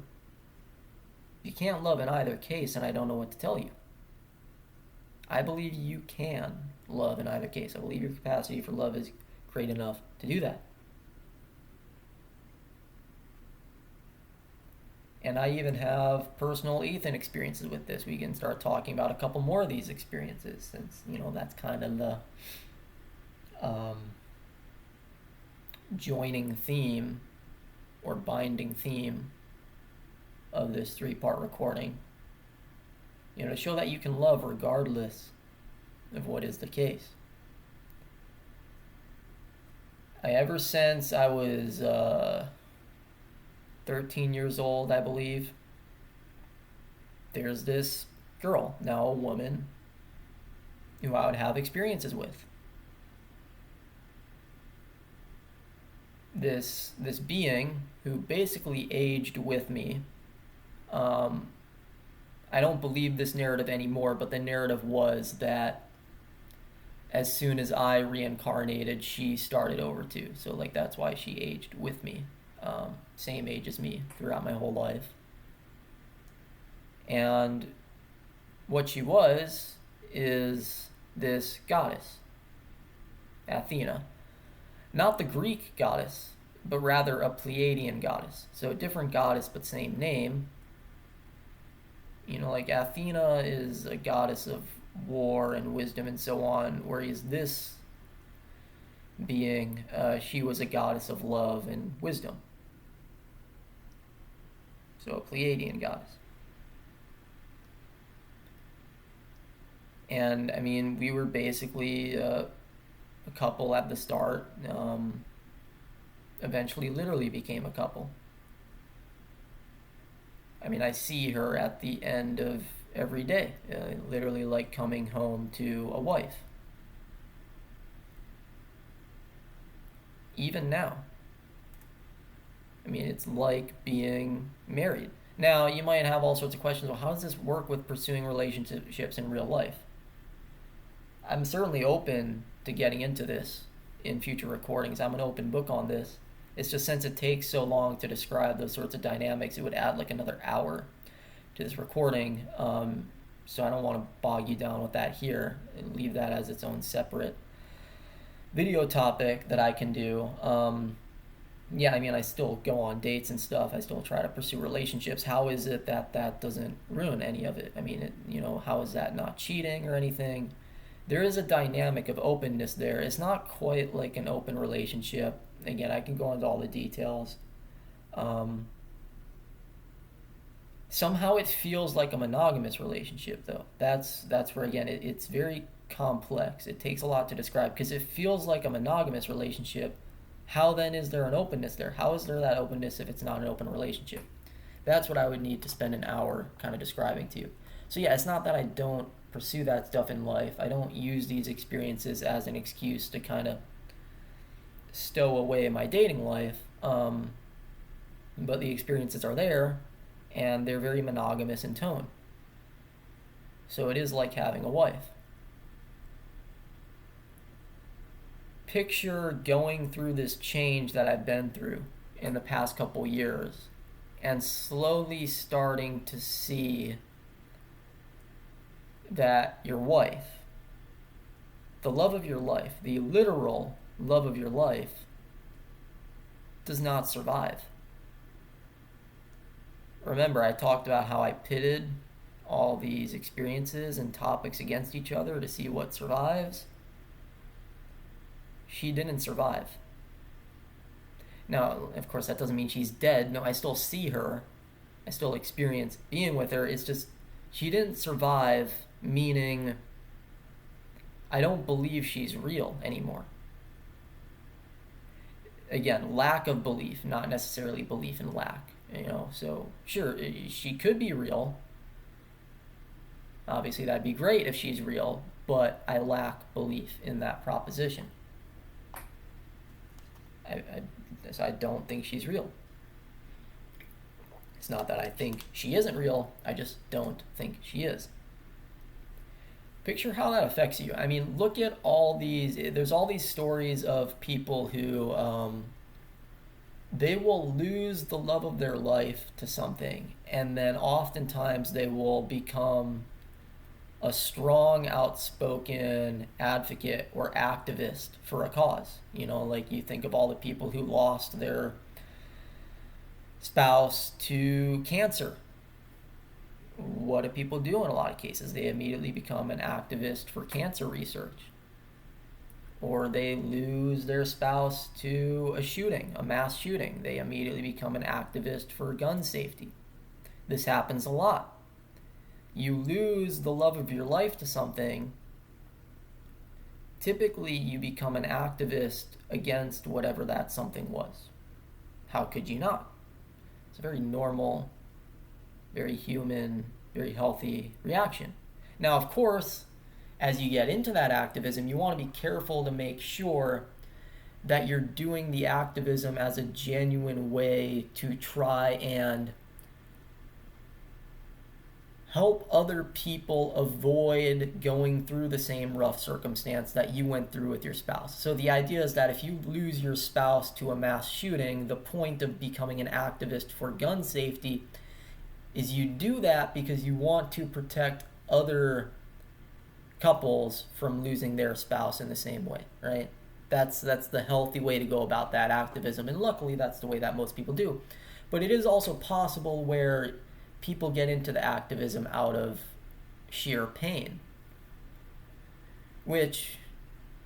S1: You can't love in either case, and I don't know what to tell you. I believe you can love in either case. I believe your capacity for love is great enough to do that. And I even have personal Ethan experiences with this. We can start talking about a couple more of these experiences, since, that's kind of the joining theme or binding theme of this 3-part recording. To show that you can love regardless of what is the case. Ever since I was 13 years old, I believe, there's this girl, now a woman, who I would have experiences with. This being who basically aged with me. I don't believe this narrative anymore, but the narrative was that as soon as I reincarnated, she started over too. So that's why she aged with me. Same age as me throughout my whole life. And what she was is this goddess, Athena. Not the Greek goddess, but rather a Pleiadian goddess. So a different goddess, but same name. Athena is a goddess of war and wisdom and so on, whereas this being, she was a goddess of love and wisdom. So a Pleiadian goddess. And we were basically a couple at the start. Eventually literally became a couple. I see her at the end of every day, literally like coming home to a wife. Even now. It's like being married. Now, you might have all sorts of questions. Well, how does this work with pursuing relationships in real life? I'm certainly open to getting into this in future recordings. I'm an open book on this. It's just since it takes so long to describe those sorts of dynamics, it would add another hour to this recording. So I don't want to bog you down with that here and leave that as its own separate video topic that I can do. I still go on dates and stuff. I still try to pursue relationships. How is it that doesn't ruin any of it? How is that not cheating or anything? There is a dynamic of openness there. It's not quite like an open relationship. Again, I can go into all the details. Somehow it feels like a monogamous relationship, though. That's where, again, it's very complex. It takes a lot to describe, because it feels like a monogamous relationship. How then is there an openness there? How is there that openness if it's not an open relationship? That's what I would need to spend an hour kind of describing to you. So yeah, it's not that I don't pursue that stuff in life. I don't use these experiences as an excuse to kind of stow away my dating life. But the experiences are there, and they're very monogamous in tone. So it is like having a wife. Picture going through this change that I've been through in the past couple years and slowly starting to see that your wife, the love of your life, the literal love of your life, does not survive. Remember, I talked about how I pitted all these experiences and topics against each other to see what survives. She didn't survive. Now, of course, that doesn't mean she's dead. No, I still see her. I still experience being with her. It's just she didn't survive, meaning I don't believe she's real anymore. Again, lack of belief, not necessarily belief in lack. So sure, she could be real. Obviously, that'd be great if she's real, but I lack belief in that proposition. I don't think she's real. It's not that I think she isn't real, I just don't think she is. Picture how that affects you. I mean, look at there's all these stories of people who, they will lose the love of their life to something, and then oftentimes they will become a strong, outspoken advocate or activist for a cause. Like you think of all the people who lost their spouse to cancer. What do people do in a lot of cases? They immediately become an activist for cancer research. Or they lose their spouse to a shooting, a mass shooting. They immediately become an activist for gun safety. This happens a lot. You lose the love of your life to something, typically you become an activist against whatever that something was. How could you not? It's a very normal, very human, very healthy reaction. Now, of course, as you get into that activism, you want to be careful to make sure that you're doing the activism as a genuine way to try and help other people avoid going through the same rough circumstance that you went through with your spouse. So the idea is that if you lose your spouse to a mass shooting, the point of becoming an activist for gun safety is you do that because you want to protect other couples from losing their spouse in the same way, right? That's the healthy way to go about that activism, and luckily that's the way that most people do. But it is also possible where people get into the activism out of sheer pain, which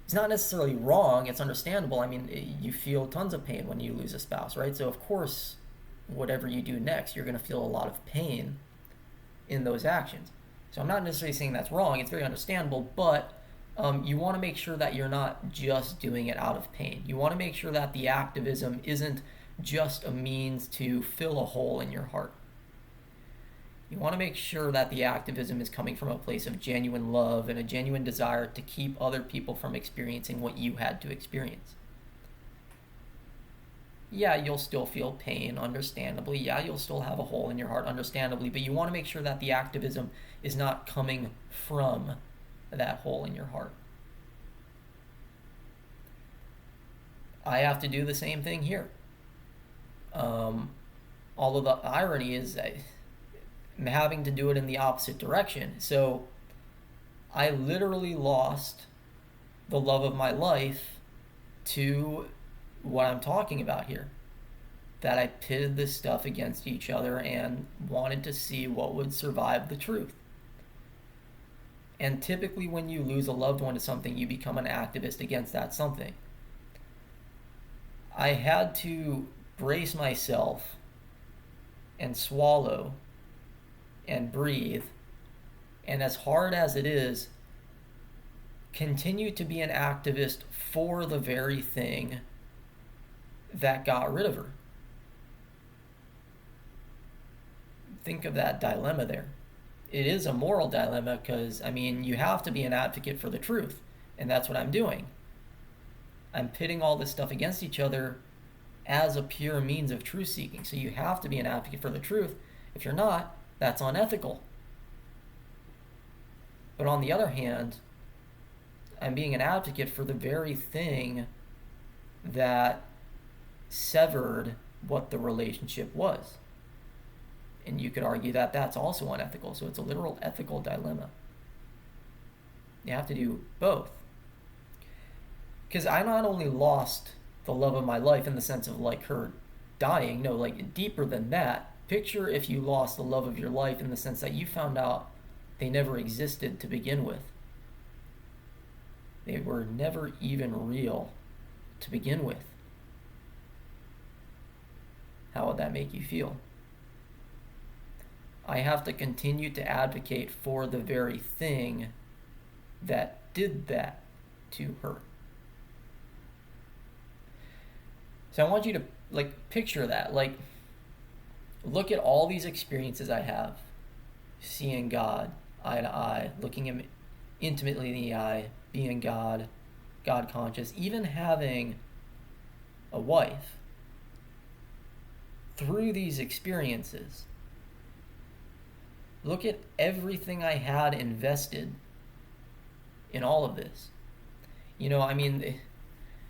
S1: is not necessarily wrong. It's understandable. I mean, you feel tons of pain when you lose a spouse, right? So of course, whatever you do next, you're going to feel a lot of pain in those actions. So I'm not necessarily saying that's wrong. It's very understandable, but you want to make sure that you're not just doing it out of pain. You want to make sure that the activism isn't just a means to fill a hole in your heart. You want to make sure that the activism is coming from a place of genuine love and a genuine desire to keep other people from experiencing what you had to experience. Yeah, you'll still feel pain, understandably. Yeah, you'll still have a hole in your heart, understandably. But you want to make sure that the activism is not coming from that hole in your heart. I have to do the same thing here. Although the irony is I'm having to do it in the opposite direction. So I literally lost the love of my life to what I'm talking about here. That I pitted this stuff against each other and wanted to see what would survive the truth. And typically when you lose a loved one to something, you become an activist against that something. I had to brace myself and swallow and breathe, and as hard as it is, continue to be an activist for the very thing that got rid of her. Think of that dilemma there. It is a moral dilemma because, you have to be an advocate for the truth, and that's what I'm doing. I'm pitting all this stuff against each other as a pure means of truth seeking. So you have to be an advocate for the truth. If you're not, that's unethical. But on the other hand, I'm being an advocate for the very thing that severed what the relationship was. And you could argue that that's also unethical. So it's a literal ethical dilemma. You have to do both. Because I not only lost the love of my life in the sense of like her dying, no, like deeper than that, Picture if you lost the love of your life in the sense that you found out they never existed to begin with. They were never even real to begin with. How would that make you feel? I have to continue to advocate for the very thing that did that to her. So I want you to picture that. Look at all these experiences I have. Seeing God eye to eye, looking him intimately in the eye, being God conscious, even having a wife. Through these experiences, look at everything I had invested in all of this.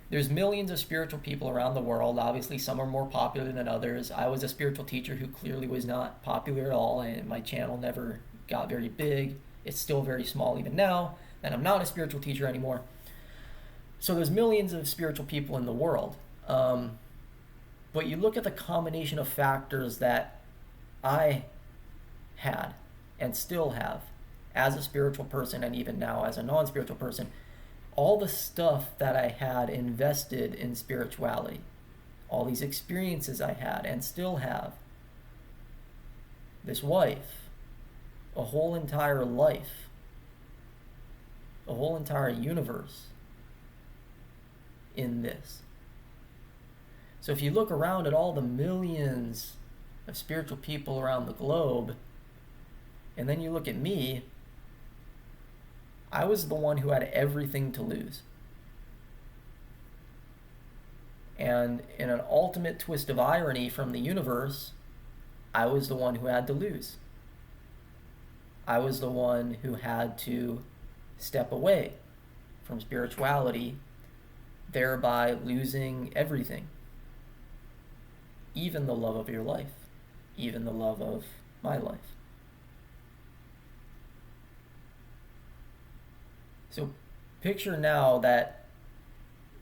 S1: There's millions of spiritual people around the world. Obviously, some are more popular than others. I was a spiritual teacher who clearly was not popular at all, and my channel never got very big. It's still very small even now, and I'm not a spiritual teacher anymore. So there's millions of spiritual people in the world. But you look at the combination of factors that I had and still have as a spiritual person, and even now as a non-spiritual person. All the stuff that I had invested in spirituality, all these experiences I had and still have, this wife, a whole entire life, a whole entire universe in this. So if you look around at all the millions of spiritual people around the globe, and then you look at me, I was the one who had everything to lose. And in an ultimate twist of irony from the universe, I was the one who had to lose. I was the one who had to step away from spirituality, thereby losing everything. Even the love of your life, even the love of my life. So picture now that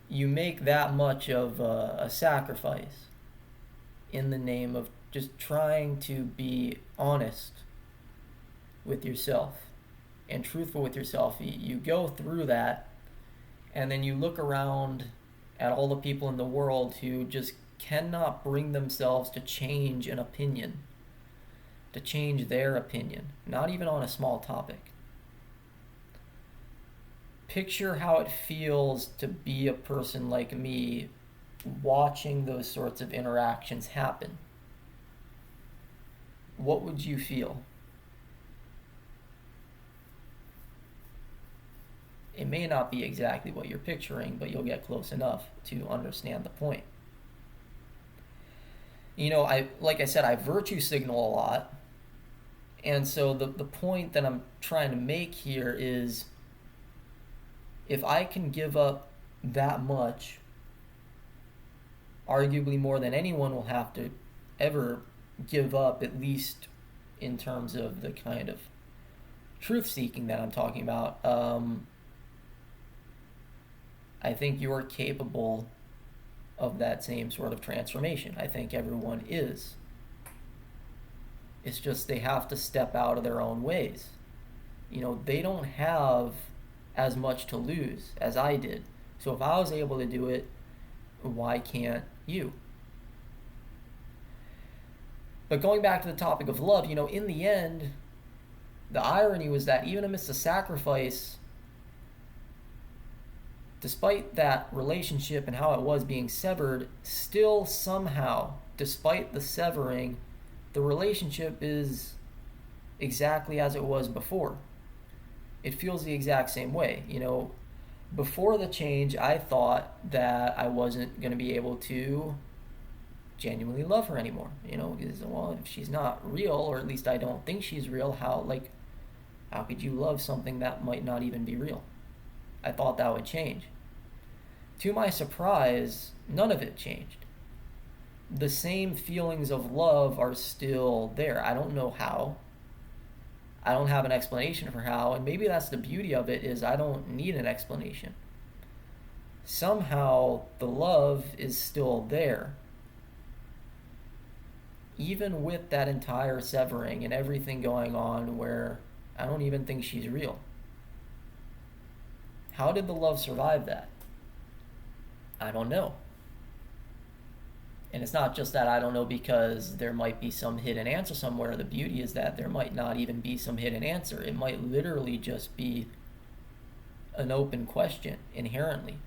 S1: you make that much of a sacrifice in the name of just trying to be honest with yourself and truthful with yourself. You go through that, and then you look around at all the people in the world who just cannot bring themselves to change an opinion, to change their opinion, not even on a small topic. Picture how it feels to be a person like me watching those sorts of interactions happen. What would you feel? It may not be exactly what you're picturing, but you'll get close enough to understand the point. Like I said, I virtue signal a lot. And so the point that I'm trying to make here is, if I can give up that much, arguably more than anyone will have to ever give up, at least in terms of the kind of truth-seeking that I'm talking about, I think you're capable of that same sort of transformation. I think everyone is. It's just they have to step out of their own ways. They don't have as much to lose as I did. So if I was able to do it, why can't you? But going back to the topic of love, in the end, the irony was that even amidst the sacrifice, despite that relationship and how it was being severed, still somehow, despite the severing, the relationship is exactly as it was before. It feels the exact same way. Before the change, I thought that I wasn't going to be able to genuinely love her anymore. Because, if she's not real, or at least I don't think she's real, how could you love something that might not even be real? I thought that would change. To my surprise, none of it changed. The same feelings of love are still there. I don't know how. I don't have an explanation for how, and maybe that's the beauty of it, is I don't need an explanation. Somehow the love is still there. even with that entire severing and everything going on where I don't even think she's real. How did the love survive that? I don't know. And it's not just that I don't know because there might be some hidden answer somewhere. The beauty is that there might not even be some hidden answer. It might literally just be an open question inherently.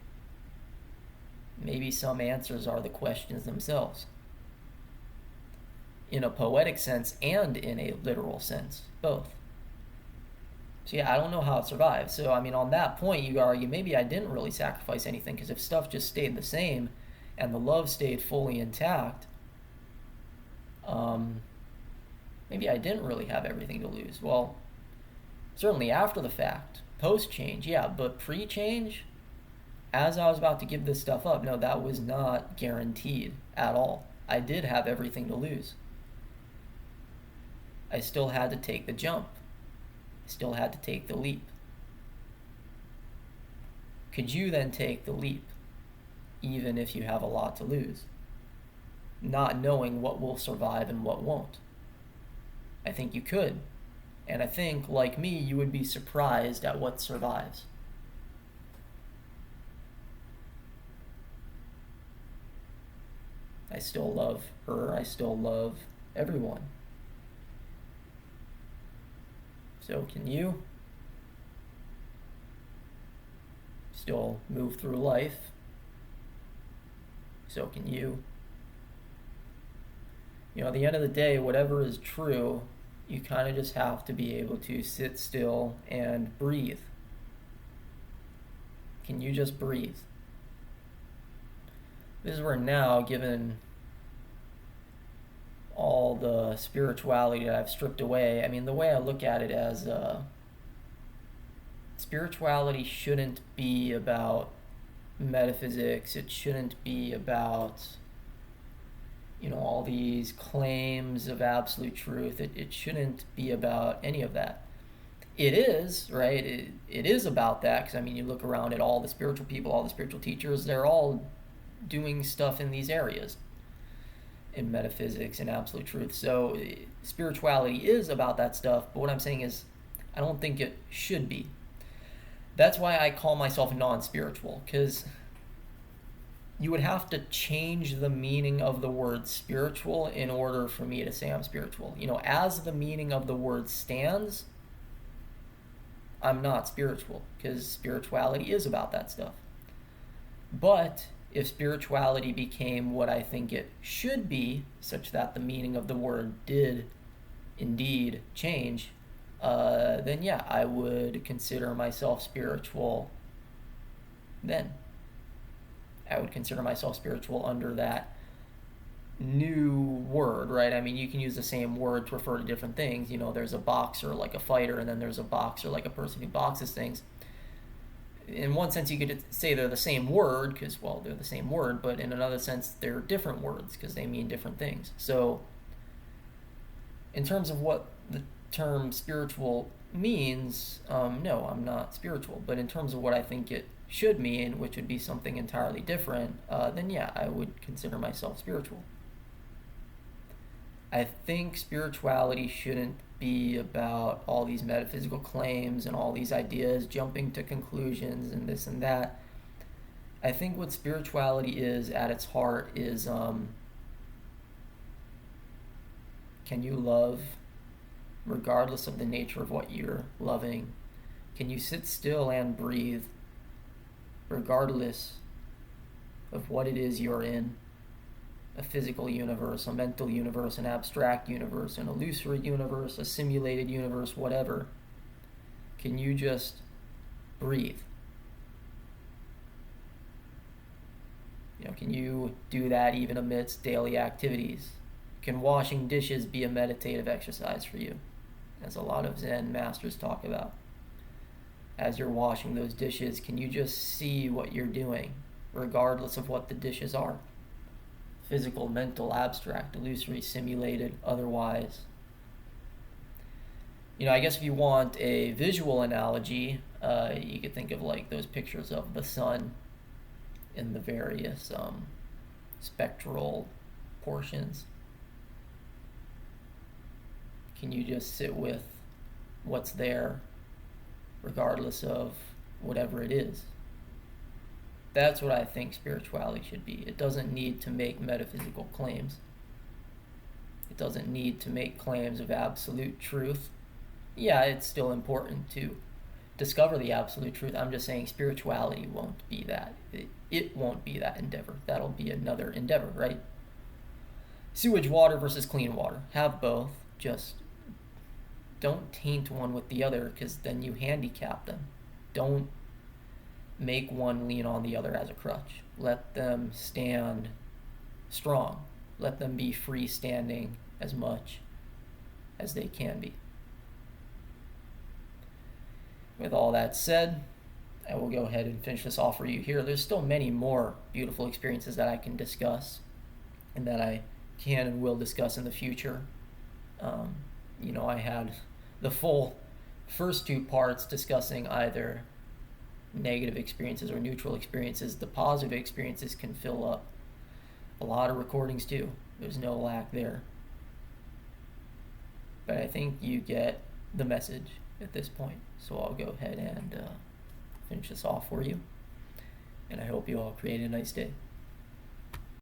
S1: Maybe some answers are the questions themselves, in a poetic sense and in a literal sense, both. So yeah, I don't know how it survived. So I mean, on that point, you argue maybe I didn't really sacrifice anything, because if stuff just stayed the same and the love stayed fully intact, maybe I didn't really have everything to lose. Well, certainly after the fact, post-change, yeah, but pre-change, as I was about to give this stuff up, no, that was not guaranteed at all. I did have everything to lose. I still had to take the jump. I still had to take the leap. Could you then take the leap, even if you have a lot to lose, not knowing what will survive and what won't? I think you could. And I think, like me, you would be surprised at what survives. I still love her. I still love everyone. So can you? Still move through life. So can you. You know, at the end of the day, whatever is true, you kind of just have to be able to sit still and breathe. Can you just breathe? This is where now, given all the spirituality that I've stripped away, I mean, the way I look at it as spirituality shouldn't be about metaphysics. It shouldn't be about, you know, all these claims of absolute truth. It shouldn't be about any of that. It is, right? It is about that, because I mean, you look around at all the spiritual people, all the spiritual teachers, they're all doing stuff in these areas, in metaphysics and absolute truth. So spirituality is about that stuff, but what I'm saying is I don't think it should be. That's why I call myself non-spiritual, because you would have to change the meaning of the word spiritual in order for me to say I'm spiritual. You know, as the meaning of the word stands, I'm not spiritual, because spirituality is about that stuff. But if spirituality became what I think it should be, such that the meaning of the word did indeed change, then yeah, I would consider myself spiritual then. I would consider myself spiritual under that new word, right? I mean, you can use the same word to refer to different things. You know, there's a boxer like a fighter, and then there's a boxer like a person who boxes things. In one sense, you could say they're the same word, because, well, they're the same word, but in another sense, they're different words, because they mean different things. So, in terms of what the term spiritual means, no, I'm not spiritual. But in terms of what I think it should mean, which would be something entirely different, then yeah, I would consider myself spiritual. I think spirituality shouldn't be about all these metaphysical claims and all these ideas, jumping to conclusions and this and that. I think what spirituality is at its heart is, can you love regardless of the nature of what you're loving? Can you sit still and breathe regardless of what it is you're in? A physical universe, a mental universe, an abstract universe, an illusory universe, a simulated universe, whatever. Can you just breathe? You know, can you do that even amidst daily activities? Can washing dishes be a meditative exercise for you? As a lot of Zen masters talk about. As you're washing those dishes, can you just see what you're doing, regardless of what the dishes are? Physical, mental, abstract, illusory, simulated, otherwise. You know, I guess if you want a visual analogy, you could think of like those pictures of the sun in the various spectral portions. Can you just sit with what's there regardless of whatever it is? That's what I think spirituality should be. It doesn't need to make metaphysical claims. It doesn't need to make claims of absolute truth. Yeah, it's still important to discover the absolute truth. I'm just saying spirituality won't be that. It won't be that endeavor. That'll be another endeavor, right? Sewage water versus clean water. Have both. Just don't taint one with the other, because then you handicap them. Don't make one lean on the other as a crutch. Let them stand strong. Let them be freestanding as much as they can be. With all that said, I will go ahead and finish this off for you here. There's still many more beautiful experiences that I can discuss and that I can and will discuss in the future. I had the full first two parts discussing either negative experiences or neutral experiences. The positive experiences can fill up a lot of recordings too. There's no lack there. But I think you get the message at this point. So I'll go ahead and finish this off for you. And I hope you all create a nice day.